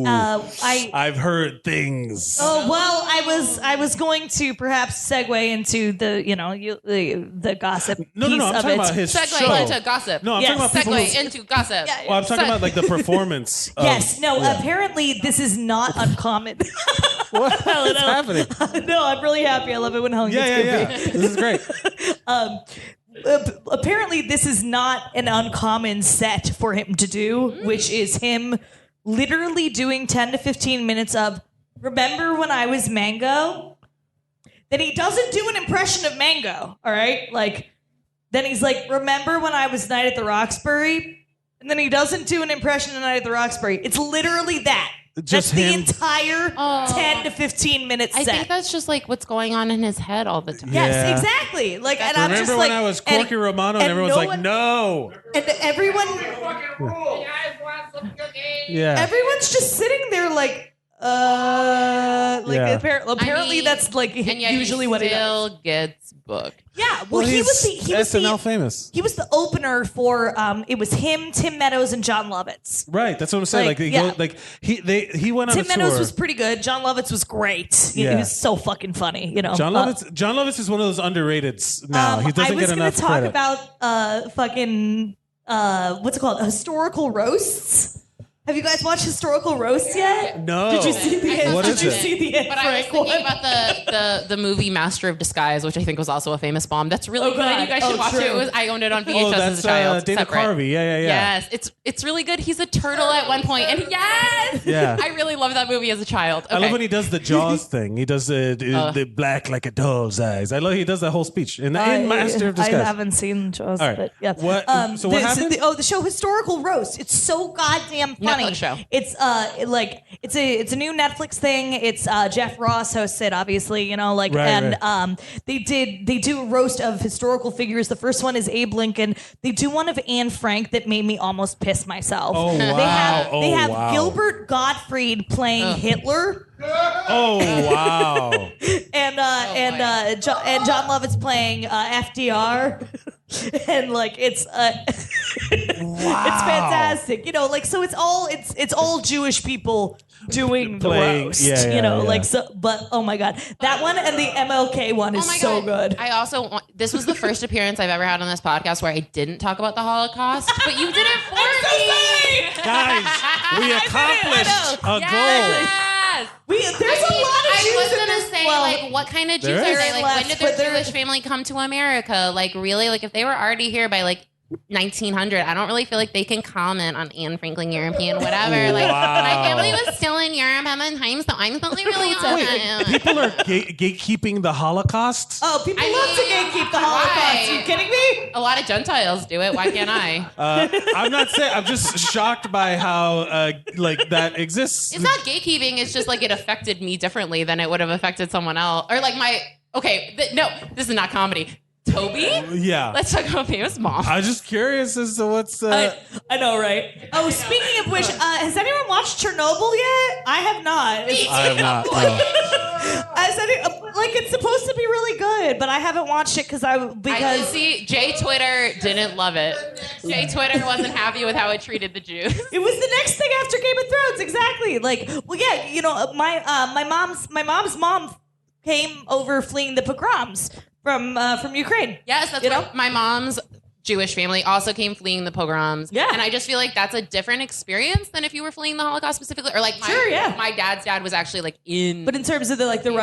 I've heard things. Oh well, I was going to perhaps segue into the the gossip. No, piece I'm of talking it. about his show. Segue into gossip. No, I'm talking about people segue into gossip. Well, I'm talking about like the performance. Yes. No. Apparently, this is not uncommon. What the hell is happening? No, I'm really happy. I love it when Hung gets goofy. This is great. Apparently, this is not an uncommon set for him to do, which is him literally doing 10 to 15 minutes of "Remember when I was Mango?" Then he doesn't do an impression of Mango. All right, then he's like, "Remember when I was Night at the Roxbury?" And then he doesn't do an impression of Night at the Roxbury. It's literally that. Just that's him. the entire 10 to 15 minutes I set. think that's just like what's going on in his head all the time. Yes, exactly. And I'm just Remember like, when I was Corky Romano and everyone's no like, one- no. And everyone, Yeah. everyone's just sitting there Yeah. apparently that's like and yet usually he what he does. still gets booked. Yeah, well, he was SNL famous. He was the opener for it was him, Tim Meadows, and John Lovitz. Right, that's what I'm saying. He went on Tim a tour. Meadows was pretty good. John Lovitz was great. He Yeah. was so fucking funny. John Lovitz is one of those underrateds now. He doesn't get enough I was credit. going to talk about fucking what's it called? Historical roasts. Have you guys watched historical roasts yet? No. Did you see the What Did is you it? see the Anne But I was Frank thinking one? about the movie Master of Disguise, which I think was also a famous bomb. That's really Oh, good. God. You guys should Oh, watch true. it. I owned it on VHS Oh, as that's a child. Dana separate. Carvey. Yeah. Yes, it's really good. He's a turtle at one point, and yes, Yeah. I really loved that movie as a child. I Okay. love when he does the Jaws thing. He does the black like a doll's eyes. I love he does that whole speech in Master of Disguise. I haven't seen Jaws, All right. but yeah. What- so what happened? The show Historical Roast. It's so goddamn funny. Netflix show. It's it's a new Netflix thing. It's Jeff Ross hosts it, obviously. Right. They do a roast of historical figures. The first one is Abe Lincoln. They do one of Anne Frank that made me almost piss myself. Oh, They wow. have Oh, wow. Gilbert Gottfried playing Hitler. Oh wow! and John Lovitz playing FDR, and it's it's fantastic. So it's all Jewish people doing the Playing- roast. yeah. But oh my god, that one and the MLK one is Oh my so God. good. I also this was the first appearance I've ever had on this podcast where I didn't talk about the Holocaust, but you did it for me. Guys, we accomplished a goal. Yes. There's a lot of I Jews was in gonna this. say, Well, what kind of Jews There are is. they? When Left, did but their there- Jewish family come to America? Really? If they were already here by 1900, I don't really feel like they can comment on Anne Franklin European, whatever. My family was still in Europe at the time, so I'm something really Wait, people are gatekeeping the Holocaust. Oh, people love to gatekeep the Holocaust. Are you kidding me? A lot of Gentiles do it. Why can't I? I'm not saying. I'm just shocked by how that exists. It's not gatekeeping. It's just it affected me differently than it would have affected someone else. Or no, this is not comedy. Toby? Yeah. Let's talk about famous mom. I was just curious as to what's. I know, right? Oh, speaking of which, has anyone watched Chernobyl yet? I have not. I have not. It's supposed to be really good, but I haven't watched it because I see Jay Twitter didn't love it. Jay Twitter wasn't happy with how it treated the Jews. it was the next thing after Game of Thrones. Exactly. My mom's mom came over fleeing the pogroms from Ukraine. Yes, that's right. My mom's Jewish family also came fleeing the pogroms. Yeah. And I just feel like that's a different experience than if you were fleeing the Holocaust specifically. Or my dad's dad was actually in. But in terms of the wow, Russian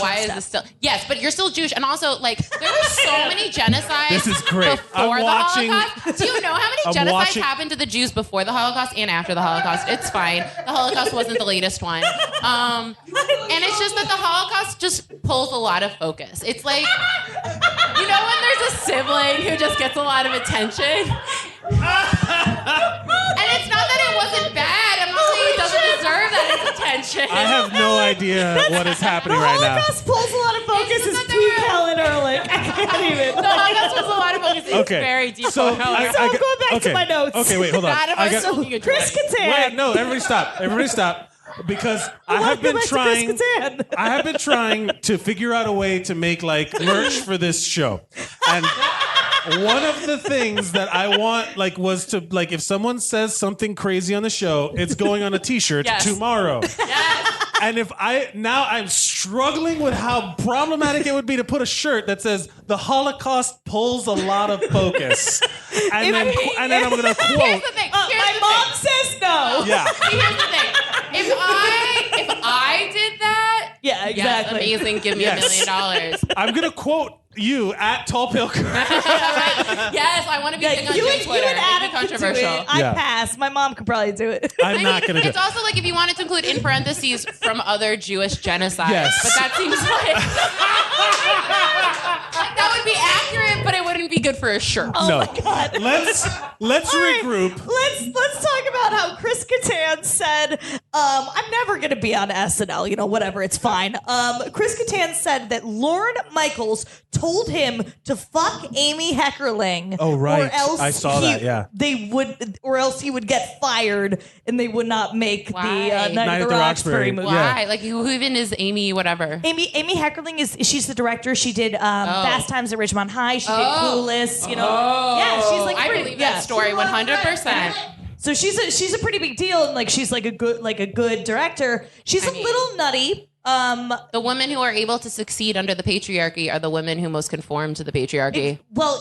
why is stuff. this still? Yes, but you're still Jewish, and also there were so many genocides. This is great. Before I'm watching- the Holocaust. Do you know how many genocides happened to the Jews before the Holocaust and after the Holocaust? It's fine. The Holocaust wasn't the latest one, and it's just that the Holocaust just pulls a lot of focus. It's like when there's a sibling who just gets a lot of attention. And it's not that it wasn't bad. I'm not saying it doesn't deserve that attention. I have no idea what is happening right now. Holocaust pulls a lot of focus is Pete Helen Ehrlich. I can't even. The Holocaust was a lot of focus. It's Okay. very deep. So, I'm going back to my notes. Okay, wait, hold on. None of I us got- are looking at Chris Kattan. Wait, no, everybody stop. Everybody stop. Because I have been trying. I have been trying to figure out a way to make like merch for this show, and one of the things that I want like was to like if someone says something crazy on the show, it's going on a T-shirt Yes. tomorrow. Yes. And if I'm struggling with how problematic it would be to put a shirt that says the Holocaust pulls a lot of focus, and then I'm going to Here's quote. the thing. My mom says no. Yeah. Here's the thing. If I did that, Yeah, exactly. yes, amazing. Give me Yes. $1 million. I'm going to quote you at Tall Pale Girl. Yes, I want to be big on you Twitter. and It'd be Adam could do controversial. it. I Yeah. pass. My mom could probably do it. I'm not going to do It's it. also like if you wanted to include in parentheses from other Jewish genocides. Yes. But that seems like that would be accurate, but it wouldn't be good for a shirt. Oh No. my god. Let's All right, regroup. Let's talk about how Chris Kattan said, I'm never gonna be on SNL, whatever, it's fine. Chris Kattan said that Lorne Michaels told him to fuck Amy Heckerling. Oh, right. Or else I saw that, yeah. or else he would get fired and they would not make Why? the Night of the Roxbury movie. Why? Yeah. Like who even is Amy? Whatever. Amy Heckerling she's the director. She did Fast Times at Ridgemont High. She did Clueless. Yeah, she's like I pretty, believe that story 100%. So she's a pretty big deal, and like she's like a good director. She's a little nutty. The women who are able to succeed under the patriarchy are the women who most conform to the patriarchy.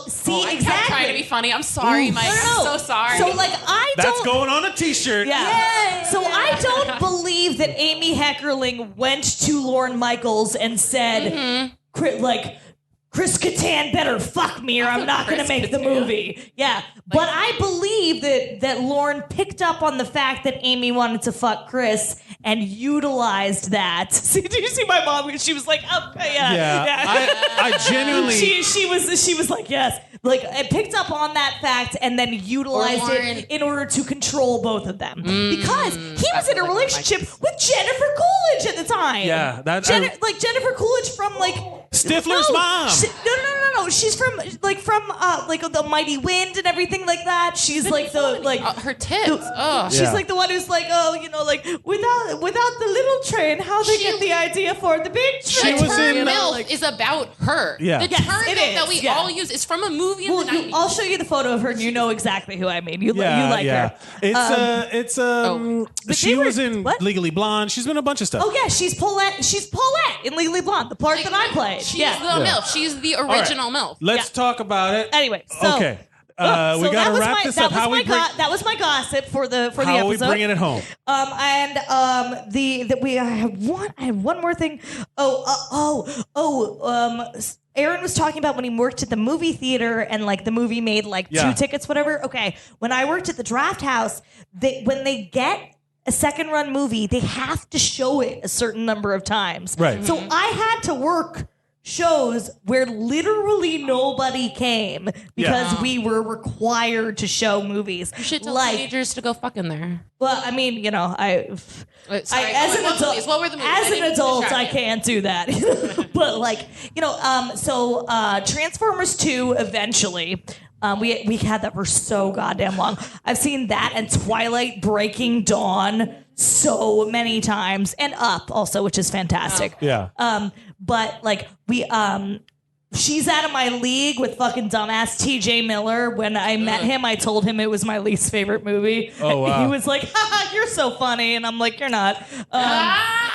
See, I kept exactly. trying to be funny. I'm sorry, Mike. I'm so sorry. So like That's going on a T-shirt. Yeah. So I don't believe that Amy Heckerling went to Lorne Michaels and said, Chris Kattan better fuck me or I'm not going to make the movie. Yeah. But I believe that Lorne picked up on the fact that Amy wanted to fuck Chris and utilized that. See, did you see my mom? She was like, oh, yeah. I genuinely. She was like, yes. Like, it picked up on that fact and then utilized it in order to control both of them. Because he was in a relationship with Jennifer Coolidge at the time. Yeah, Jennifer Coolidge from like Stifler's mom. No. She's from the Mighty Wind and everything like that. She's like her tits. She's like the one who's like, without the little train, how they get the idea for the big train. The term MILF is about her. Yeah. The term that we all use is from a movie in the 90s. I'll show you the photo of her, and you know exactly who I mean. You like her. She was in Legally Blonde. She's been in a bunch of stuff. Oh yeah, she's Paulette. She's Paulette in Legally Blonde, the part that I played. She's the MILF. She's the original MILF. Let's talk about it. Anyway, so okay. We got to wrap this up. That was my gossip for the episode. How are we bringing it home? I have one more thing. Aaron was talking about when he worked at the movie theater and like the movie made like 2 tickets, whatever. Okay, when I worked at the Draft House, when they get a second run movie, they have to show it a certain number of times. Right. So I had to work shows where literally nobody came because we were required to show movies. You should tell teenagers to go fuck in there. Well, I mean, as an adult, I can't do that. But Transformers 2 eventually. We had that for so goddamn long. I've seen that and Twilight Breaking Dawn so many times, and Up also, which is fantastic. Yeah. But she's out of my league with fucking dumbass T.J. Miller. When I met him, I told him it was my least favorite movie. Oh, wow. He was like, "Haha, you're so funny," and I'm like, "You're not."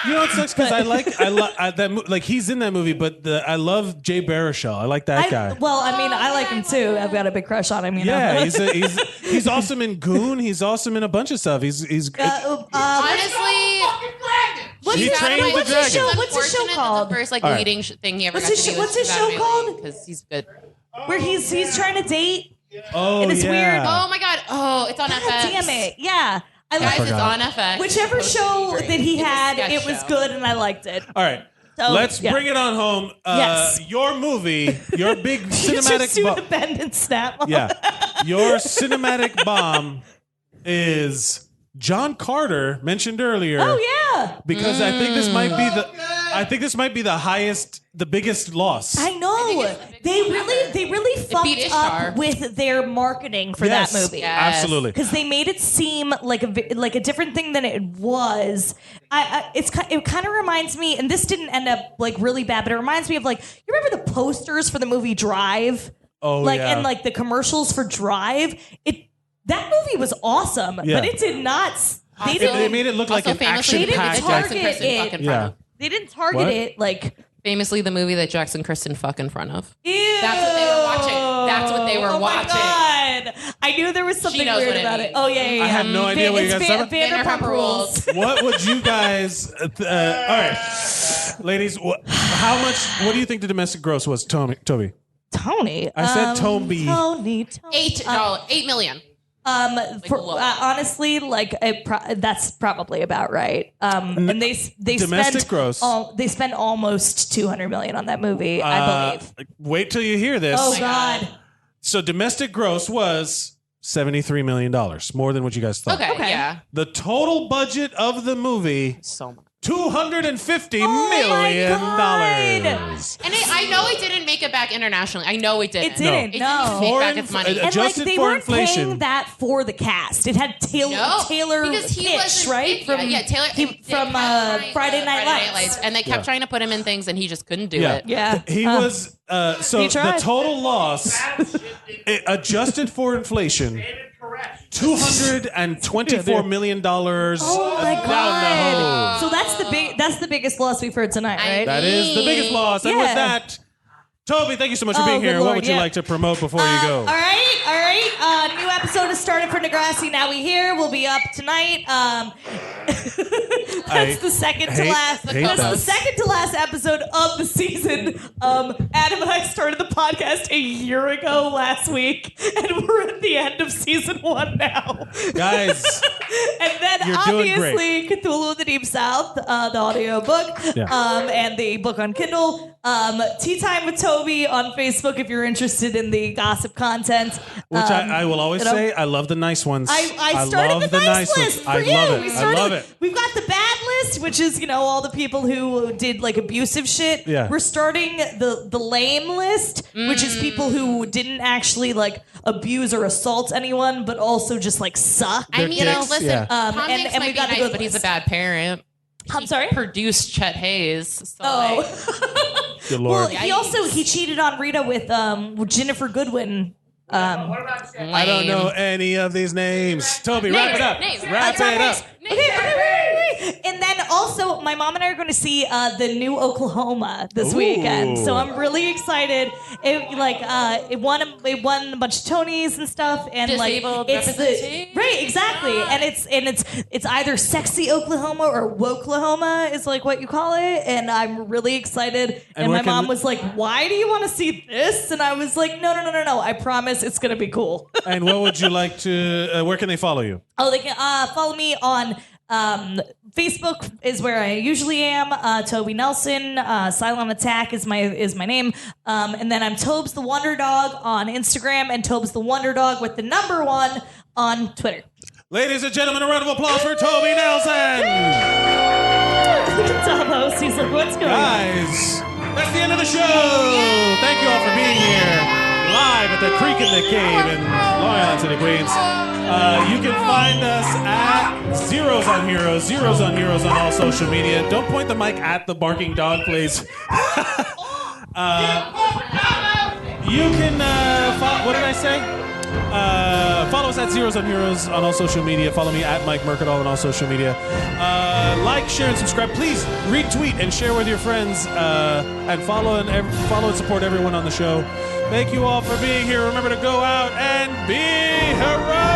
You know, it sucks because I like that he's in that movie, but I love Jay Baruchel. I like that guy. Well, I mean, I like him too. I've got a big crush on him. You know? Yeah, he's awesome in Goon. He's awesome in a bunch of stuff. He's Honestly, what's his show called? The first leading thing he ever What's got his to do. what's his show called? Because he's good. Where he's trying to date. Oh, and it's weird. Oh my god. Oh, it's on FX. Damn it. Yeah. Guys, it's on FX. Whichever show that he had, it was good and I liked it. All right. So, Let's bring it on home. Yes. Your movie, your big You cinematic just do the bend and snap. Yeah. Your cinematic bomb is John Carter mentioned earlier. Oh yeah. Because I think this might be the biggest loss. I know. They really fucked up with their marketing for that movie. Yes. Absolutely. Because they made it seem like a different thing than it was. It kind of reminds me, and this didn't end up like really bad, but it reminds me of like, you remember the posters for the movie Drive? Oh, yeah. And like the commercials for Drive. That movie was awesome, but it did not. They made it look like an action-packed. They didn't target it like. Famously, the movie that Jackson Kristen fuck in front of. Ew. That's what they were watching. That's what they were watching. God. I knew there was something weird about it. Oh yeah. I had no idea what you guys said. Vanderpump Rules. What would you guys? All right, ladies. What do you think the domestic gross was, Toby? Tony. I said Toby. Tony. $8 million. Honestly, like that's probably about right. And they domestic spent gross. They spent almost $200 million on that movie, I believe. Wait till you hear this. Oh God! So domestic gross was $73 million, more than what you guys thought. Okay. Yeah. The total budget of the movie, so much. $250 million. And I know it didn't make it back internationally. I know it didn't. It didn't. It No. didn't make back its money. And like they weren't paying that for the cast. It had Taylor because he Kitsch, wasn't right? Taylor from Friday Night Lights. And they kept trying to put him in things, and he just couldn't do it. Yeah. He was so He tried. the total loss, adjusted for inflation, $224 million. Oh my God! So that's the biggest loss we've heard tonight, right? That is the biggest loss. And with that, Toby, thank you so much for being good here. Lord, What would you like to promote before you go? All right. New episode has started for Degrassi. Now We Here will be up tonight. That's the second to last. That's the second to last episode of the season. Adam and I started the podcast a year ago last week, and we're at the end of season 1 now, guys. And then You're doing obviously Cthulhu in the Deep South, the audio book, and the book on Kindle. Tea Time with Toby on Facebook if you're interested in the gossip content. Which I will always say, I love the nice ones. I started love the nice list for I you. love it. I love it. We've got the bad list, which is all the people who did like abusive shit. Yeah. We're starting the lame list, which is people who didn't actually like abuse or assault anyone, but also just like suck. I mean, listen, Tom Hanks and might we be got the nice, good but he's a list. bad parent. I'm sorry? Produced Chet Hayes. So Good Well, Lord. he cheated on Rita with Jennifer Goodwin. I don't know any of these names. Toby, wrap it up. Wrap it up. Okay. And then also, my mom and I are going to see the new Oklahoma this weekend, so I'm really excited. It won a bunch of Tonys and stuff, and Disabled it's representation. right, exactly. And it's either sexy Oklahoma or Woklahoma is like what you call it, and I'm really excited. And my mom was like, "Why do you want to see this?" And I was like, "No, I promise it's going to be cool." And what would you like to? Where can they follow you? Oh, they can follow me on Facebook is where I usually am. Toby Nelson. Silent Attack is my name. And then I'm Tobes the Wonder Dog on Instagram and Tobes the Wonder Dog with the number 1 on Twitter. Ladies and gentlemen, a round of applause for Toby Nelson. Thomas, he's like, what's going on? Guys, that's the end of the show. Thank you all for being here. Live at the Creek in the Cave in Long Island City, Queens. You can find us at Zeros on Heroes on all social media. Don't point the mic at the barking dog, please. You can, what did I say? Follow us at Zeros on Heroes on all social media. Follow me at Mike Mercadal on all social media. Like, share, and subscribe. Please retweet and share with your friends. And follow and support everyone on the show. Thank you all for being here. Remember to go out and be heroic.